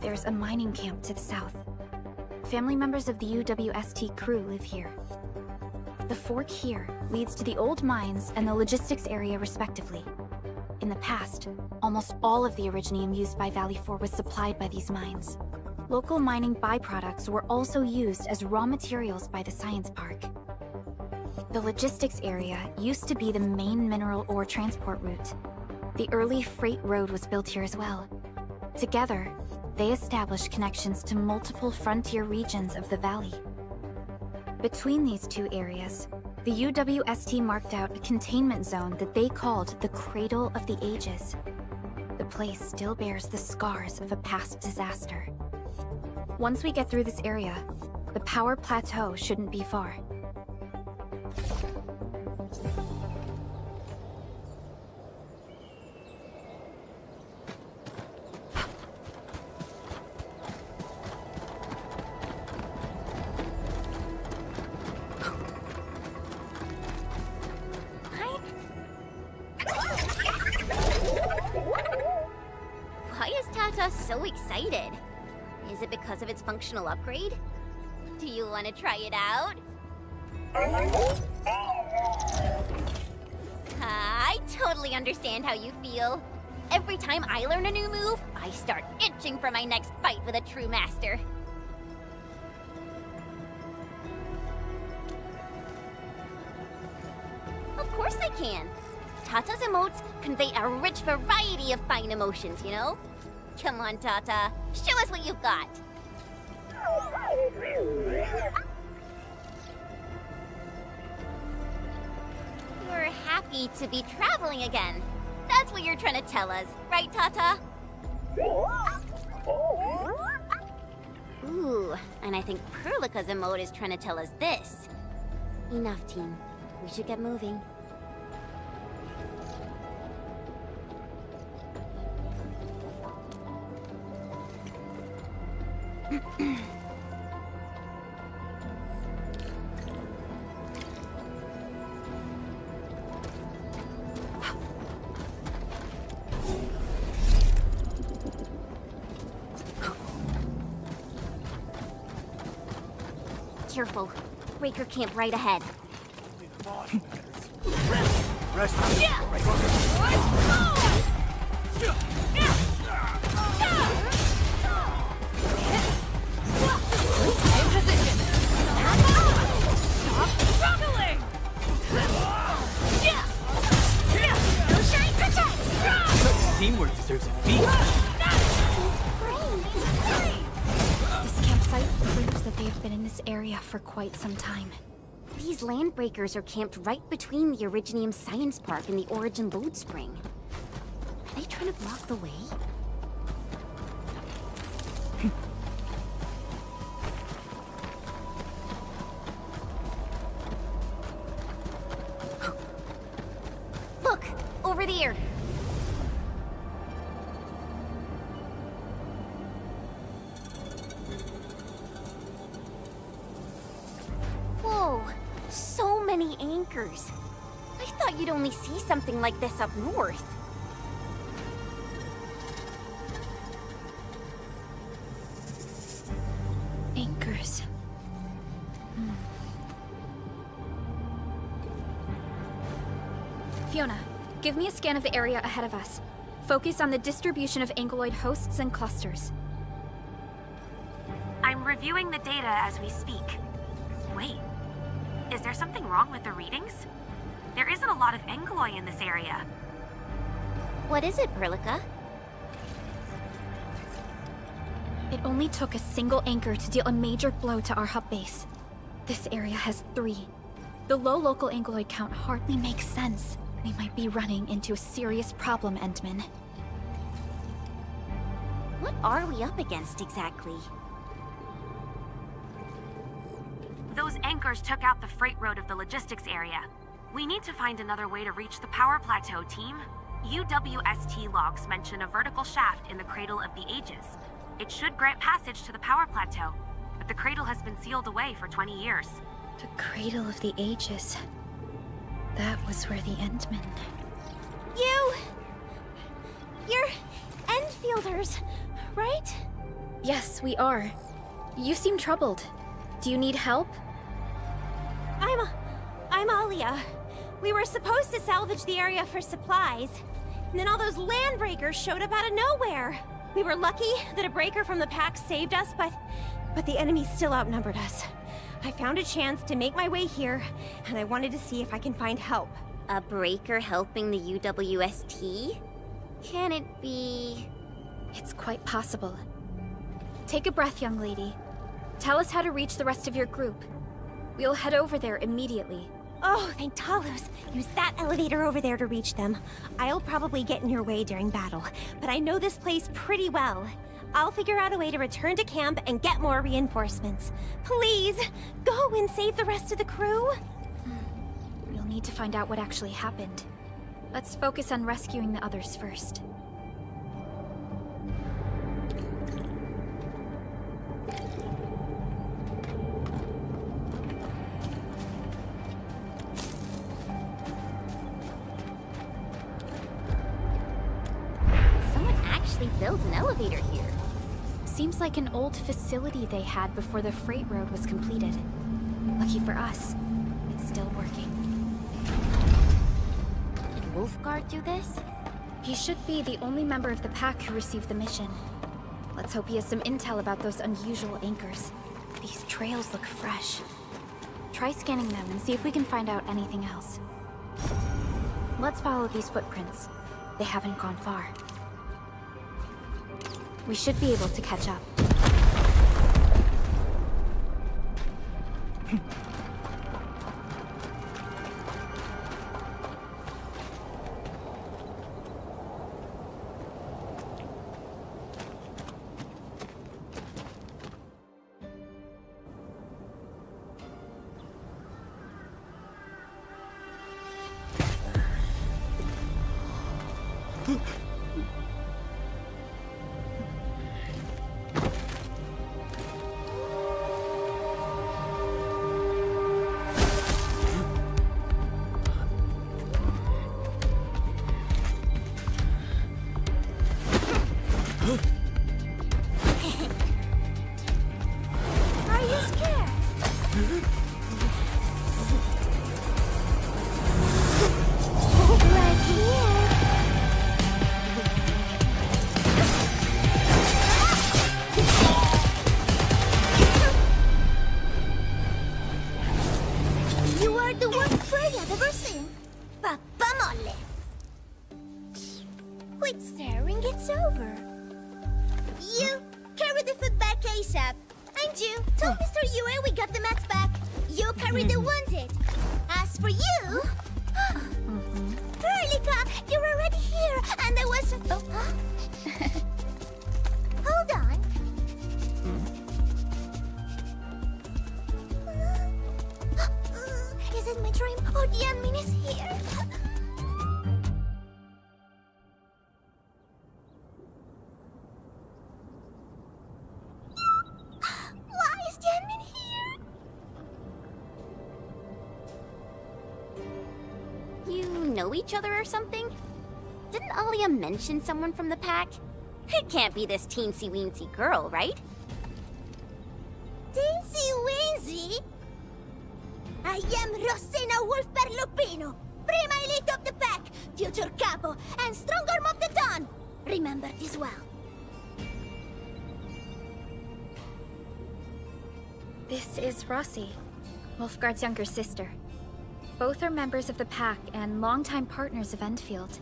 There's a mining camp to the south. Family members of the UWST crew live here. The fork here leads to the old mines and the logistics area respectively. In the past, almost all of the Originium used by Valley 4 was supplied by these mines. Local mining byproducts were also used as raw materials by the science park. The logistics area used to be the main mineral ore transport route. The early freight road was built here as well. Together, they established connections to multiple frontier regions of the valley. Between these two areas, the UWST marked out a containment zone that they called the Cradle of the Ages. The place still bears the scars of a past disaster. Once we get through this area, the power plateau shouldn't be far. Why is Tata so excited? Is it because of its functional upgrade? Do you want to try it out? I totally understand how you feel. Every time I learn a new move, I start itching for my next fight with a true master. Of course I can. Tata's emotes convey a rich variety of fine emotions, you know? Come on, Tata. Show us what you've got. You're happy to be traveling again. That's what you're trying to tell us, right, Tata? Ooh, and I think Perlica's emote is trying to tell us this. Enough, team. We should get moving. Careful. Breaker camp right ahead. Rest. Teamwork deserves a beat. This campsite proves that they've been in this area for quite some time. These land breakers are camped right between the Originium Science Park and the Origin Lode Spring. Are they trying to block the way? Look! Over there! Whoa! So many anchors! I thought you'd only see something like this up north. Anchors. Fiona, give me a scan of the area ahead of us. Focus on the distribution of ankyloid hosts and clusters. I'm reviewing the data as we speak. Wait, is there something wrong with the readings? There isn't a lot of ankyloid in this area. What is it, Perlica? It only took a single anchor to deal a major blow to our hub base. This area has 3. The low local ankyloid count hardly makes sense. We might be running into a serious problem, Endman. What are we up against exactly? Those anchors took out the freight road of the logistics area. We need to find another way to reach the power plateau, team. UWST logs mention a vertical shaft in the Cradle of the Ages. It should grant passage to the power plateau, but the cradle has been sealed away for 20 years. The Cradle of the Ages. That was where the Endmen... You're Endfielders, right? Yes, we are. You seem troubled. Do you need help? I'm Alia. We were supposed to salvage the area for supplies, and then all those land breakers showed up out of nowhere. We were lucky that a breaker from the pack saved us, but the enemy still outnumbered us. I found a chance to make my way here, and I wanted to see if I can find help. A breaker helping the UWST? Can it be... It's quite possible. Take a breath, young lady. Tell us how to reach the rest of your group. We'll head over there immediately. Oh, thank Talos. Use that elevator over there to reach them. I'll probably get in your way during battle, but I know this place pretty well. I'll figure out a way to return to camp and get more reinforcements. Please, go and save the rest of the crew. We'll need to find out what actually happened. Let's focus on rescuing the others first. Built an elevator here. Seems like an old facility they had before the freight road was completed. Lucky for us, it's still working. Did Wolfguard do this? He should be the only member of the pack who received the mission. Let's hope he has some intel about those unusual anchors. These trails look fresh. Try scanning them and see if we can find out anything else. Let's follow these footprints. They haven't gone far. We should be able to catch up. Know each other or something? Didn't Alia mention someone from the pack? It can't be this teensy-weensy girl, right? Teensy-weensy? I am Rosina Wolfberg-Lupino, Prima Elite of the Pack, future capo, and strong arm of the dawn. Remember this well. This is Rossi, Wolfguard's younger sister. Both are members of the pack and longtime partners of Endfield.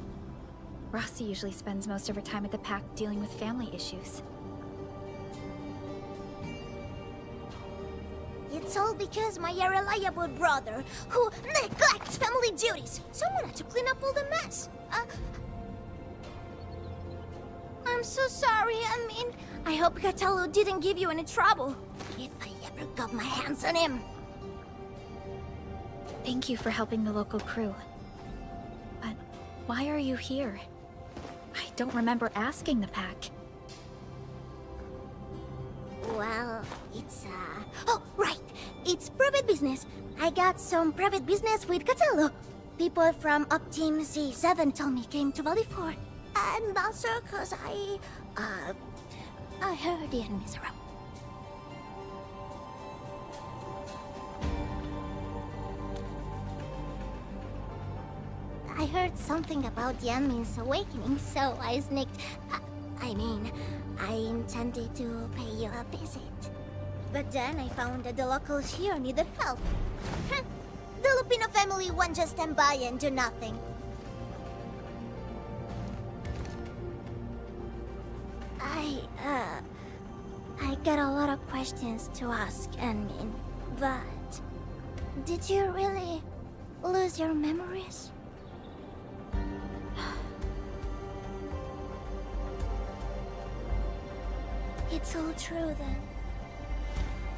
Rossi usually spends most of her time at the pack dealing with family issues. It's all because my irreliable brother, who neglects family daily duties. Someone had to clean up all the mess. I'm so sorry, I hope Catello didn't give you any trouble. If I ever got my hands on him. Thank you for helping the local crew. But why are you here? I don't remember asking the pack. Well, it's, Oh, right! It's private business. I got some private business with Catello. People from Up Team C7 told me came to Valley 4. And also cause I heard the enemies around. I heard something about the enemy's awakening, so I sneaked... I intended to pay you a visit. But then I found that the locals here needed help. The Lupino family won't just stand by and do nothing. I got a lot of questions to ask, Enmin, but... Did you really lose your memories? It's all true, then.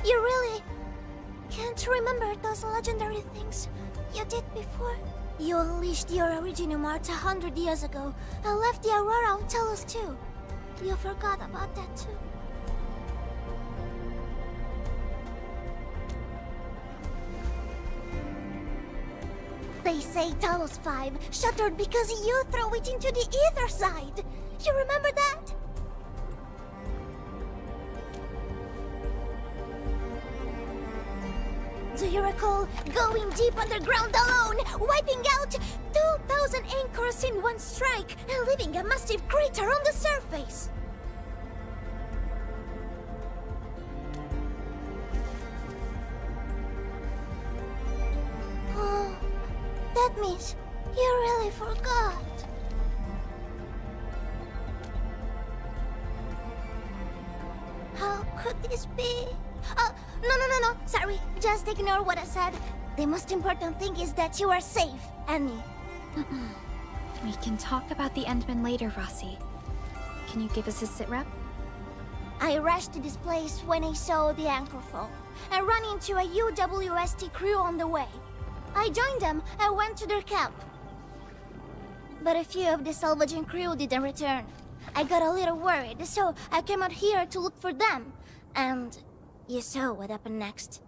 You really can't remember those legendary things you did before? You unleashed your original Mart 100 years ago and left the Aurora on Telos too. You forgot about that too. They say Talos 5 shattered because you threw it into the ether side. You remember that? Do you recall going deep underground alone, wiping out 2,000 anchors in one strike, and leaving a massive crater on the surface? Oh, that means you really forgot. How could this be? No. Sorry, just ignore what I said. The most important thing is that you are safe, Annie. We can talk about the Endmen later, Rossi. Can you give us a sitrep? I rushed to this place when I saw the anchor fall, and ran into a UWST crew on the way. I joined them and went to their camp. But a few of the salvaging crew didn't return. I got a little worried, so I came out here to look for them. And you saw what happened next.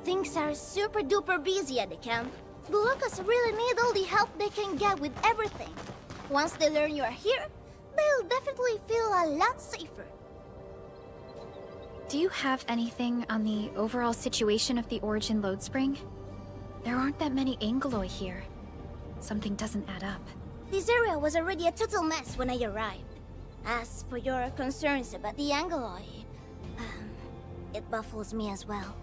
Things are super duper busy at the camp. The locals really need all the help they can get with everything. Once they learn you are here, they'll definitely feel a lot safer. Do you have anything on the overall situation of the Origin load spring? There aren't that many Angeloi here. Something doesn't add up. This area was already a total mess when I arrived. As for your concerns about the Angeloi, it baffles me as well.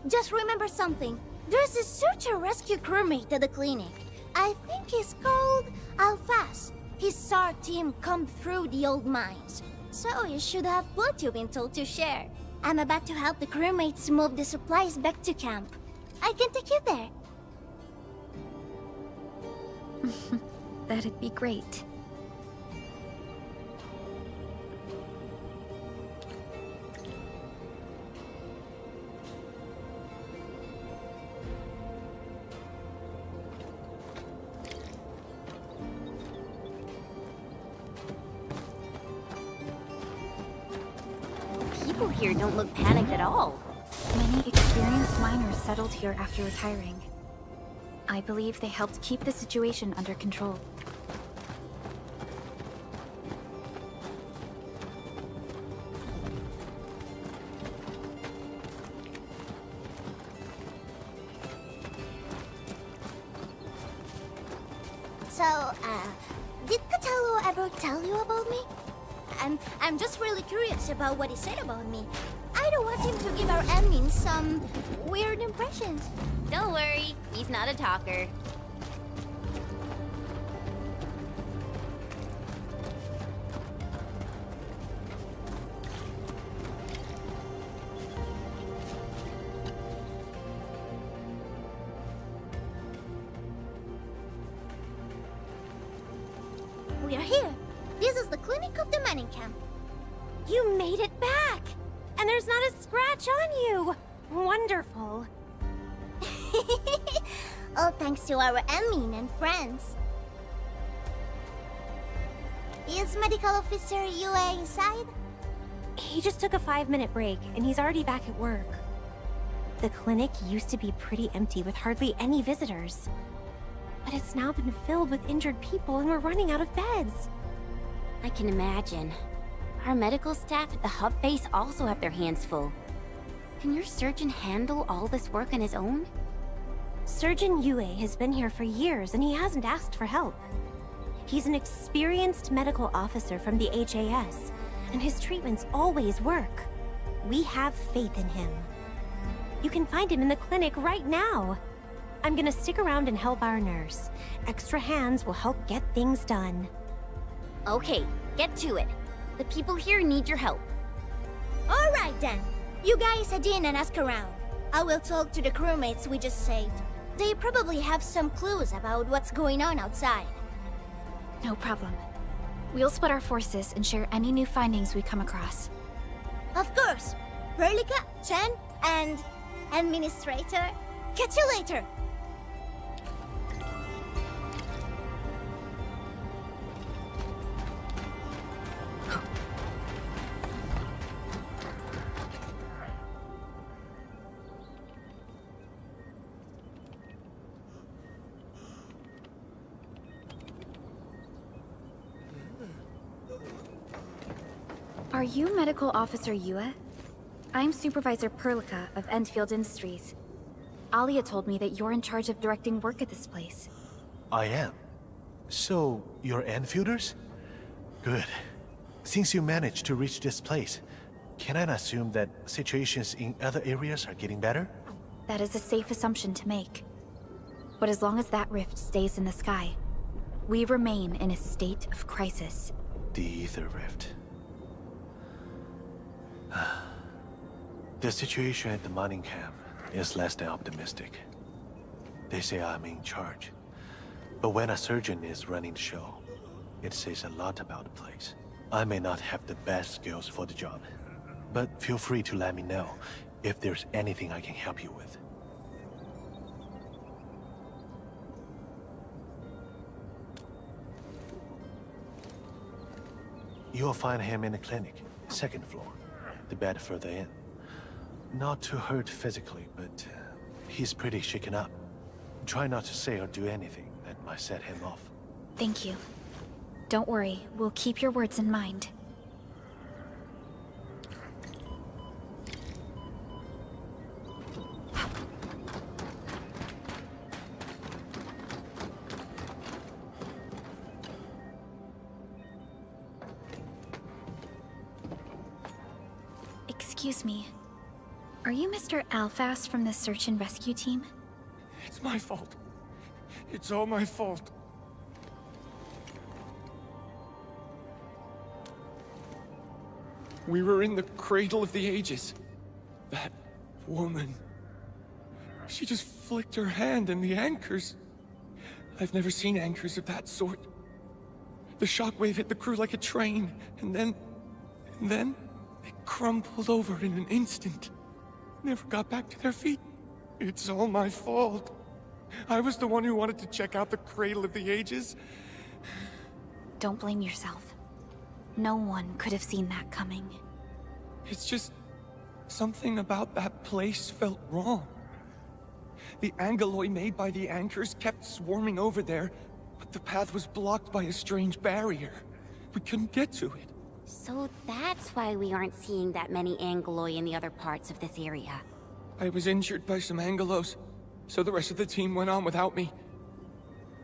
Just remember something. There's a search and rescue crewmate at the clinic. I think he's called Alphas. His SAR team combed through the old mines, so you should have plenty of intel to share. I'm about to help the crewmates move the supplies back to camp. I can take you there. That'd be great. People here don't look panicked at all. Many experienced miners settled here after retiring. I believe they helped keep the situation under control. So, did Catello ever tell you about me? I'm just really curious about what he said about me. I don't want him to give our admin some weird impressions. Don't worry, he's not a talker. There's not a scratch on you! Wonderful. All thanks to our Emin and friends. Is Medical Officer Yue inside? He just took a 5-minute break, and he's already back at work. The clinic used to be pretty empty with hardly any visitors. But it's now been filled with injured people, and we're running out of beds. I can imagine. Our medical staff at the hub base also have their hands full. Can your surgeon handle all this work on his own? Surgeon Yue has been here for years, and he hasn't asked for help. He's an experienced medical officer from the HAS, and his treatments always work. We have faith in him. You can find him in the clinic right now. I'm gonna stick around and help our nurse. Extra hands will help get things done. Okay, get to it. The people here need your help. All right then. You guys head in and ask around. I will talk to the crewmates we just saved. They probably have some clues about what's going on outside. No problem. We'll split our forces and share any new findings we come across. Of course. Verlica, Chen, and Administrator. Catch you later. Are you Medical Officer Yue? I'm Supervisor Perlica of Endfield Industries. Alia told me that you're in charge of directing work at this place. I am. So, you're Enfielders? Good. Since you managed to reach this place, can I assume that situations in other areas are getting better? That is a safe assumption to make. But as long as that rift stays in the sky, we remain in a state of crisis. The Ether Rift. The situation at the mining camp is less than optimistic. They say I'm in charge. But when a surgeon is running the show, it says a lot about the place. I may not have the best skills for the job, but feel free to let me know if there's anything I can help you with. You'll find him in the clinic, second floor, the bed further in. Not too hurt physically, but he's pretty shaken up. Try not to say or do anything that might set him off. Thank you. Don't worry, we'll keep your words in mind. Excuse me. Are you Mr. Alphas from the search and rescue team? It's my fault. It's all my fault. We were in the cradle of the ages. That woman. She just flicked her hand and the anchors. I've never seen anchors of that sort. The shockwave hit the crew like a train, and then they crumpled over in an instant. Never got back to their feet. It's all my fault. I was the one who wanted to check out the cradle of the ages. Don't blame yourself. No one could have seen that coming. It's just something about that place felt wrong. The angalloy made by the anchors kept swarming over there, but the path was blocked by a strange barrier. We couldn't get to it. So that's why we aren't seeing that many angalloy in the other parts of this area. I was injured by some angelos, so the rest of the team went on without me.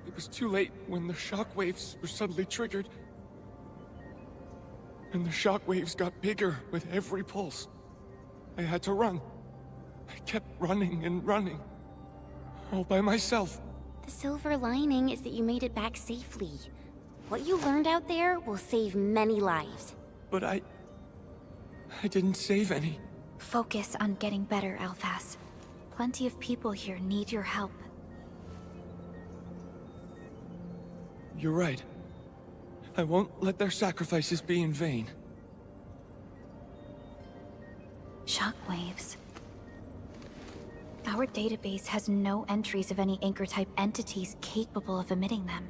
It was too late when the shockwaves were suddenly triggered. And the shockwaves got bigger with every pulse. I had to run. I kept running and running. All by myself. The silver lining is that you made it back safely. What you learned out there will save many lives. But I didn't save any. Focus on getting better, Alphas. Plenty of people here need your help. You're right. I won't let their sacrifices be in vain. Shut shockwaves. Our database has no entries of any anchor-type entities capable of emitting them.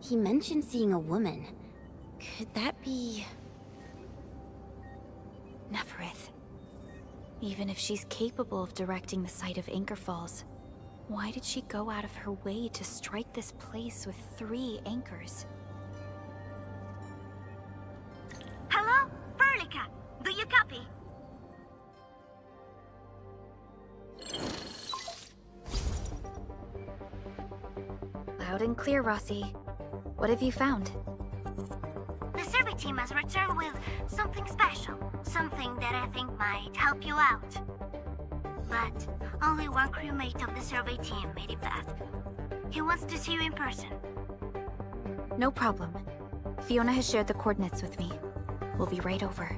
He mentioned seeing a woman. Could that be... Neferith. Even if she's capable of directing the site of Anchor Falls, why did she go out of her way to strike this place with 3 anchors? Hello? Perlica, do you copy? Loud and clear, Rossi. What have you found? The survey team has returned with something special. Something that I think might help you out. But only one crewmate of the survey team made it back. He wants to see you in person. No problem. Fiona has shared the coordinates with me. We'll be right over.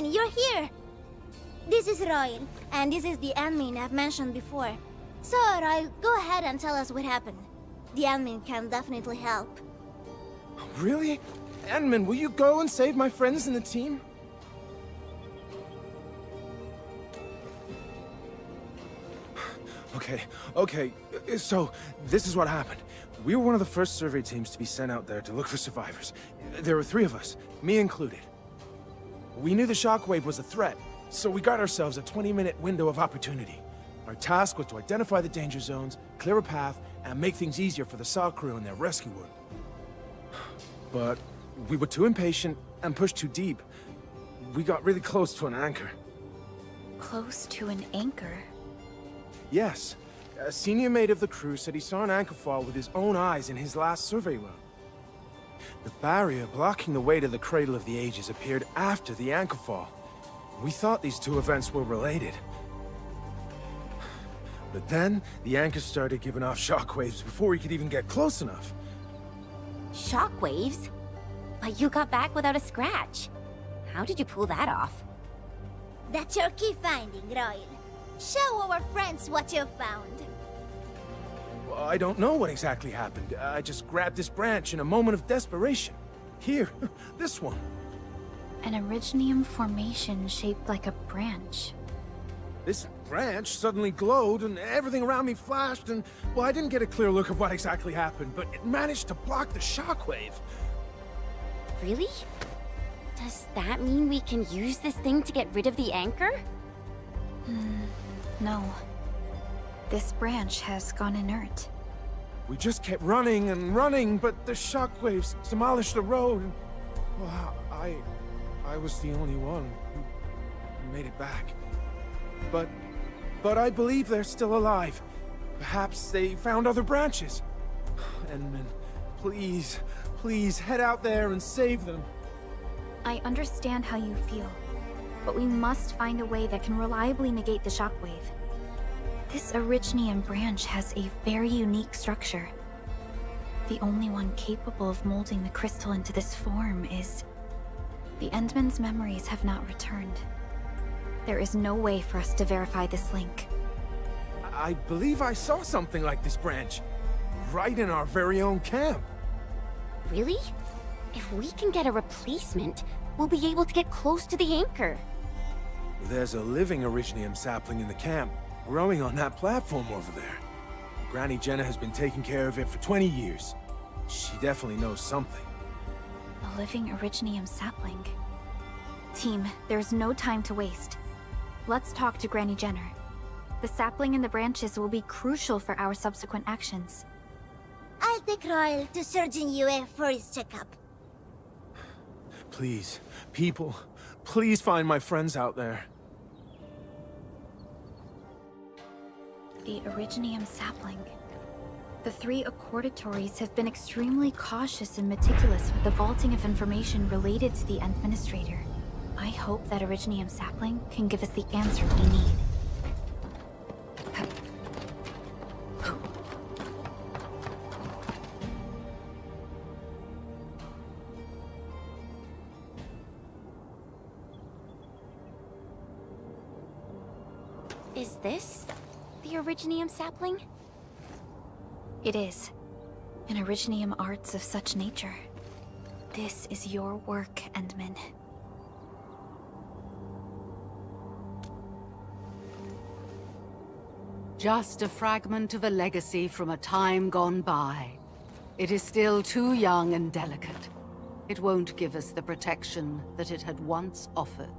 You're here! This is Royal, and this is the admin I've mentioned before. So, Royal, go ahead and tell us what happened. The admin can definitely help. Really? Edmund, will you go and save my friends in the team? Okay, so this is what happened. We were one of the first survey teams to be sent out there to look for survivors. There were 3 of us, me included. We knew the shockwave was a threat, so we got ourselves a 20-minute window of opportunity. Our task was to identify the danger zones, clear a path, and make things easier for the SAW crew and their rescue work. But we were too impatient and pushed too deep. We got really close to an anchor. Close to an anchor? Yes. A senior mate of the crew said he saw an anchor fall with his own eyes in his last survey run. The barrier blocking the way to the Cradle of the Ages appeared after the anchor fall. We thought these 2 events were related. But then, the anchor started giving off shockwaves before we could even get close enough. Shockwaves? But you got back without a scratch. How did you pull that off? That's your key finding, Royal. Show our friends what you found. I don't know what exactly happened. I just grabbed this branch in a moment of desperation. Here, this one. An Originium formation shaped like a branch. This branch suddenly glowed and everything around me flashed and, well, I didn't get a clear look of what exactly happened, but it managed to block the shockwave. Really? Does that mean we can use this thing to get rid of the anchor? No. This branch has gone inert. We just kept running and running, but the shockwaves demolished the road. And, well, I was the only one who made it back. But I believe they're still alive. Perhaps they found other branches. Edmund, please head out there and save them. I understand how you feel, but we must find a way that can reliably negate the shockwave. This Originium branch has a very unique structure. The only one capable of molding the crystal into this form is... The Endman's memories have not returned. There is no way for us to verify this link. I believe I saw something like this branch. Right in our very own camp. Really? If we can get a replacement, we'll be able to get close to the anchor. There's a living Originium sapling in the camp, growing on that platform over there. Granny Jenna has been taking care of it for 20 years. She definitely knows something. A living Originium sapling. Team, there's no time to waste. Let's talk to Granny Jenner. The sapling in the branches will be crucial for our subsequent actions. I'll take Royal to Surgeon Yue for his checkup. Please, people, please find my friends out there. The Originium sapling. The 3 accordatories have been extremely cautious and meticulous with the vaulting of information related to the Administrator. I hope that Originium sapling can give us the answer we need. Is this the Originium sapling? It is. An Originium arts of such nature. This is your work, Endman. Just a fragment of a legacy from a time gone by. It is still too young and delicate. It won't give us the protection that it had once offered.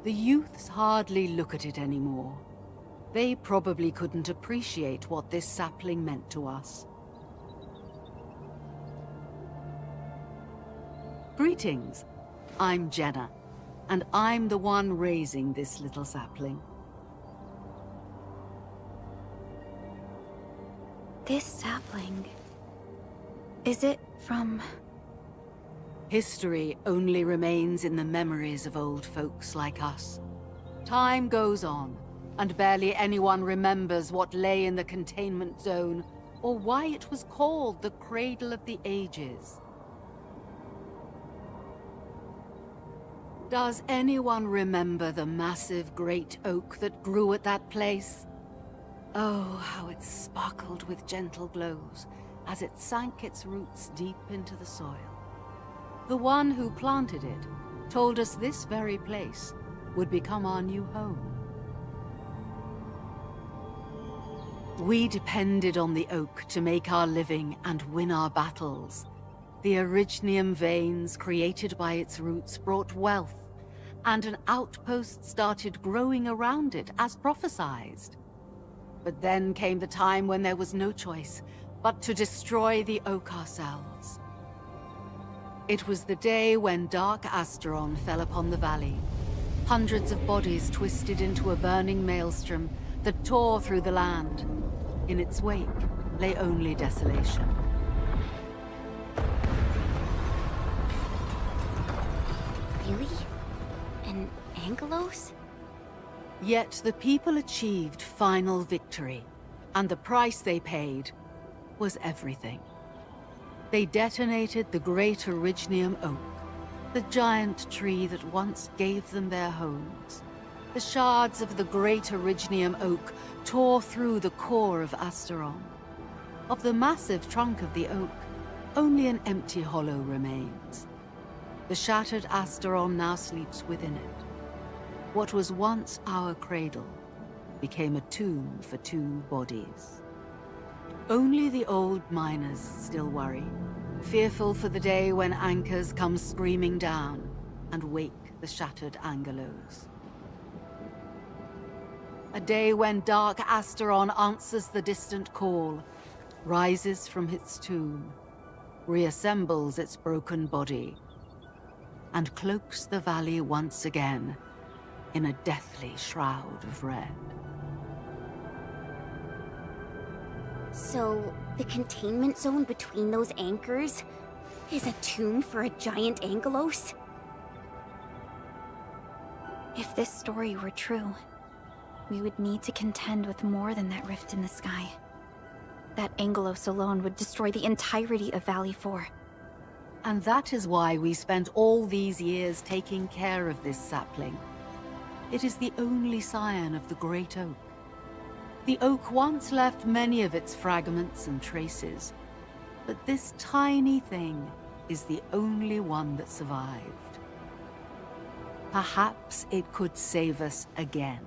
The youths hardly look at it anymore. They probably couldn't appreciate what this sapling meant to us. Greetings. I'm Jenna, and I'm the one raising this little sapling. This sapling... is it from... History only remains in the memories of old folks like us. Time goes on, and barely anyone remembers what lay in the containment zone, or why it was called the Cradle of the Ages. Does anyone remember the massive great oak that grew at that place? Oh, how it sparkled with gentle glows as it sank its roots deep into the soil. The one who planted it told us this very place would become our new home. We depended on the oak to make our living and win our battles. The Originium veins created by its roots brought wealth, and an outpost started growing around it as prophesized. But then came the time when there was no choice but to destroy the oak ourselves. It was the day when Dark Asteron fell upon the valley. Hundreds of bodies twisted into a burning maelstrom that tore through the land. In its wake lay only desolation. Really? An Angelos? Yet the people achieved final victory, and the price they paid was everything. They detonated the great Originium oak, the giant tree that once gave them their homes. The shards of the great Originium oak tore through the core of Asteron. Of the massive trunk of the oak, only an empty hollow remains. The shattered Asteron now sleeps within it. What was once our cradle became a tomb for 2 bodies. Only the old miners still worry, fearful for the day when anchors come screaming down and wake the shattered Angelos. A day when Dark Asteron answers the distant call, rises from its tomb, reassembles its broken body, and cloaks the valley once again in a deathly shroud of red. So, the containment zone between those anchors is a tomb for a giant Angelos? If this story were true, we would need to contend with more than that rift in the sky. That Angelos alone would destroy the entirety of Valley 4. And that is why we spent all these years taking care of this sapling. It is the only scion of the Great Oak. The oak once left many of its fragments and traces, but this tiny thing is the only one that survived. Perhaps it could save us again.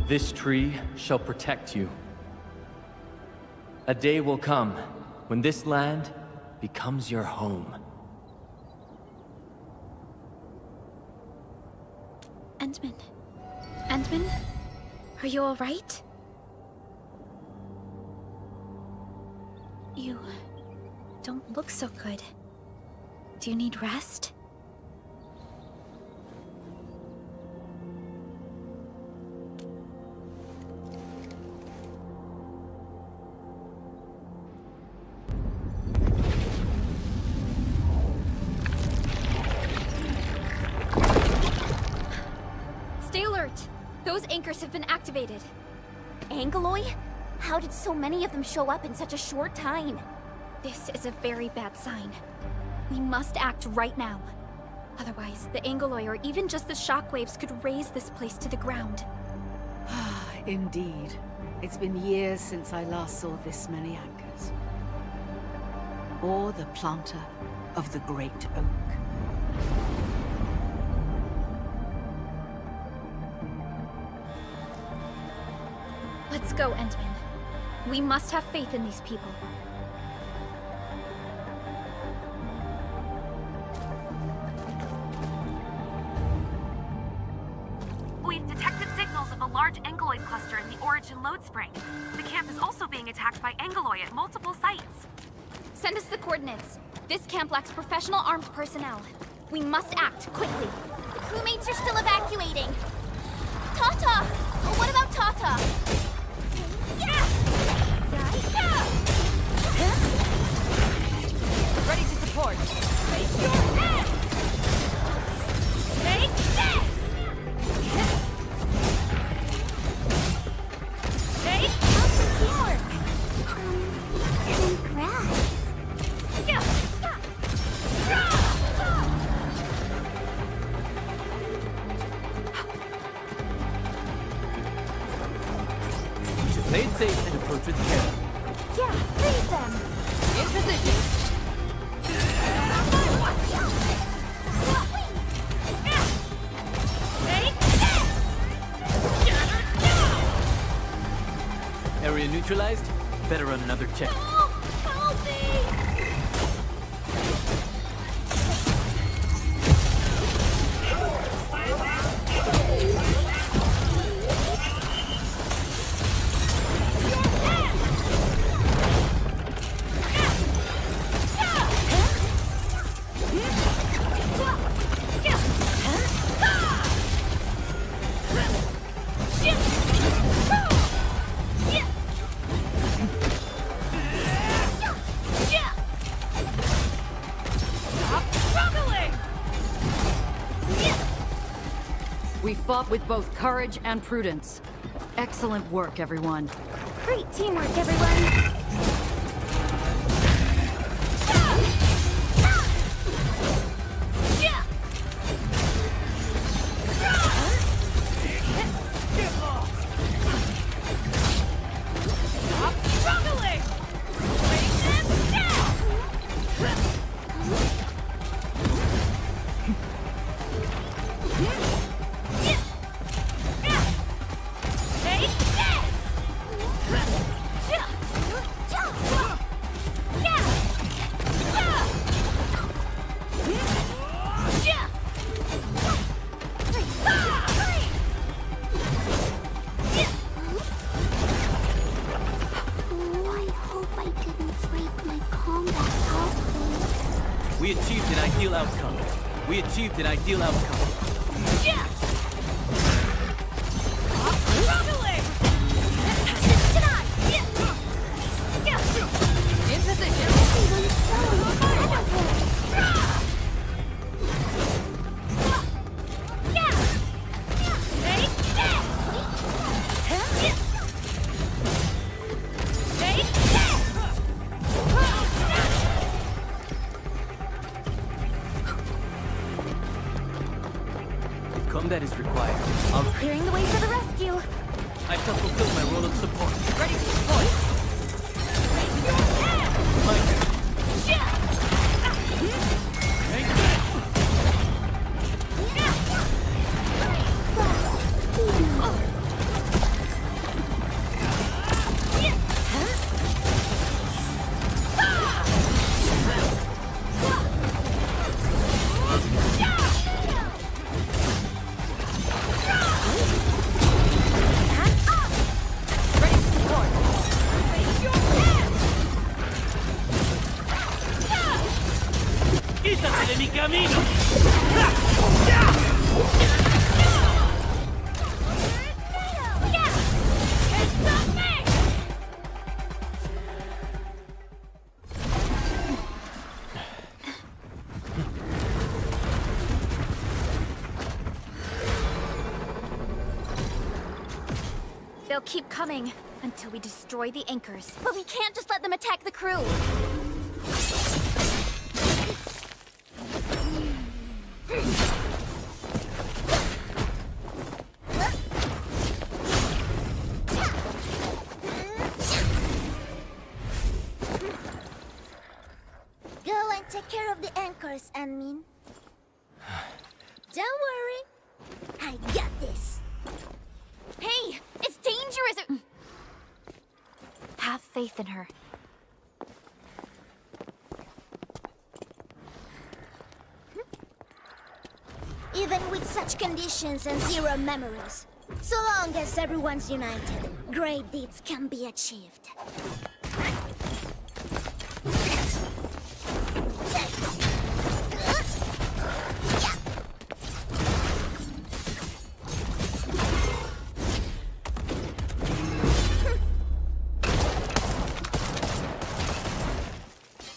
This tree shall protect you. A day will come when this land becomes your home. Endman. Endman? Are you alright? You don't look so good. Do you need rest? Stay alert! Those anchors have been activated. Angeloy? How did so many of them show up in such a short time? This is a very bad sign. We must act right now. Otherwise, the Angeloy or even just the shockwaves could raze this place to the ground. Indeed. It's been years since I last saw this many anchors. Or the planter of the Great Oak. Let's go, Endman. We must have faith in these people. We've detected signals of a large Angeloid cluster in the Origin load spring. The camp is also being attacked by Angeloy at multiple sites. Send us the coordinates. This camp lacks professional armed personnel. We must act quickly. The crewmates are still evacuating. Tata! What about Tata? Ready to support. Raise your head! Take this! Take York! Congrats. We should play it safe and approach with care. Yeah, freeze them! In position. Area neutralized. Better run another check. Help me! We fought with both courage and prudence. Excellent work, everyone. Great teamwork, everyone. We achieved an ideal outcome. We achieved an ideal outcome. In position. If combat is required, I'll... Clearing the way for the rescue. I shall fulfill my role of support. Ready to deploy. They'll keep coming until we destroy the anchors. But we can't just let them attack the crew. Go and take care of the anchors, Anmin. Don't worry. I got this. Hey, it's dangerous. Have faith in her. Even with such conditions and zero memories, so long as everyone's united, great deeds can be achieved.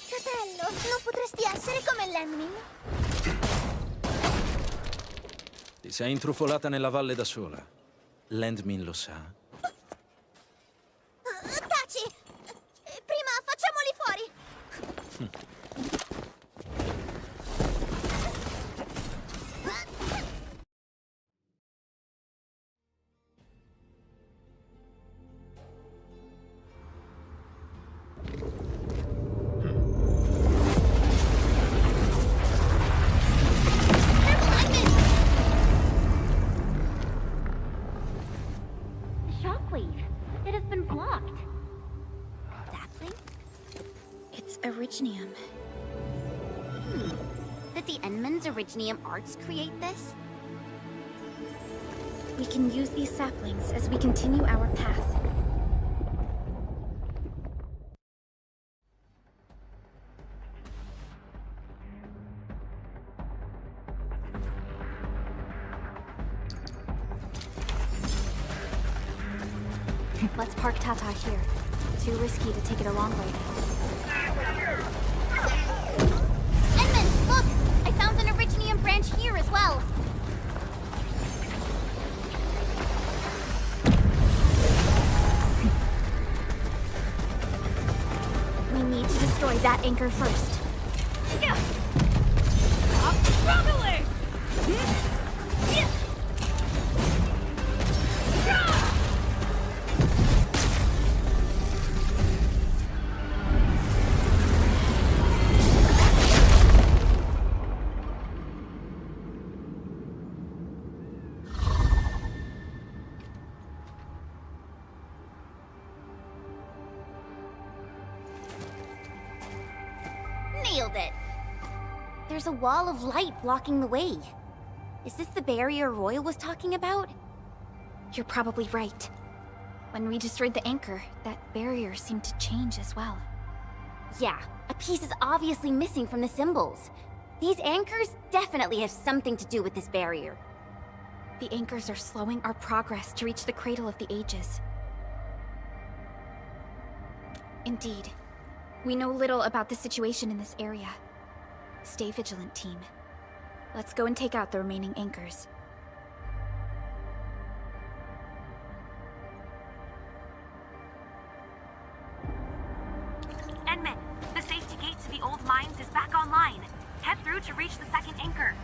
Fratello, non potresti essere come l'Enmin? Ti sei intrufolata nella valle da sola. Landmin lo sa. Taci! Prima facciamoli fuori! Shockwave. It has been blocked. It's Originium. Did the Enman's Originium arts create this? We can use these saplings as we continue our path. Let's park Tata here. Too risky to take it a long way. Enman, look! I found an Originium branch here as well. We need to destroy that anchor first. Stop struggling! Nailed it! There's a wall of light blocking the way. Is this the barrier Royal was talking about? You're probably right. When we destroyed the anchor, that barrier seemed to change as well. Yeah, a piece is obviously missing from the symbols. These anchors definitely have something to do with this barrier. The anchors are slowing our progress to reach the Cradle of the Ages. Indeed. We know little about the situation in this area. Stay vigilant, team. Let's go and take out the remaining anchors. Enman, the safety gate to the old mines is back online. Head through to reach the second anchor.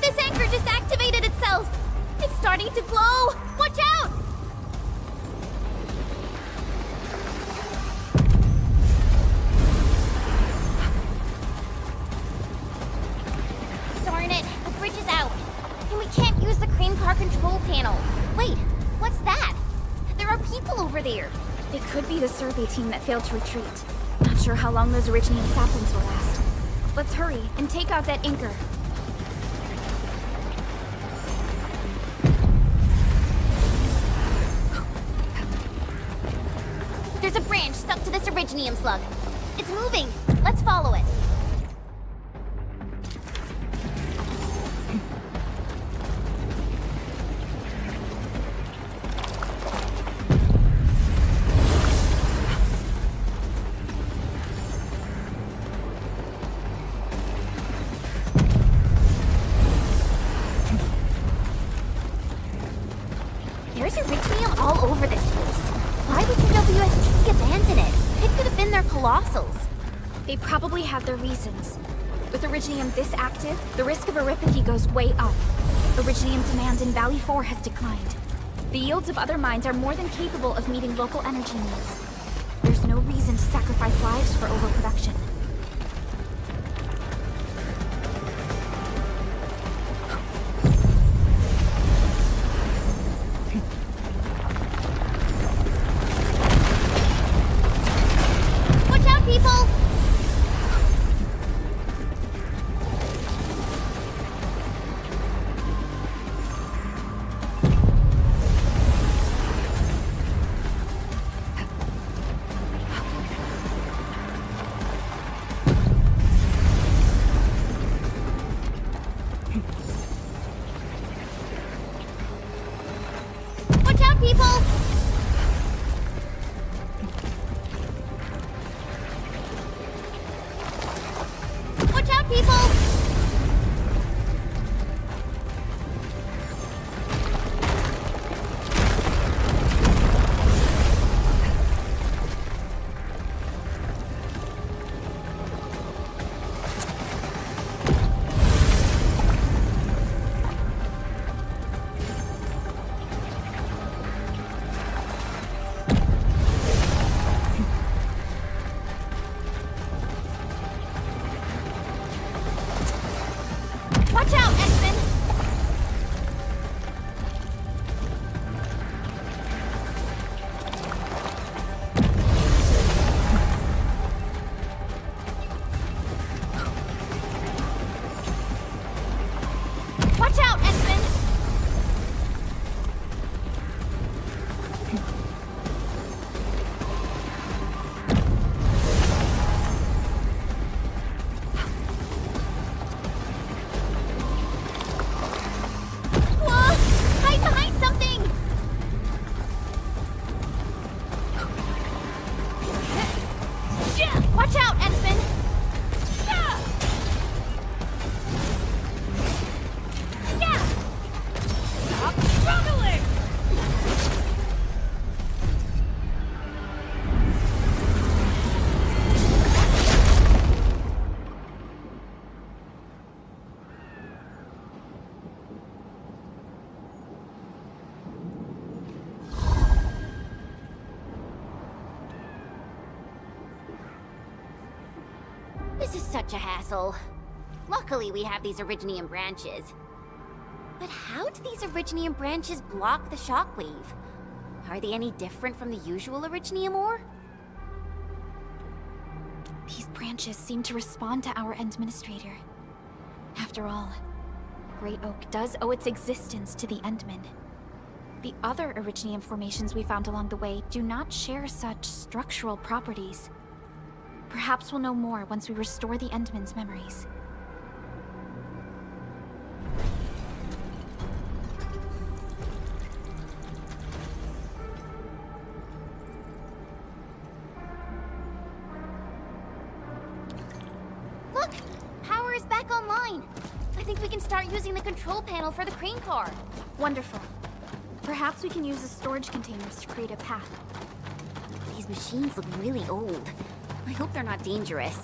This anchor just activated itself! It's starting to glow! Watch out! Darn it, the bridge is out. And we can't use the crane car control panel. Wait, what's that? There are people over there. It could be the survey team that failed to retreat. Not sure how long those Originium saplings will last. Let's hurry and take out that anchor. There's a branch stuck to this Originium slug. It's moving. Let's follow it. all over this place. Why would the WST abandon it? It could have been their colossals. They probably had their reasons. With Originium this active, the risk of eripathy goes way up. Originium demand in Valley 4 has declined. The yields of other mines are more than capable of meeting local energy needs. There's no reason to sacrifice lives for overproduction. Watch out, people! Watch out, people! Watch out, people! Watch out, X-Men! Watch out, X-Men! Whoa! Hide behind something! Watch out, X-Men! Stop struggling! This is such a hassle. Luckily, we have these Originium branches. But how do these Originium branches block the shockwave? Are they any different from the usual Originium ore? These branches seem to respond to our Endministrator. After all, Great Oak does owe its existence to the Endmen. The other Originium formations we found along the way do not share such structural properties. Perhaps we'll know more once we restore the Endmen's memories. Look! Power is back online! I think we can start using the control panel for the crane car. Wonderful. Perhaps we can use the storage containers to create a path. These machines look really old. I hope they're not dangerous.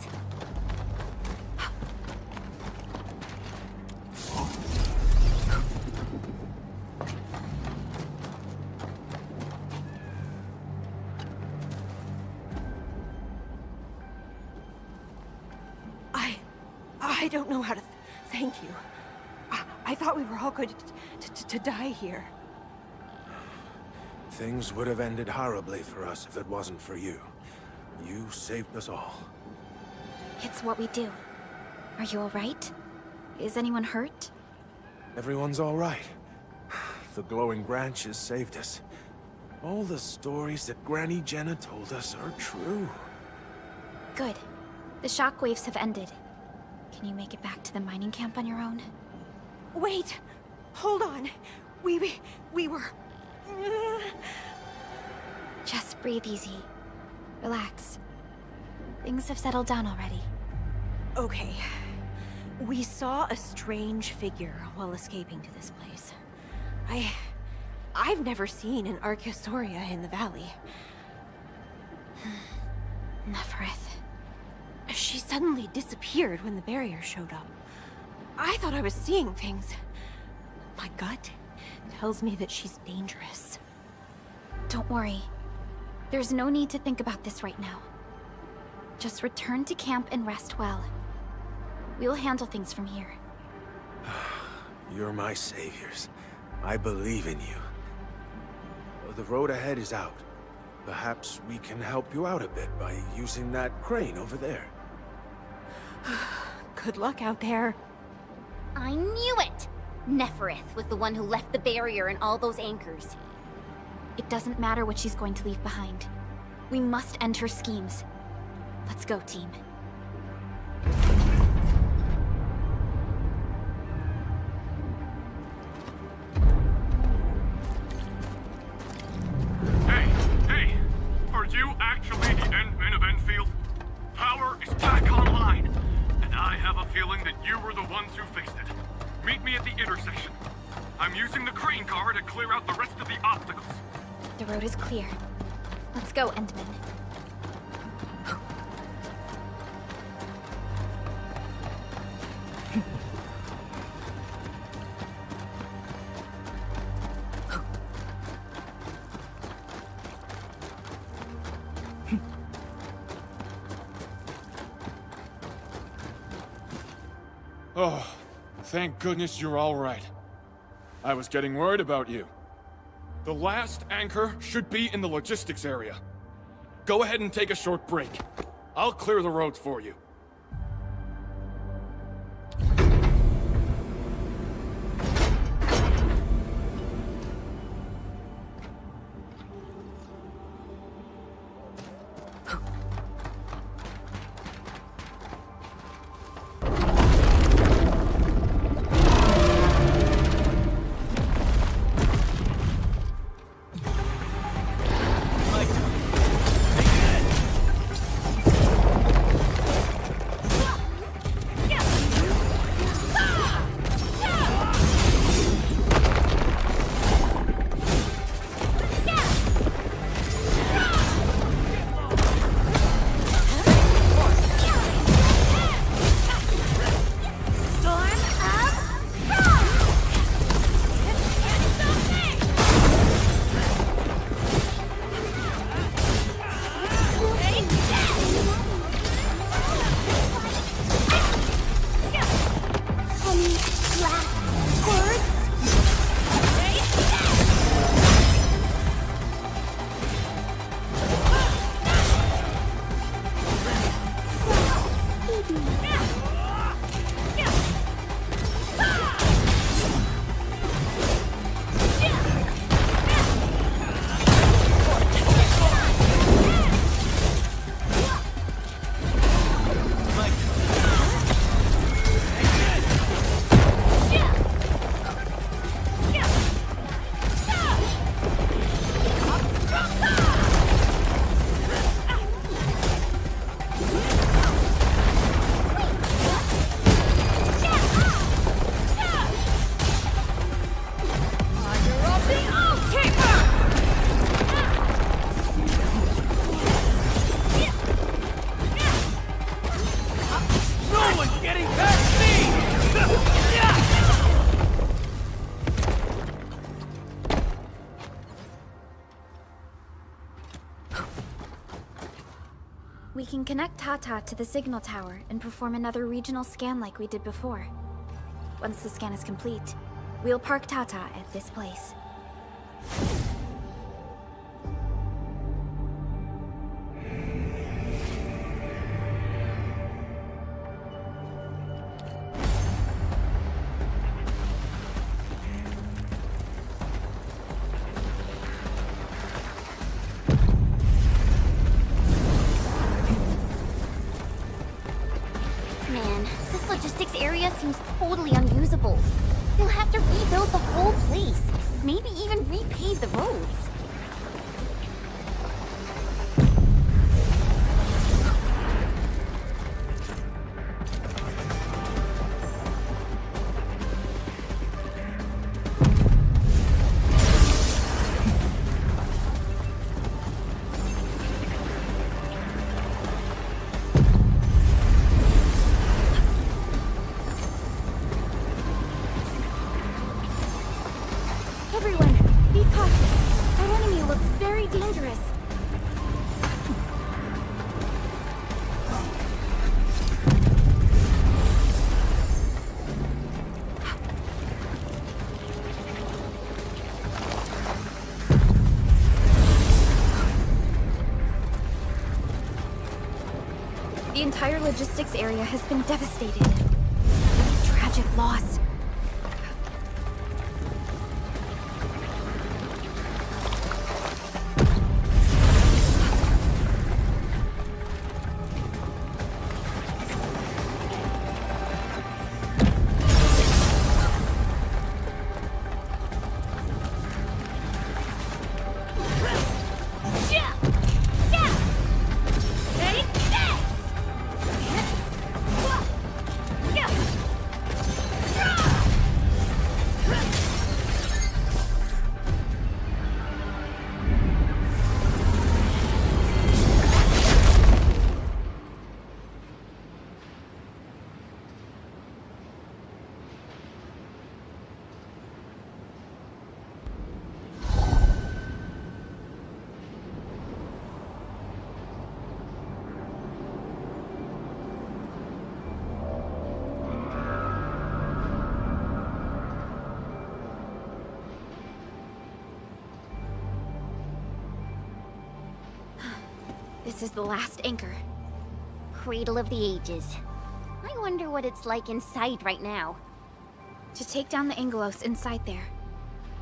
I don't know how to thank you. I thought we were all going to die here. Things would have ended horribly for us if it wasn't for you. You saved us all. It's what we do. Are you all right? Is anyone hurt? Everyone's all right. The glowing branches saved us. All the stories that Granny Jenna told us are true. Good. The shockwaves have ended. Can you make it back to the mining camp on your own? Wait! Hold on! We were... Just breathe easy. Relax. Things have settled down already. Okay. We saw a strange figure while escaping to this place. I've never seen an Archosauria in the valley. Neferith. She suddenly disappeared when the barrier showed up. I thought I was seeing things. My gut tells me that she's dangerous. Don't worry. There's no need to think about this right now. Just return to camp and rest well. We'll handle things from here. You're my saviors. I believe in you. The road ahead is out. Perhaps we can help you out a bit by using that crane over there. Good luck out there. I knew it! Neferith was the one who left the barrier and all those anchors. It doesn't matter what she's going to leave behind. We must end her schemes. Let's go, team. Hey! Are you actually the Endmen of Endfield? Power is back online, and I have a feeling that you were the ones who fixed it. Meet me at the intersection. I'm using the crane car to clear out the rest of the obstacles. The road is clear. Let's go, Endman. Oh, thank goodness you're all right. I was getting worried about you. The last anchor should be in the logistics area. Go ahead and take a short break. I'll clear the roads for you. We can connect Tata to the signal tower and perform another regional scan like we did before. Once the scan is complete, we'll park Tata at this place. Seems totally unusable. They'll have to rebuild the whole place. Maybe even repave the roads. The entire logistics area has been devastated. Tragic loss. This is the last anchor. Cradle of the Ages. I wonder what it's like inside right now. To take down the Angelos inside there,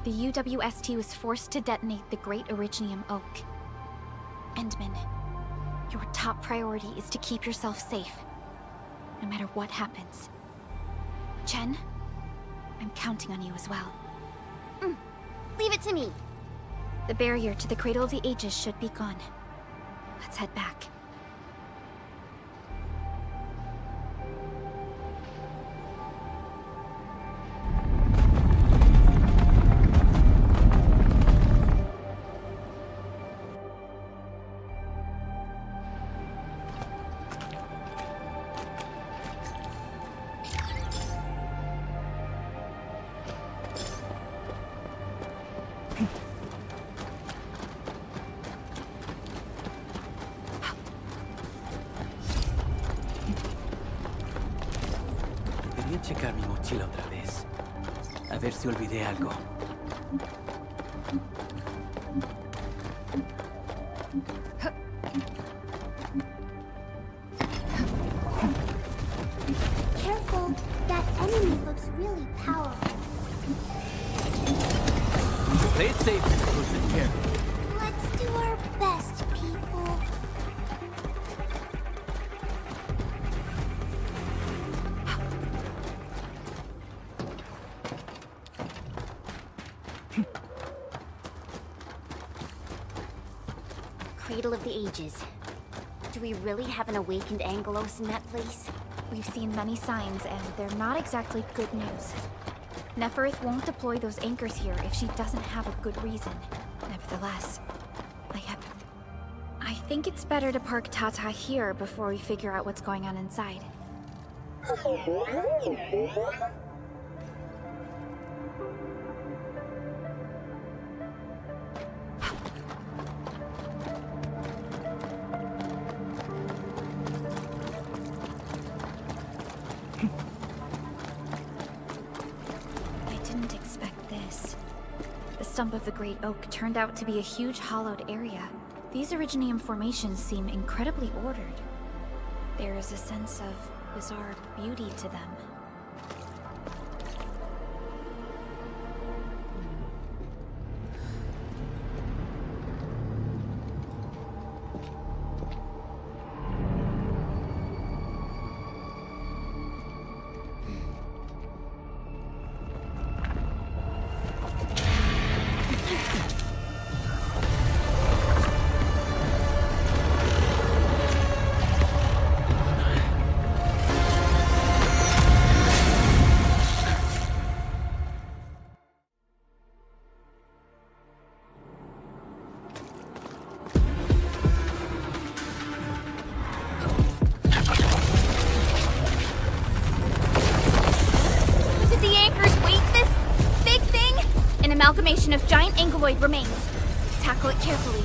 the UWST was forced to detonate the Great Originium Oak. Endman, your top priority is to keep yourself safe, no matter what happens. Chen, I'm counting on you as well. Leave it to me. The barrier to the Cradle of the Ages should be gone. Let's head back. Checar mi mochila otra vez. A ver si olvidé algo. Careful, that enemy looks really powerful. Play it safe and close it carefully. Let's do our best, people. Cradle of the Ages. Do we really have an awakened Angelos in that place? We've seen many signs, and they're not exactly good news. Neferith won't deploy those anchors here if she doesn't have a good reason. Nevertheless, I think it's better to park Tata here before we figure out what's going on inside. The stump of the Great Oak turned out to be a huge hollowed area. These Originium formations seem incredibly ordered. There is a sense of bizarre beauty to them. Amalgamation of giant angeloid remains. Tackle it carefully.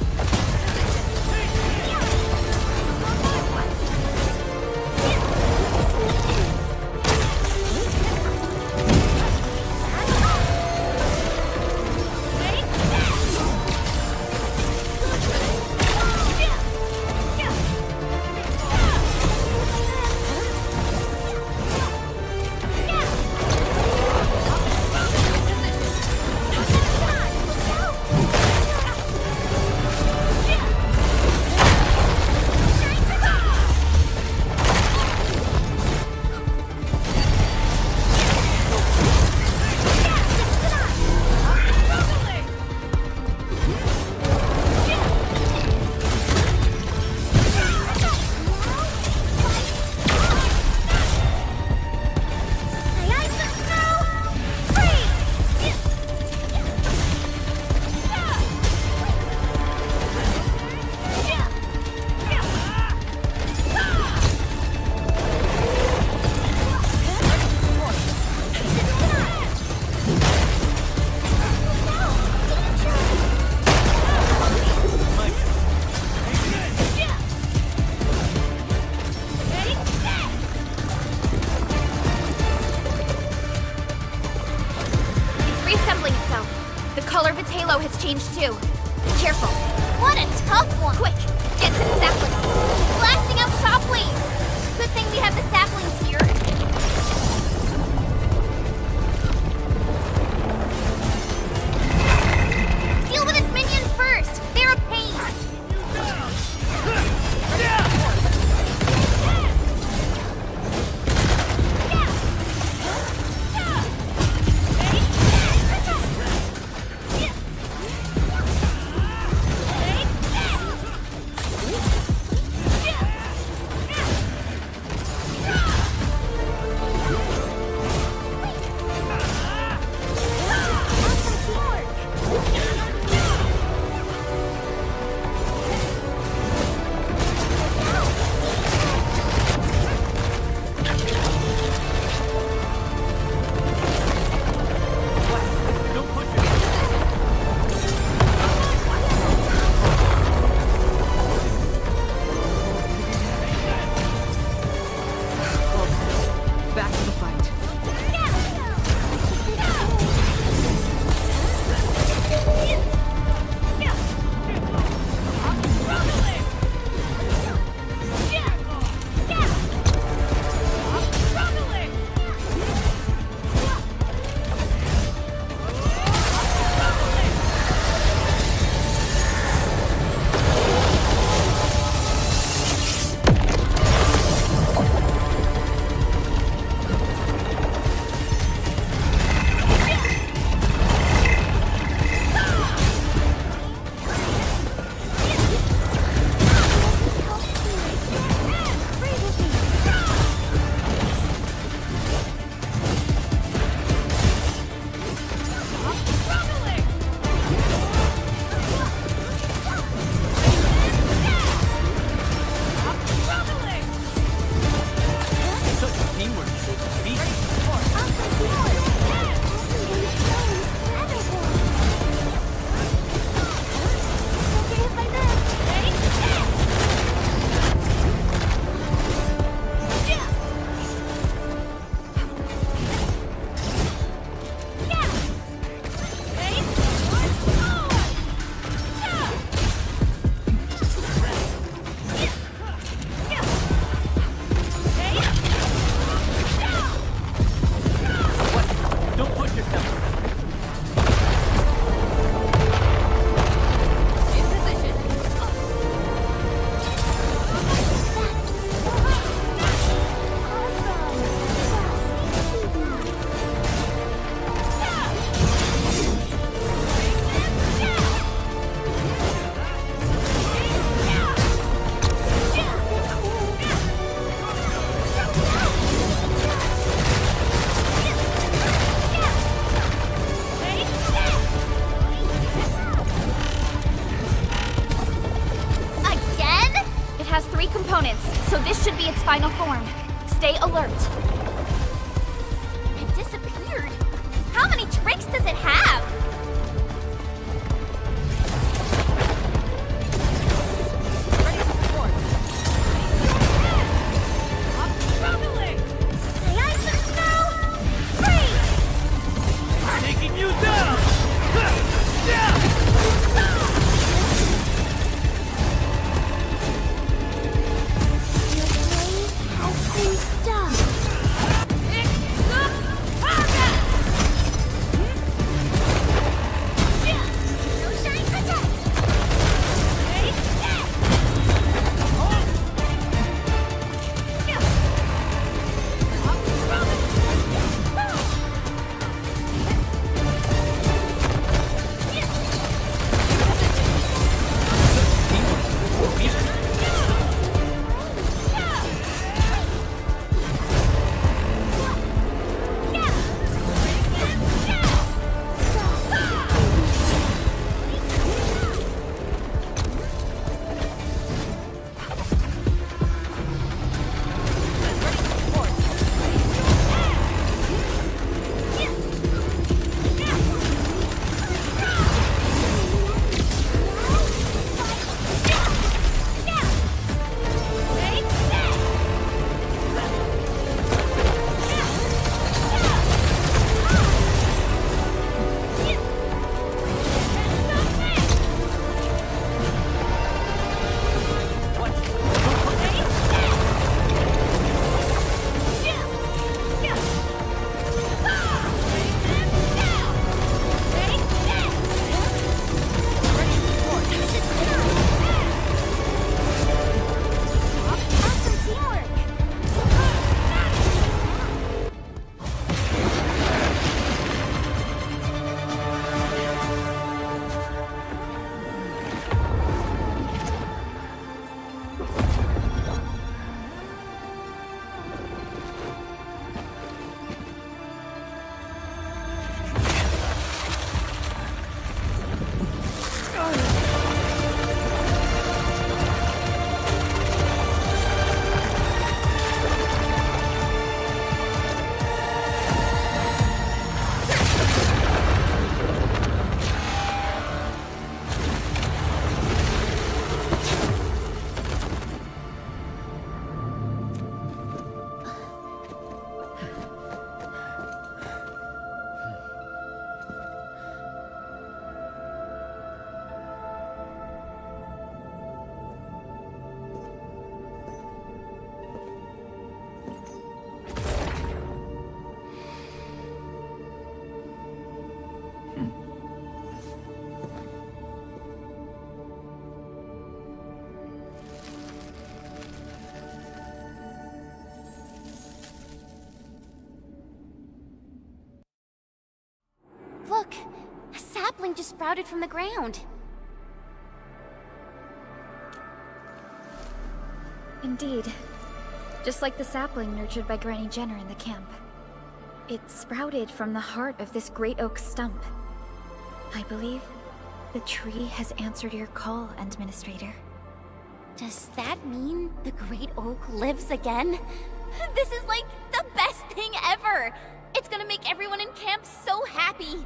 flow has changed too. Be careful. What a tough one! Quick, get to the sapling. He's blasting out shockwaves! Good thing we have the saplings here. Deal with its minions first! They're a pain! so this should be its final form. Stay alert. It disappeared. How many tricks does it have? Taking you down! sapling just sprouted from the ground. Indeed. Just like the sapling nurtured by Granny Jenner in the camp. It sprouted from the heart of this great oak stump. I believe the tree has answered your call, Administrator. Does that mean the Great Oak lives again? This is like the best thing ever! It's gonna make everyone in camp so happy!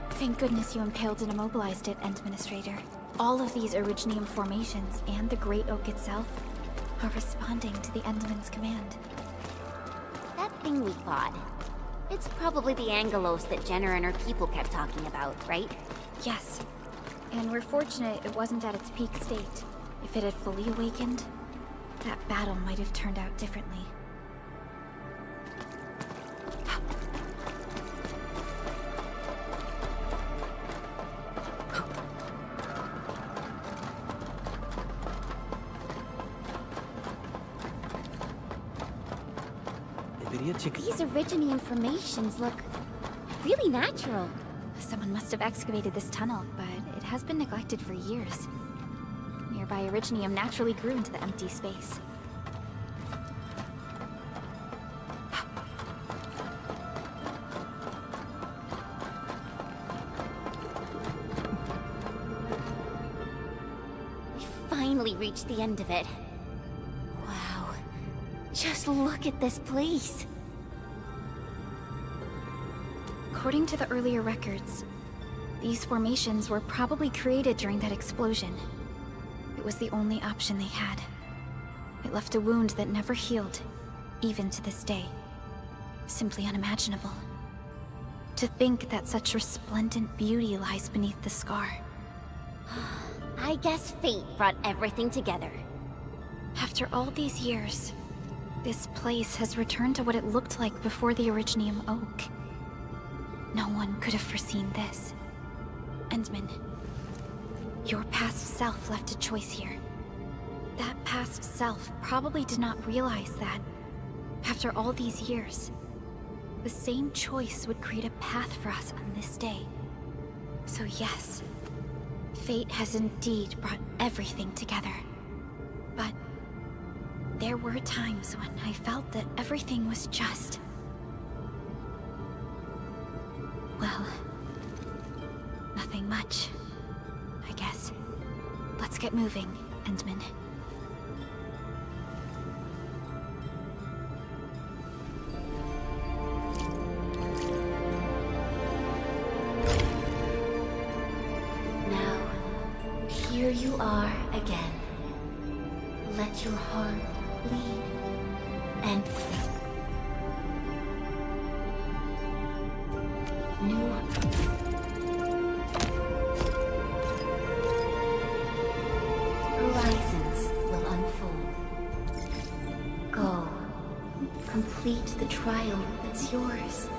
Thank goodness you impaled and immobilized it, Administrator. All of these Originium formations and the Great Oak itself are responding to the Endman's command. That thing we fought. It's probably the Angelos that Jenner and her people kept talking about, right? Yes. And we're fortunate it wasn't at its peak state. If it had fully awakened, that battle might have turned out differently. These Originium formations look really natural. Someone must have excavated this tunnel, but it has been neglected for years. Nearby Originium naturally grew into the empty space. We finally reached the end of it. Wow. Just look at this place. According to the earlier records, these formations were probably created during that explosion. It was the only option they had. It left a wound that never healed, even to this day. Simply unimaginable. To think that such resplendent beauty lies beneath the scar. I guess fate brought everything together. After all these years, this place has returned to what it looked like before the Originium Oak. No one could have foreseen this. Endman, your past self left a choice here. That past self probably did not realize that, after all these years, the same choice would create a path for us on this day. So yes, fate has indeed brought everything together. But there were times when I felt that everything was just... well, nothing much, I guess. Let's get moving, Endman. Now, here you are again. Let your heart bleed and new horizons will unfold. Go, complete the trial that's yours.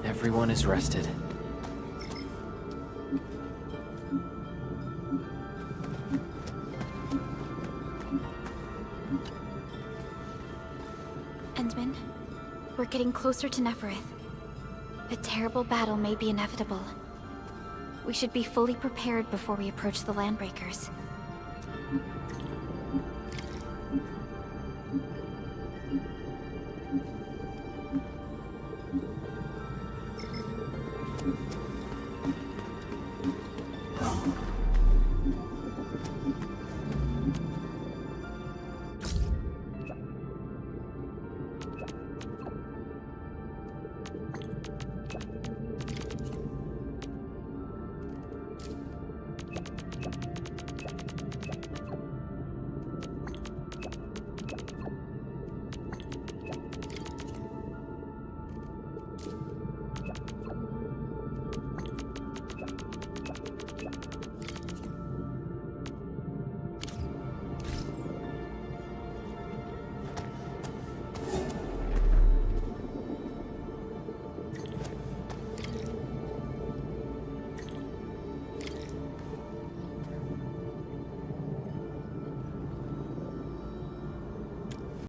Everyone is rested. Endman, we're getting closer to Neferith. A terrible battle may be inevitable. We should be fully prepared before we approach the Landbreakers.